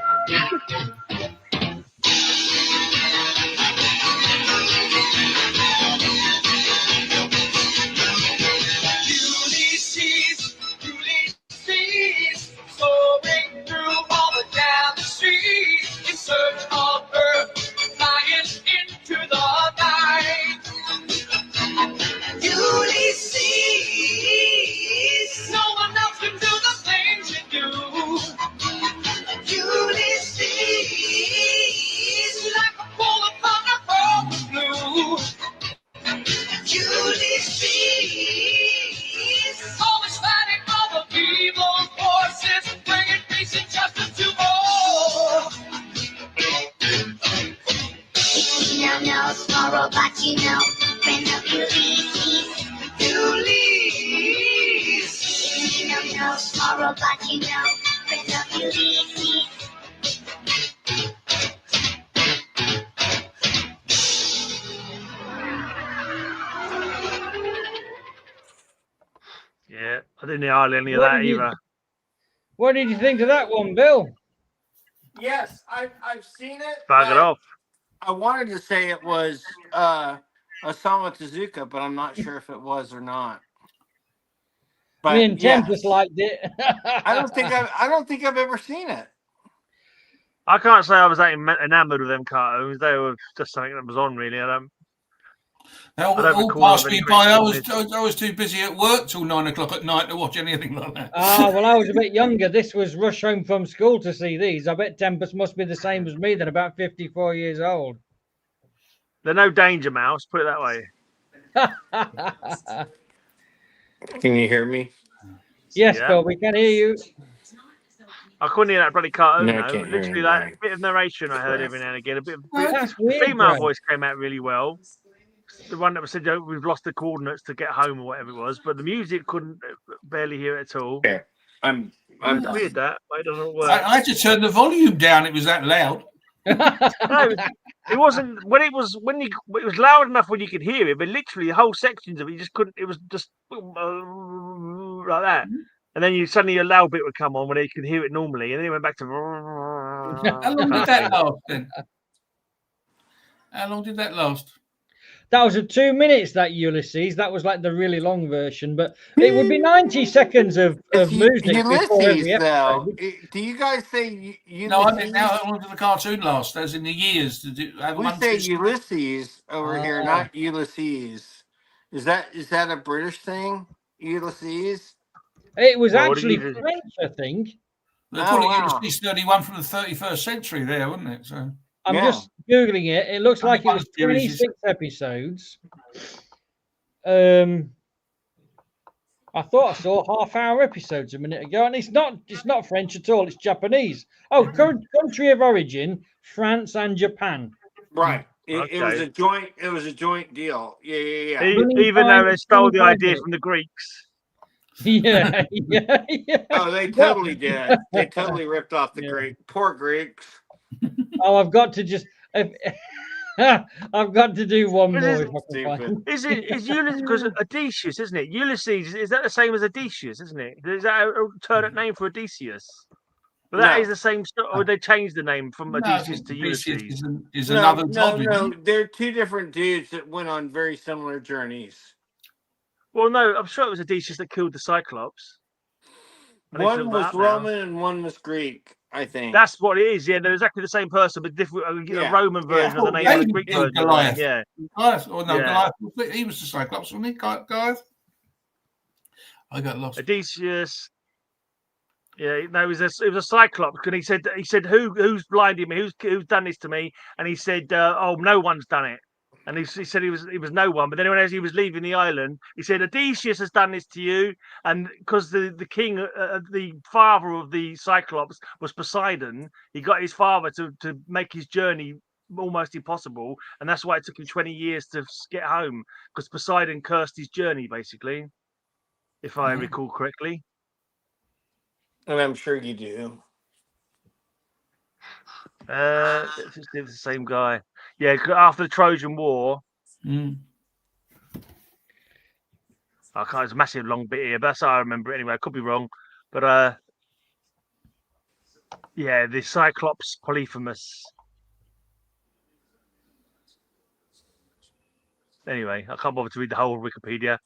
know tomorrow, but you know, friends of Ulysses. Yeah, I didn't hear hardly any of that either. What did you think of that one, Bill? Yes, I've seen it. Bag it off. I wanted to say it was Osamu Tezuka, but I'm not sure if it was or not. But Me and Tempest liked it. I don't think I've ever seen it. I can't say I was that enamored with them cartoons. They were just something that was on, really. All passed me by. I was too busy at work till 9 o'clock at night to watch anything like that. Well, I was a bit younger. This was rush home from school to see these. I bet Tempest must be the same as me, then about 54 years old. They're no Danger Mouse, put it that way. Can you hear me? Yes, Bill, we can hear you. I couldn't hear that bloody cartoon, No, though. Literally, that bit of narration I heard every now and again. That's The weird, female bro. voice came out really well. The one that said, we've lost the coordinates to get home or whatever it was. But the music couldn't barely hear it at all. Okay. I'm weird that, but it doesn't work. I had to turn the volume down. It was that loud. No, it wasn't. It was loud enough when you could hear it, but literally whole sections of it you just couldn't. It was just like that, and then suddenly a loud bit would come on when you could hear it normally, and then it went back to. How long did that last then? How long did that last? That was 2 minutes, that Ulysses. That was like the really long version, but it would be 90 seconds of music before every episode. Do you guys say Ulysses? No, I think now how long did the cartoon last? As in the years? We say Ulysses over here, not Ulysses. Is that a British thing? Ulysses? It was actually French, I think. They call it Ulysses 31 from the 31st century there, wasn't it? So I'm just Googling it. It looks like it was 26 episodes. I thought I saw half-hour episodes a minute ago, and it's not French at all. It's Japanese. Oh, country of origin, France and Japan. Right. It was a joint. It was a joint deal. Yeah. Even though they stole the idea from the Greeks. Yeah. Oh, they totally did. They totally ripped off the Greek. Poor Greeks. Oh, I've got to do one more. Is Ulysses because Odysseus, isn't it? Ulysses, is that the same as Odysseus, isn't it? Is that an alternate name for Odysseus? But that is the same story, or they changed the name from Odysseus to Ulysses. No, they're two different dudes that went on very similar journeys. Well, no, I'm sure it was Odysseus that killed the Cyclops. One was Roman and one was Greek, I think. That's what it is. Yeah, they're exactly the same person, but different. A Roman version of the name, and a Greek version. Goliath. Yeah. Goliath. Or no, Goliath. He was the Cyclops, wasn't he? Goliath. I got lost. Odysseus. Yeah, no, it was a Cyclops. And he said, who's blinded me? Who's done this to me? And he said, oh, no one's done it. And he said he was no one. But then as he was leaving the island, he said, Odysseus has done this to you. And because the king, the father of the Cyclops was Poseidon, he got his father to make his journey almost impossible. And that's why it took him 20 years to get home, because Poseidon cursed his journey, basically, if I recall correctly. And I'm sure you do. It's the same guy. Yeah, after the Trojan War. I can't. It's a massive long bit here, but that's how I remember it anyway. I could be wrong, but yeah, the Cyclops Polyphemus. Anyway, I can't bother to read the whole Wikipedia.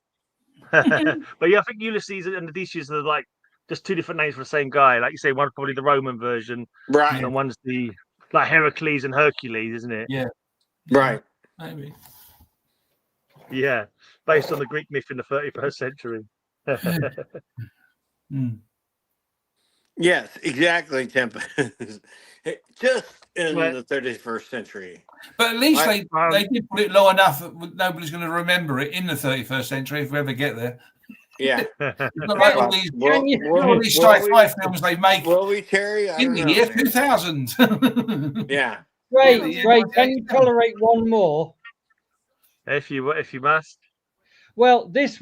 But yeah, I think Ulysses and Odysseus are like just two different names for the same guy. Like you say, one's probably the Roman version, right? And one's the like Heracles and Hercules, isn't it? Yeah. Right. Maybe. Yeah, based on the Greek myth in the 31st century. Yes, exactly, Tempest. Just in the 31st century. But at least they did put it low enough that nobody's going to remember it in the 31st century if we ever get there. Yeah. Like all these sci-fi films they make in the year 2000. Yeah. Great. Can you tolerate one more? If you must. Well, this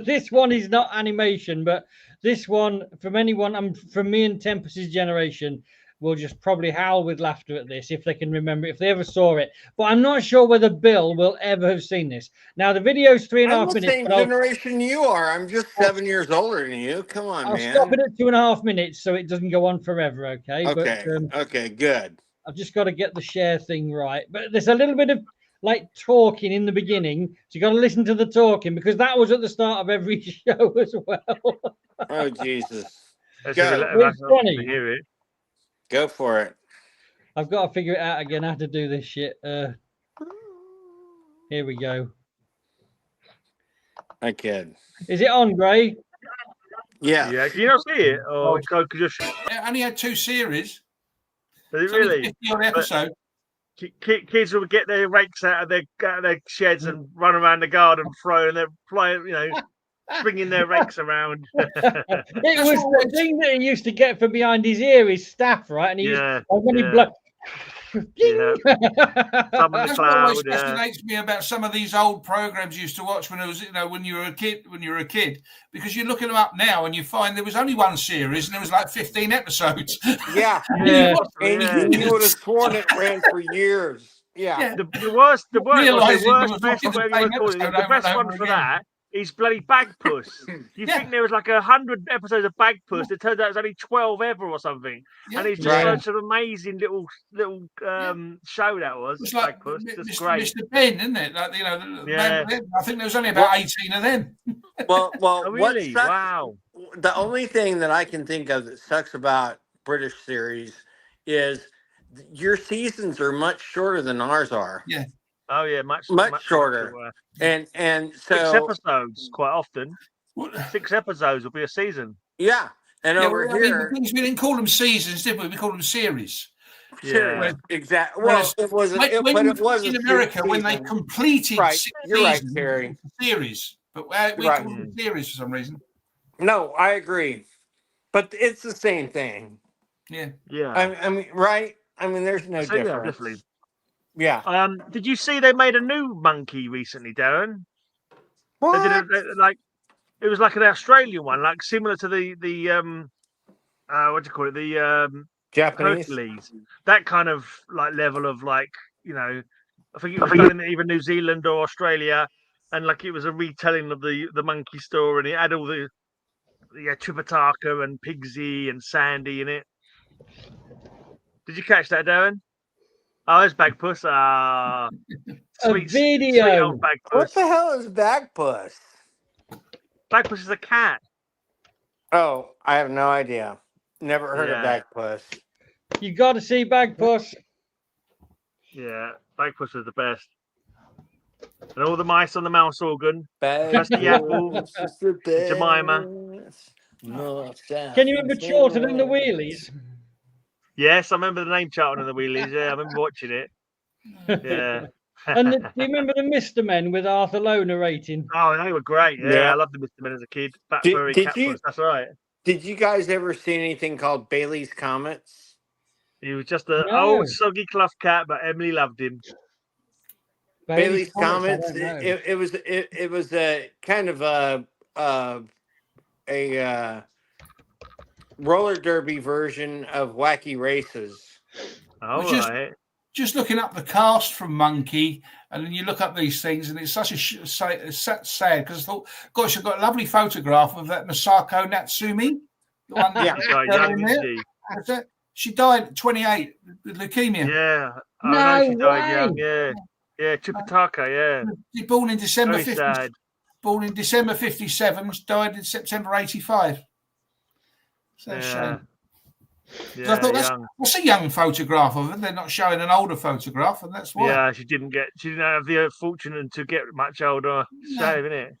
this one is not animation, but this one from anyone, from me and Tempest's generation, will just probably howl with laughter at this if they can remember, if they ever saw it. But I'm not sure whether Bill will ever have seen this. Now, the video's 3.5 I'm the minutes. same generation you are. I'm just 7 years older than you. Come on, man. I'll stop it at 2.5 minutes so it doesn't go on forever, okay? Okay, But, okay, good. I've just got to get the share thing right. But there's a little bit of like talking in the beginning, so you got to listen to the talking because that was at the start of every show as well. Oh Jesus! Go. It's funny. Hear it. Go for it. I've got to figure it out again how to do this shit. Here we go. I kid. Is it on, Gray? Yeah. Yeah. Can you not see it? Or just... It only had 2 series. Is it really? 50 episode. Kids will get their rakes out of their sheds and run around the garden throwing their swinging their rakes around. It was the thing that he used to get from behind his ear, his staff, right? And he used, when he blow. That's what always fascinates me about some of these old programs you used to watch when it was, when you were a kid, because you look at them up now and you find there was only 1 series and there was like 15 episodes. Yeah, and you would have sworn it ran for years. Yeah, the best one for that is bloody Bagpuss. You think there was like 100 episodes of Bagpuss? It turns out it's only 12 ever or something. Yeah. And it's just such an amazing little show that was. It's like Bagpuss. It's great. Mr. Ben, isn't it? Like, I think there was only about 18 of them. Well, oh, really? Wow. The only thing that I can think of that sucks about British series is your seasons are much shorter than ours are. Yeah. Oh yeah, much shorter. And so 6 episodes quite often. 6 episodes will be a season. Yeah, and over here, we didn't call them seasons, did we? We called them series. Yeah, exactly. Well, it wasn't. It was in America when they completed 6 You're right, seasons, Terry. Series, but we call them series for some reason. No, I agree, but it's the same thing. Yeah, yeah. I mean, right? I mean, there's no difference. Yeah, definitely. Yeah. Did you see they made a new monkey recently, Darren? What? They did it was like an Australian one, like similar to the what do you call it? The Japanese. Hercules. That kind of like level of like, I think it was done in either New Zealand or Australia, and like it was a retelling of the monkey story, and it had all the Tripitaka and Pigsy and Sandy in it. Did you catch that, Darren? Oh, there's Bagpuss. Sweet old Bagpuss. What the hell is Bagpuss? Bagpuss is a cat. Oh, I have no idea. Never heard of Bagpuss. You got to see Bagpuss. Yeah, Bagpuss is the best. And all the mice on the mouse organ. Dusty Apple. Jemima. Can you remember Chorlton and the Wheelies? Yes, I remember the name Charlton and the Wheelies. Yeah, I remember watching it. Yeah. And do you remember the Mr. Men with Arthur Lowe narrating? Oh, they were great. Yeah, I loved the Mr. Men as a kid. That's right. Did you guys ever see anything called Bailey's Comets? He was just an old soggy cloth cat, but Emily loved him. Bailey's Comets. It was a kind of a roller derby version of Wacky Races. Oh, just looking up the cast from Monkey, and then you look up these things, and it's such a sad because I thought, gosh, I've got a lovely photograph of that Masako Natsumi. The one she died at 28 with leukemia. Yeah, no she died young. Yeah, Tripitaka. Yeah, she born in December 50. Born in December 57, died in September 85. So shame. Yeah, I thought that's a young photograph of her. They're not showing an older photograph, and that's why. Yeah, she didn't have the fortune to get much older. Shame, isn't it?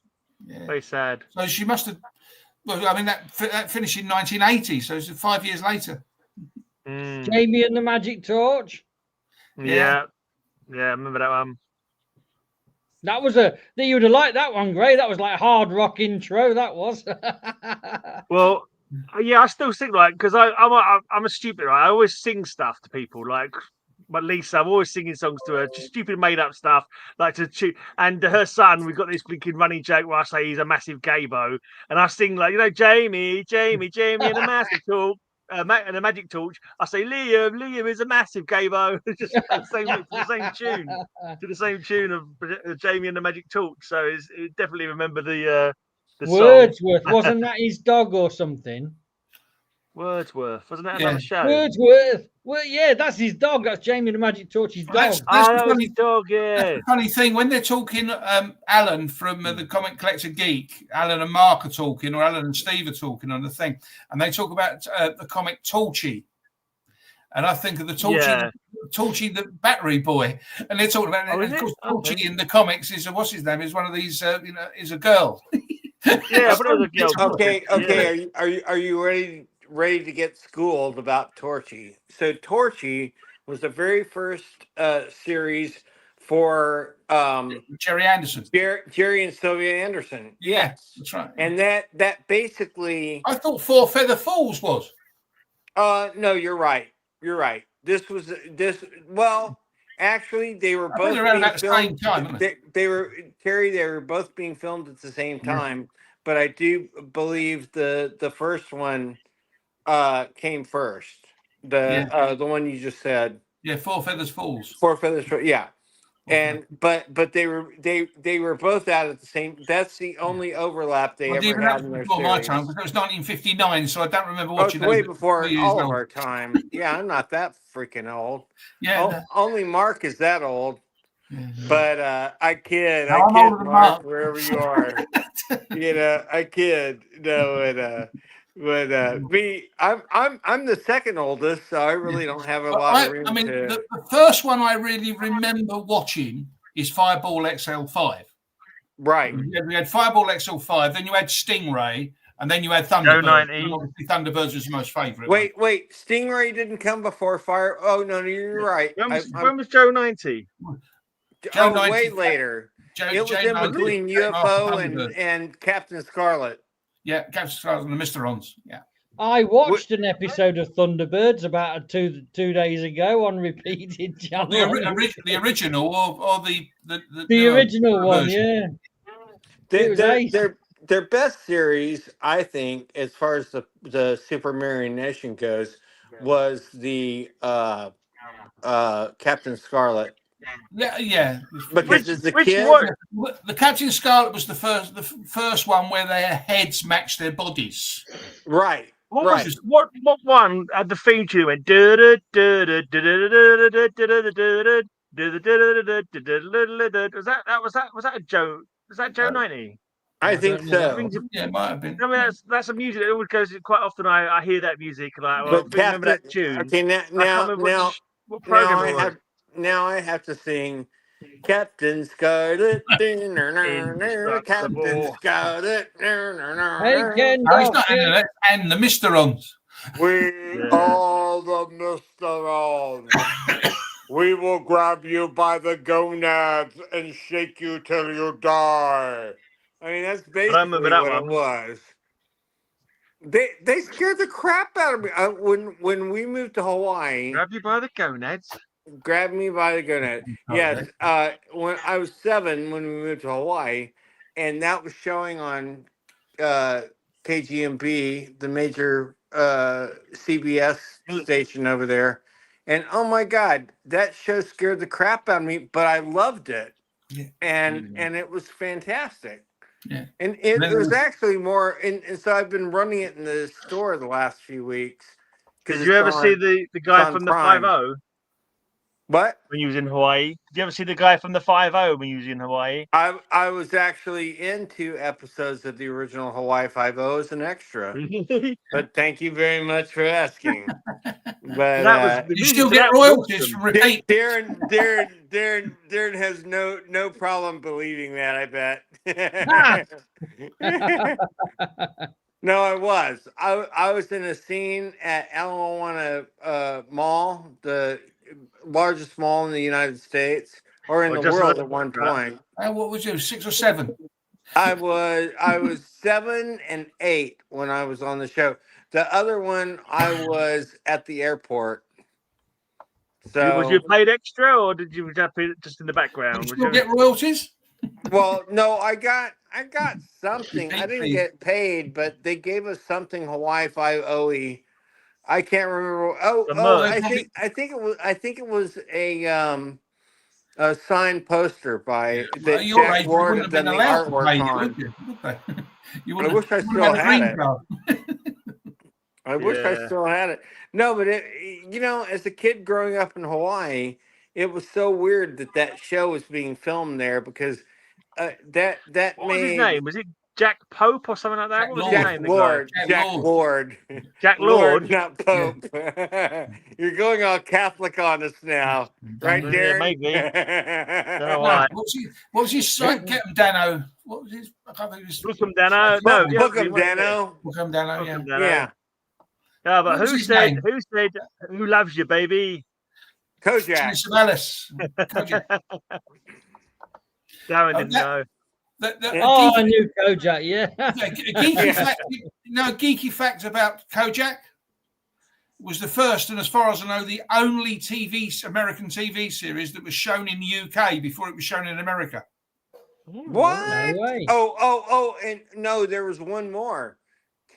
Yeah. Very sad. So she must have. Well, I mean that finished in 1980, so it's 5 years later. Jamie and the Magic Torch. Yeah, I remember that one. That was you would have liked that one, Gray. That was like hard rock intro. That was. Well. Yeah, I still think because I'm a stupid. Right? I always sing stuff to people. Like But Lisa, I'm always singing songs to her, just stupid made up stuff, like to and her son. We've got this blinking running joke where I say he's a massive gaybo, and I sing like, you know, Jamie, and a massive talk, and a magic torch. I say Liam is a massive gaybo, just to the same tune of Jamie and the magic torch. So it definitely remember the Wordsworth, song. wasn't that his dog or something? Wordsworth, wasn't that another show? Wordsworth. Well, yeah, that's his dog. That's Jamie the Magic Torch's dog. That's that was his dog, yeah. That's the funny thing, when they're talking, Alan from the Comic Collector Geek, Alan and Mark are talking, or Alan and Steve are talking on the thing, and they talk about the comic Torchy. And I think of the Torchy, the battery boy. And they're talking about it. Of course, Torchy in the comics is, what's his name, is one of these, is a girl. Yeah, but it was a girl. Okay. Yeah. Are you ready to get schooled about Torchy? So Torchy was the very first series for Jerry Anderson. Jerry and Sylvia Anderson. Yes, that's right. And that basically, I thought Four Feather Falls was. No, you're right. This was well, actually they were both around being at the same filmed. time. They were both being filmed at the same time, but I do believe the first one came first. The one you just said. Yeah, Four Feathers Falls. Four Feathers, yeah. And but they were both out at the same. That's the only overlap they ever had in their before series. my time, because it was 1959, so I don't remember watching. Way before all of our time. Yeah, I'm not that freaking old. Yeah, only Mark is that old. Yeah. But I kid, Mark, wherever you are. I kid. No, but me, I'm the second oldest, so I really don't have a lot of room. I mean, the first one I really remember watching is Fireball XL5. Right. We had Fireball XL5, then you had Stingray, and then you had Thunderbird. Obviously, Thunderbirds was the most favourite. Wait, Stingray didn't come before Fire. Oh no, you're right. When was Joe 90? Joe 90, way later. It was in between UFO and Captain Scarlet. Yeah, Captain Scarlet and the Mysterons. Yeah. I watched an episode of Thunderbirds about two days ago on repeated channel. The original or the original one, version. Yeah. Their best series, I think, as far as the Super Mario Nation goes, was the Captain Scarlet. Yeah. Because as a kid, the Captain Scarlet was the first one where their heads matched their bodies. Right. What one had the theme tune went was that a Joe? Was that Joe 90? I think so. Yeah, it might have been. I mean, that's a music that always goes quite often. I hear that music remember that tune. Okay, now I have to sing Captain Scarlet. Captain Scarlet. And the Mysterons. We all the Mysterons. We will grab you by the gonads and shake you till you die. I mean, that's basically what it was. They scared the crap out of me when we moved to Hawaii. Grab you by the gonads. Grab me by the gonad. Yes. When I was 7 when we moved to Hawaii, and that was showing on KGMB, the major CBS station over there. And oh my God, that show scared the crap out of me, but I loved it. Yeah. And it was fantastic. Yeah. And it was actually more, and so I've been running it in the store the last few weeks. Did you ever see the guy from the 5-0? What? When you was in Hawaii? Did you ever see the guy from the 5-0 when you was in Hawaii? I was actually in 2 episodes of the original Hawaii 5-0 as an extra. But thank you very much for asking. But you still get royalties from repeat. Darren has no problem believing that, I bet. No, I was. I was in a scene at Alamoana Mall, the largest mall in the United States, or in the world at one point. And what was you, 6 or 7? I was 7 and 8 when I was on the show. The other one, I was at the airport. So was you paid extra, or did you just in the background? Did you get royalties? Well, no, I got something. I didn't get paid, but they gave us something Hawaii 5OE. I can't remember. I think it was a signed poster by that Jack Ward had done the artwork on. I wish I still had it. I wish I still had it. No, but as a kid growing up in Hawaii, it was so weird that show was being filmed there because that what was his name? Was it Jack Pope or something like that? What was his Jack name? Lord. Jack Lord. Jack Lord, not Pope. You're going all Catholic on us now, right, Darren? Yeah, maybe. What was his site? Get him, Dano. What was his? I can't think of his. Book him, Dano. No, Book him, Dano. Book him, Dano. Yeah. Yeah, but who said who loves you, baby? Kojak. Kojak. Darren didn't know. I knew Kojak, yeah. Geeky fact about Kojak was the first, and as far as I know, the only American TV series that was shown in the UK before it was shown in America. What? No way. And no, there was one more.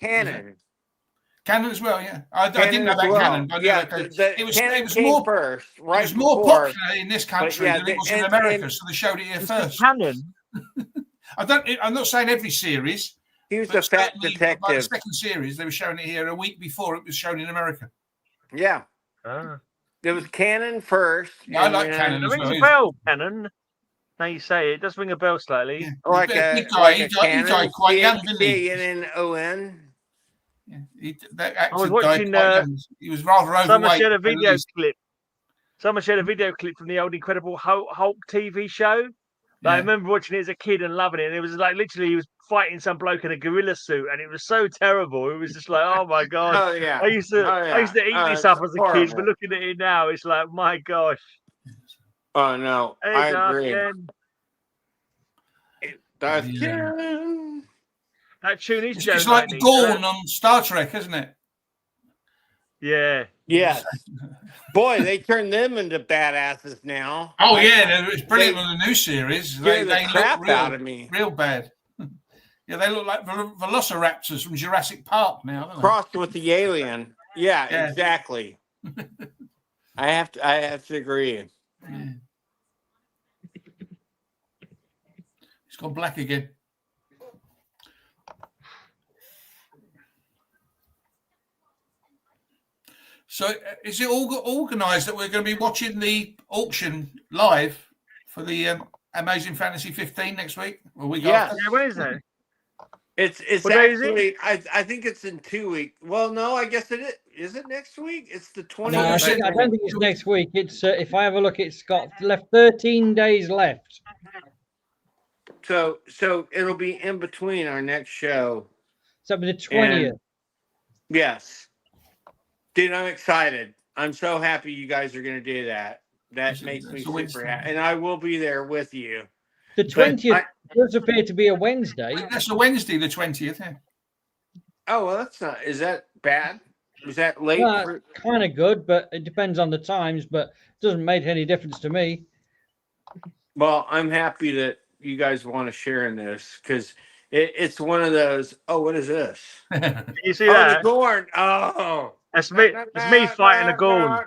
Canon. Canon as well, yeah. I didn't know that Canon. But yeah, it was more first, right? It was more popular in this country than it was in America, so they showed it here first. Canon. I'm not saying every series. He was a fat detective. The second series, they were showing it here a week before it was shown in America. Yeah. There was Canon first. Yeah, I like Canon as well. It rings a bell, Canon. Now you say it does ring a bell slightly. Yeah. Like he died quite young, didn't he? C-A-N-N-O-N. Yeah, that I was watching. He was rather overweight. Someone shared a video clip. Someone shared a video clip from the old Incredible Hulk TV show. I remember watching it as a kid and loving it. And it was like literally he was fighting some bloke in a gorilla suit, and it was so terrible. It was just like, oh my god! Oh yeah. I used to eat this up as a kid, but looking at it now, it's like, my gosh. Oh no, Hey, I agree. That tune is it's like Gorn on Star Trek, isn't it? Yeah. Yes. Boy, they turned them into badasses now. Oh yeah, it's brilliant on the new series. They crap look real, out of me. Real bad. Yeah, they look like velociraptors from Jurassic Park now. Don't they? Crossed with the alien. Yeah. Exactly. I have to agree. Yeah. It's gone black again. So is it all organised that we're going to be watching the auction live for the Amazing Fantasy 15 next week? Or week after? Yeah, when is that? It's what actually, I think it's in 2 weeks. Well, no, I guess it is. Is it next week? It's the 20th. No, I don't think it's next week. It's if I have a look, it's got left 13 days left. So it'll be in between our next show. So it'll be the 20th. Yes. Dude, I'm excited. I'm so happy you guys are going to do that. That makes me super happy. And I will be there with you. The 20th does appear to be a Wednesday. That's a Wednesday, the 20th. Yeah. Oh, well, that's not. Is that bad? Is that late? Kind of good, but it depends on the times, but it doesn't make any difference to me. Well, I'm happy that you guys want to share in this because it's one of those. Oh, what is this? You see that? The Gorn. Oh. It's me fighting a Gorn.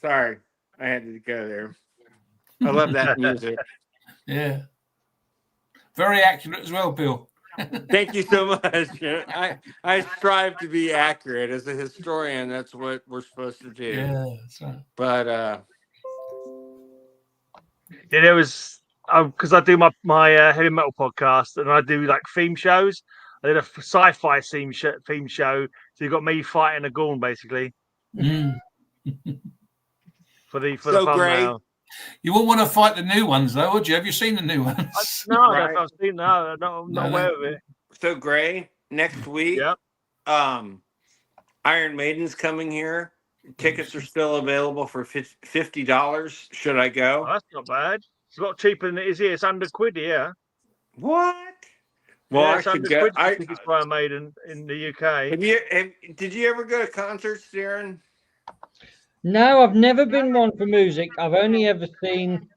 Sorry, I had to go there. I love that music. Yeah. Very accurate as well, Bill. Thank you so much. I strive to be accurate. As a historian, that's what we're supposed to do. Yeah, that's right. But there was because I do my heavy metal podcast and I do like theme shows. I did a sci-fi theme show. So you got me fighting a Gorn basically. For the thumbnail. You wouldn't want to fight the new ones, though, would you? Have you seen the new ones? No, I've seen. No, I'm not aware of it. So, Gray, next week, Iron Maiden's coming here. Tickets are still available for $50. Should I go? Oh, that's not bad. It's a lot cheaper than it is here. It's £100 here. What? Well, yeah, I should go. tickets were made in the UK. Did you ever go to concerts, Darren? No, I've never been one for music. I've only ever seen.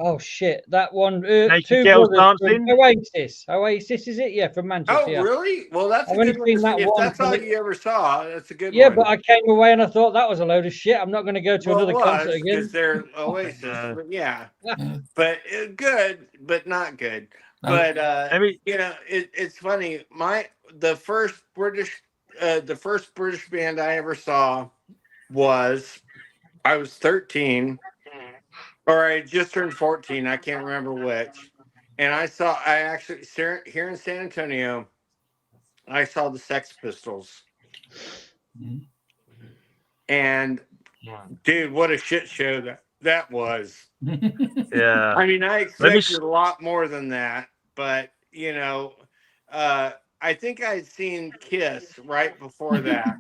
Oh shit! That one, Naked two girls brothers from dancing. Oasis. Oasis is it? Yeah, from Manchester. Oh, really? Well, that's I've a only good one to seen see. that If one. that's all you ever saw, that's a good Yeah, one. but I came away and I thought that was a load of shit. I'm not going to go to another concert again. Because they're Oasis, but yeah, but good, but not good. But you know, it's funny. The first British band I ever saw was I was 13, or I just turned 14. I can't remember which. And I actually here in San Antonio, I saw the Sex Pistols. And dude, what a shit show that was. Yeah. I mean, I expected a lot more than that, but you know, I think I'd seen Kiss right before that.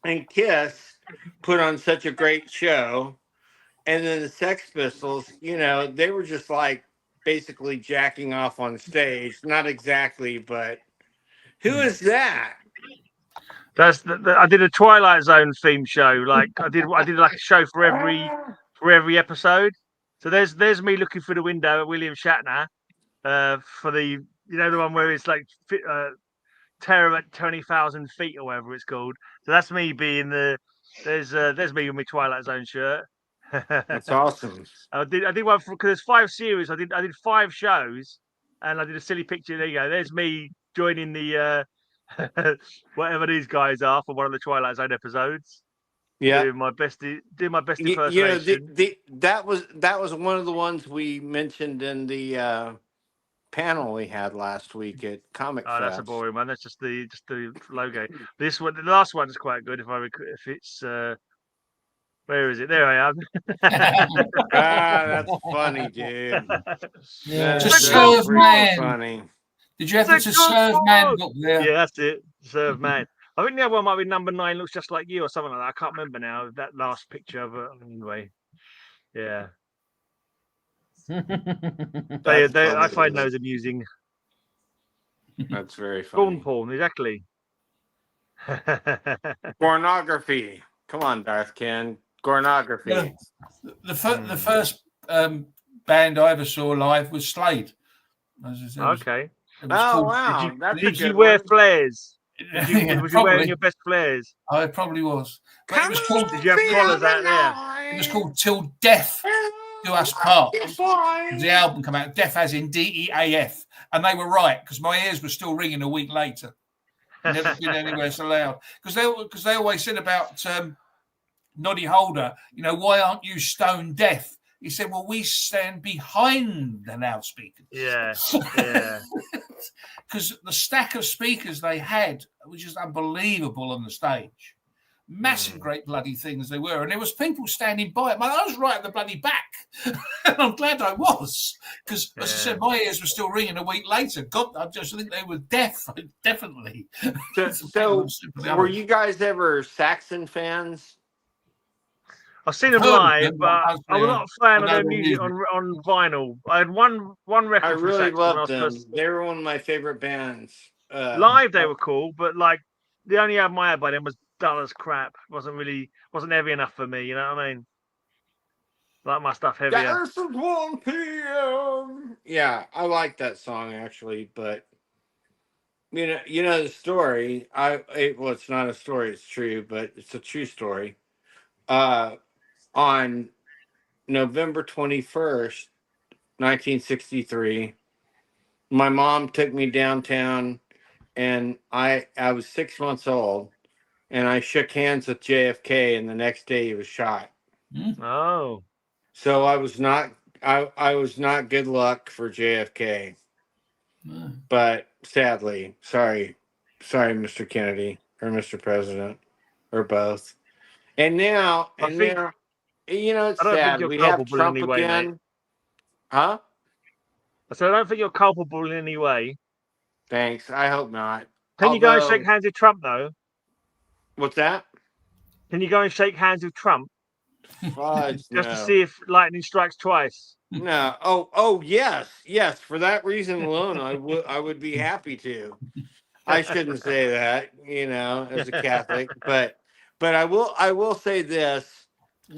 And Kiss put on such a great show. And then the Sex Pistols, you know, they were just like basically jacking off on stage. Not exactly, but who is that? That's I did a Twilight Zone theme show. Like I did like a show for every episode. So there's me looking through the window at William Shatner for the the one where it's like terror at 20,000 feet or whatever it's called. So that's me being there's me with my Twilight Zone shirt. That's awesome. I did one because there's 5 series. I did 5 shows, and I did a silly picture. There you go. There's me joining the whatever these guys are for one of the Twilight Zone episodes. Yeah, doing my best impersonation. That was one of the ones we mentioned in the panel we had last week at Comic Fest. That's a boring one. That's just the logo. This one, the last one is quite good. If it's where is it? There I am. That's funny, dude. Yeah. To serve man. Funny. Did you ever to serve man up there? Yeah, that's it. Serve man. I think the other one might be number 9. Looks just like you or something like that. I can't remember now. That last picture of it. Anyway, yeah. I find those amusing. That's very funny. Porn, exactly. Pornography. Come on, Darth Ken. Pornography. The first band I ever saw live was Slade. Okay. Wow. Did you wear flares? Was you wearing your best flares? I probably was. But it was called, did you have collars out there? It was called Till Death Do Us Part. The album came out, Death as in DEAF. And they were right, because my ears were still ringing a week later. Never been anywhere so loud. Because they always said about Noddy Holder, why aren't you stone deaf? He said, well, we stand behind the loudspeakers. Yeah. Because the stack of speakers they had was just unbelievable on the stage. Massive, great bloody things they were. And there was people standing by it. I was right at the bloody back. And I'm glad I was. Because, as I said, my ears were still ringing a week later. God, I just think they were deaf, definitely. So were you guys ever Saxon fans? I've seen them live, but I was not a fan of their music on vinyl. I had one record. I really loved them. They were one of my favorite bands. Live, they were cool, but like the only album I had by them was dull as crap. wasn't heavy enough for me. You know what I mean? Like my stuff heavier. There's 1 p.m. Yeah, I like that song actually, but you know the story. It's not a story. It's true, but it's a true story. On November 21st, 1963, my mom took me downtown, and I was 6 months old, and I shook hands with JFK, and the next day he was shot. Oh. So I was not good luck for JFK. But sadly, sorry, Mr. Kennedy or Mr. President or both. And now, it's sad. We have Trump again. Mate. Huh? So I don't think you're culpable in any way. Thanks. I hope not. Can you go and shake hands with Trump, though? What's that? Can you go and shake hands with Trump? Fudge, Just no. to see if lightning strikes twice. No. Oh, yes. For that reason alone, I would be happy to. I shouldn't say that, as a Catholic, but I will say this: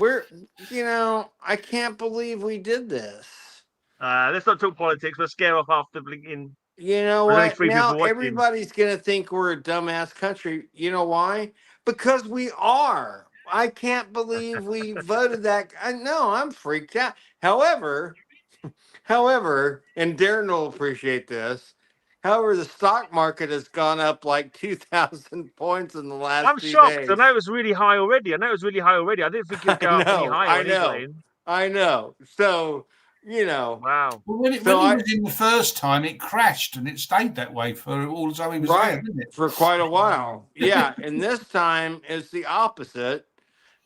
I can't believe we did this. Let's not talk politics. Let's scare off after blinking. You know There's only what? 3 Now people watching. everybody's gonna think we're a dumbass country. You know why? Because we are. I can't believe we voted that. No, I'm freaked out. However, and Darren will appreciate this. However, the stock market has gone up like 2,000 points in the last I'm 2 shocked. days. I know it was really high already. I didn't think it would go up any higher. I know. So, Wow. Well, when he was in the first time, it crashed and it stayed that way for all the time he was there, didn't it? For quite a while. Yeah. And this time it's the opposite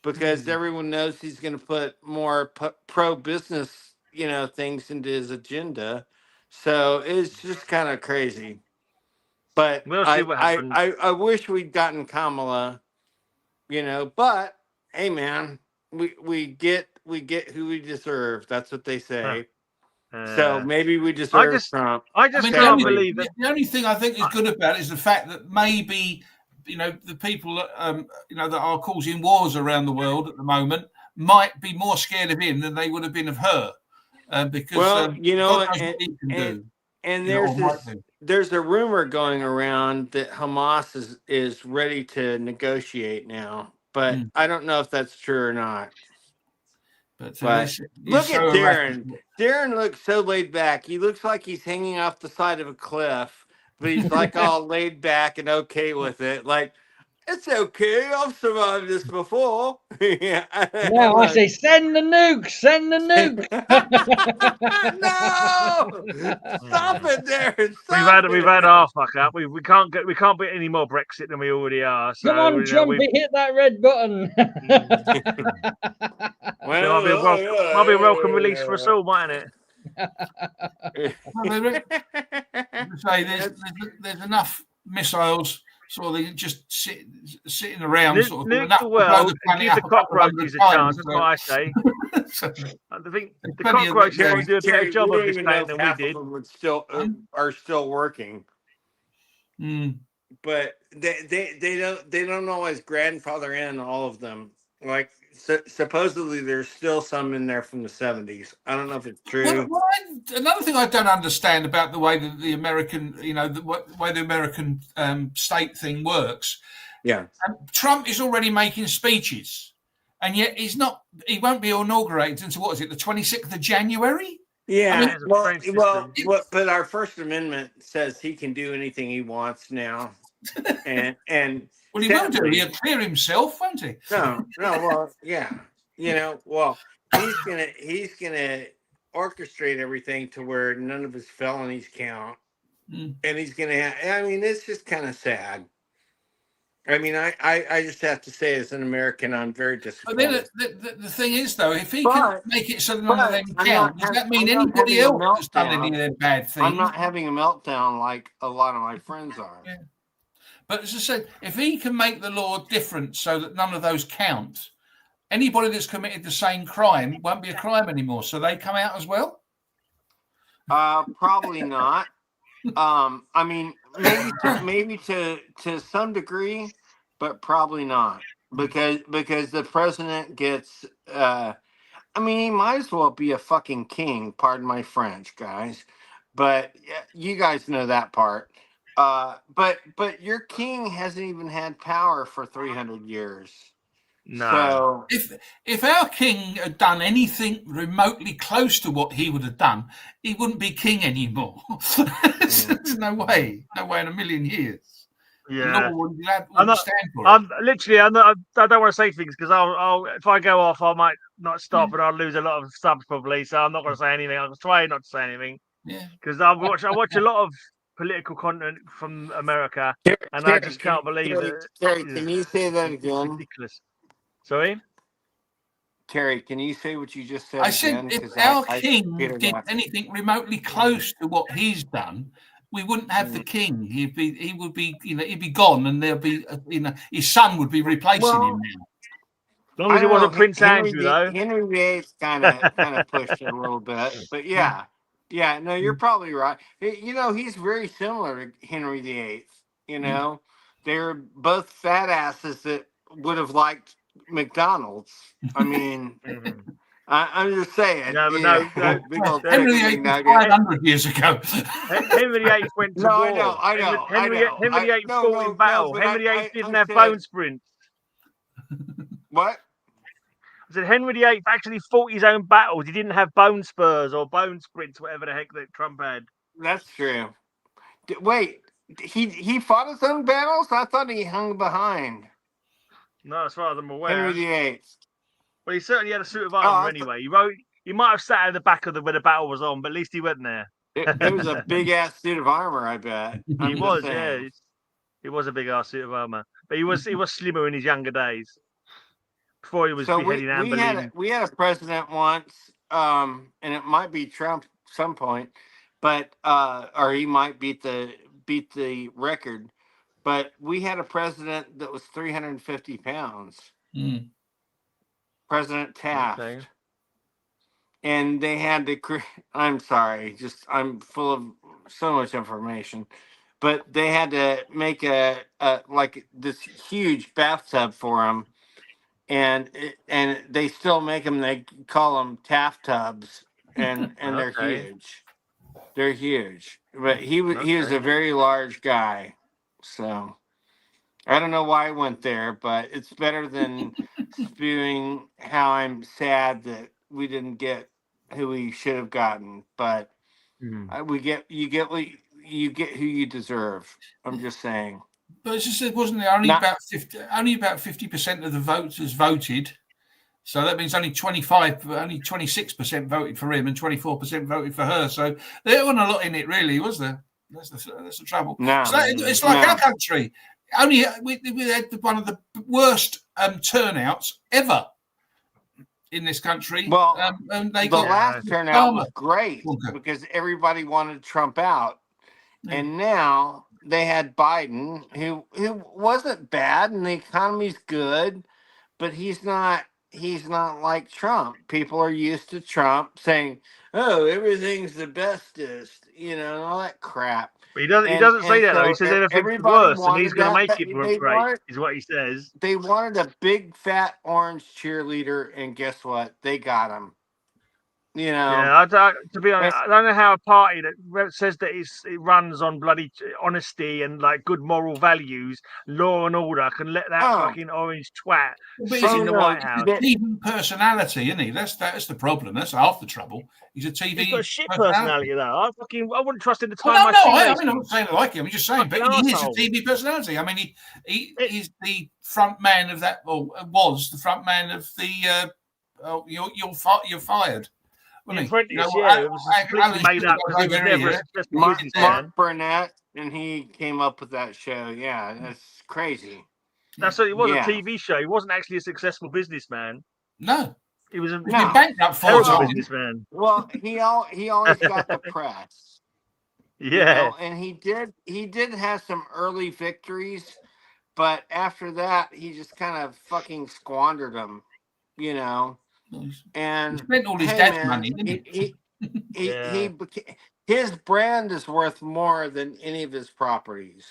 because everyone knows he's going to put more pro-business, things into his agenda. So it's just kind of crazy. But we'll see what happens. I wish we'd gotten Kamala, but hey, man, we get who we deserve. That's what they say. So maybe we deserve Trump. I can't believe it. The only thing I think is good about it is the fact that maybe, the people that, that are causing wars around the world at the moment might be more scared of him than they would have been of her. Because, and there's a rumor going around that Hamas is ready to negotiate now, but I don't know if that's true or not. But look at Darren. Darren looks so laid back. He looks like he's hanging off the side of a cliff, but he's like all laid back and okay with it. Like, it's okay. I've survived this before. Yeah. Now I say, send the nuke. Send the nuke. No, stop it, Darren. We've had our fuck up. We can't get any more Brexit than we already are. So, come on, Trumpy, hit that red button. Well, might be a welcome release for us all, mightn't it? There's enough missiles. So they just sitting around, nuke the world and give the cockroaches a chance. That's what I say. I think the cockroaches will do a better job of this plan than we did. Are still working, but they don't always grandfather in all of them. Like supposedly there's still some in there from the 70s. I don't know if it's true. Another thing I don't understand about the way that the American, the way the American state thing works. Yeah. Trump is already making speeches, and yet he won't be inaugurated until, what is it, the 26th of January? Yeah. But our First Amendment says he can do anything he wants now. and well, he will do. He'll clear himself, won't he? No. Well, yeah. He's gonna orchestrate everything to where none of his felonies count, and he's gonna have. I mean, it's just kind of sad. I mean, I just have to say, as an American, I'm very disappointed. But then the thing is, though, if he can make it so that none of them count, does that mean anybody else has done any of their bad things? I'm not having a meltdown like a lot of my friends are. Yeah. But as I said, if he can make the law different so that none of those count, anybody that's committed the same crime won't be a crime anymore. So they come out as well? Probably not. I mean, maybe to some degree, but probably not because the president gets. I mean, he might as well be a fucking king. Pardon my French, guys, but you guys know that part. But your king hasn't even had power for 300 years. No. So if our king had done anything remotely close to what he would have done, he wouldn't be king anymore. There's no way in a million years. Yeah. I don't want to say things because I'll if I go off, I might not stop and I'll lose a lot of subs probably. So I'm not going to say anything. I'll try not to say anything. Yeah. Because I watch a lot of political content from America, and I just can't believe it. Terry, can you say that again? Ridiculous. Sorry? Terry, can you say what you just said? I said if our king did anything remotely close to what he's done, we wouldn't have the king. He'd be gone, and there'll be, his son would be replacing him now. long as it wasn't Prince Andrew, though. Henry VIII kind of pushed it a little bit, but yeah. No, you're probably right. He's very similar to Henry VIII. They're both fat asses that would have liked McDonald's. I mean, I'm just saying. No, but no. Henry VIII 500 years ago. Henry VIII went to war. I know. Henry VIII fought in battle. Henry VIII didn't have bone sprints. What? I said Henry VIII actually fought his own battles. He didn't have bone spurs or bone sprints, whatever the heck that Trump had. That's true. Wait, he fought his own battles? I thought he hung behind. No, as far as I'm aware. Henry VIII. Well, he certainly had a suit of armor anyway. He might have sat at the back of where the battle was on, but at least he went there. It was a big ass suit of armor, I bet. He was, yeah. It was a big ass suit of armor, but he was slimmer in his younger days. Before he was beheading Anne Boleyn. We had a president once, and it might be Trump at some point, but or he might beat the record. But we had a president that was 350 pounds. President Taft. Okay. And they had to I'm sorry, I'm full of so much information. But they had to make a like this huge bathtub for him. And they still make them. They call them Taft tubs, and they're huge. They're huge. But he was a very large guy, so I don't know why I went there, but it's better than spewing how I'm sad that we didn't get who we should have gotten. But you get who you deserve. I'm just saying. But it's just, wasn't there only about 50% of the voters voted, so that means only 26% voted for him and 24% voted for her. So there wasn't a lot in it, really, was there? That's the trouble. No, so it's like our country. We had one of the worst turnouts ever in this country. Well, the last turnout was great because everybody wanted Trump out, and now they had Biden, who wasn't bad, and the economy's good, but he's not like Trump. People are used to Trump saying, "Oh, everything's the bestest," and all that crap. But he doesn't say that, though. He says everything's worse, and he's going to make it great, is what he says. They wanted a big, fat, orange cheerleader, and guess what? They got him. Yeah, to be honest, I don't know how a party that says that it runs on bloody honesty and like good moral values, law and order, can let that fucking orange twat sit in the White House. He's a TV personality, isn't he? That's the problem. That's half the trouble. He's a TV. He's got a shit personality, though. I wouldn't trust him to tie my shoelaces. I'm not saying I like him. I'm just saying, but he is a TV personality. I mean, he's the front man of that, or was the front man of the. You're fired. Mark Burnett, and he came up with that show. Yeah, that's crazy. That's what it was, a TV show. He wasn't actually a successful businessman. No, he was a bankrupt for businessman. Well, he always got the press. Yeah, and he did have some early victories, but after that, he just kind of fucking squandered them. And he spent all his dad's money, didn't he? His brand is worth more than any of his properties.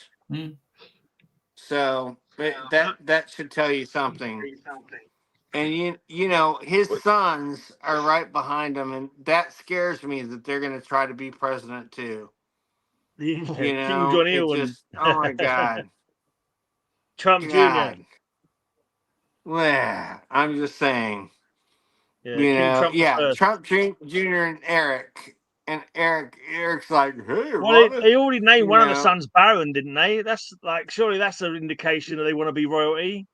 So that should tell you something. And his sons are right behind him, and that scares me that they're going to try to be president too. King Jong-il. Oh my God, Trump Jr. Well, I'm just saying. Trump Jr. and Eric. And Eric's like, hey, well, they already named one of the sons Baron, didn't they? That's like, surely that's an indication that they want to be royalty.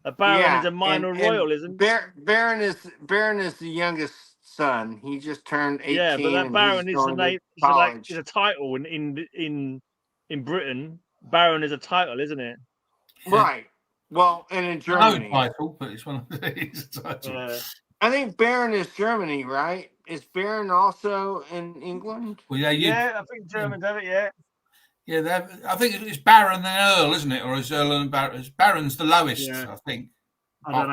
A Baron is a minor royal, isn't it? Baron is the youngest son. He just turned 18. Yeah, but that Baron is a title in Britain. Baron is a title, isn't it? Right. Well, and in Germany, no title, but it's one of these titles. I think Baron is Germany, right? Is Baron also in England? Well, I think Germans have it. Yeah, I think it's Baron then Earl, isn't it? Or is Earl and Baron? Baron's the lowest, I think. I don't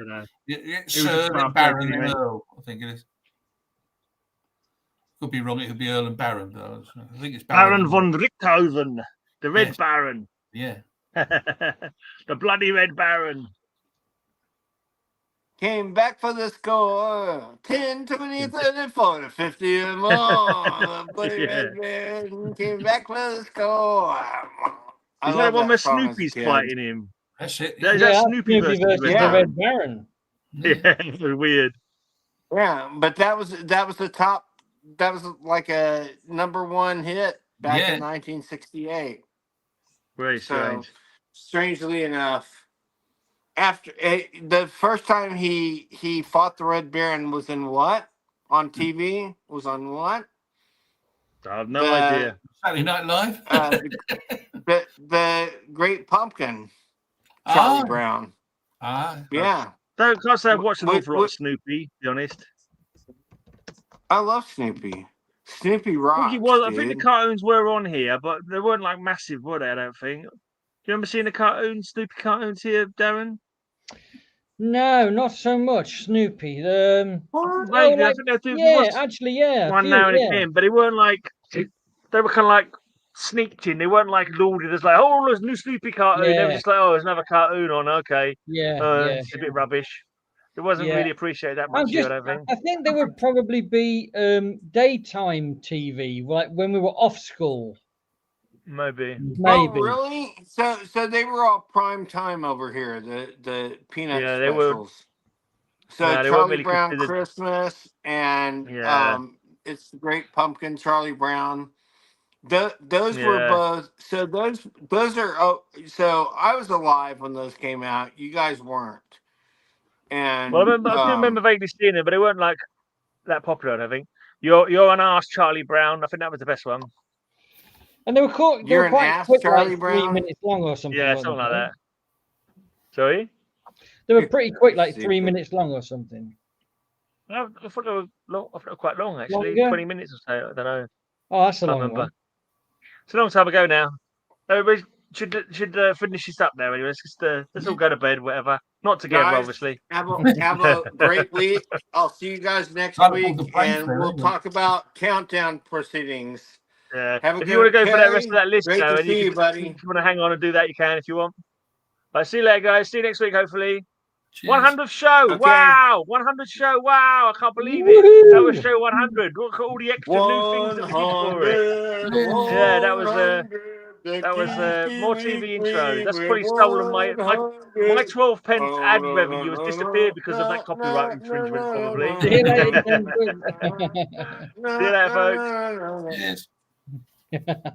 know. It's Baron and Earl, I think it is. Could be wrong. It could be Earl and Baron, but I think it's Baron von Richthofen, the Red Baron. Yeah. The bloody Red Baron. Came back for the score. 10, 20, 30, 40, 50 or more. Bloody Red Baron came back for the score. Is that one where Snoopy's fighting him? That's it. Is that Snoopy versus the Red Baron? Yeah, weird. Yeah, but that was the top. That was like a #1 hit back in 1968. Very strange. So, strangely enough, after the first time he fought the Red Baron was in what on TV? Was on what? I have no idea. Saturday Night Live. the Great Pumpkin. Charlie Brown. Yeah. Can't say I've watched an awful lot of Snoopy, to be honest. I love Snoopy. Snoopy rocks. I think the cartoons were on here, but they weren't like massive, were they? I don't think. Do you remember seeing the Snoopy cartoons here, Darren? No, not so much Snoopy. Vaguely, I think one now and again, but they weren't like they were kind of like sneaked in. They weren't like lauded as like, oh, there's a new Snoopy cartoon. They were just like, oh, there's another cartoon on. Okay, it's a bit rubbish. It wasn't really appreciated that much. I think there would probably be daytime TV, like when we were off school. Maybe. Oh, really? So they were all prime time over here. The Peanut specials. So Charlie Brown Christmas and It's the Great Pumpkin, Charlie Brown. Those were both. So those are. So I was alive when those came out. You guys weren't. And I do remember vaguely seeing them, but they weren't like that popular. I don't think. You're an ass, Charlie Brown. I think that was the best one. And they were quite quick, Charlie like Brown? 3 minutes long or something. Yeah, something like that. Sorry. They were pretty quick, like 3 minutes long or something. I thought they were long. I thought they were quite long actually. Longer? 20 minutes or so. I don't know. Oh, that's a long one. It's a long time ago now. Everybody should finish this up now. Anyway, let's all go to bed. Whatever. Not together, obviously. Have a great week. I'll see you guys next week, and we'll talk about countdown proceedings. Yeah. If you want to go for that rest of that list, great though, to and see you, buddy. if you want to hang on and do that, you can if you want. Right, see you later, guys. See you next week, hopefully. Cheers. 100th show. Okay. Wow. 100th show. Wow. I can't believe it. That was show 100. Look at all the extra new things that we did for it. Yeah, that was more TV intros. That's probably stolen my 12 pence ad revenue has disappeared because of that copyright infringement, probably. See you later, See you later, folks. Yes.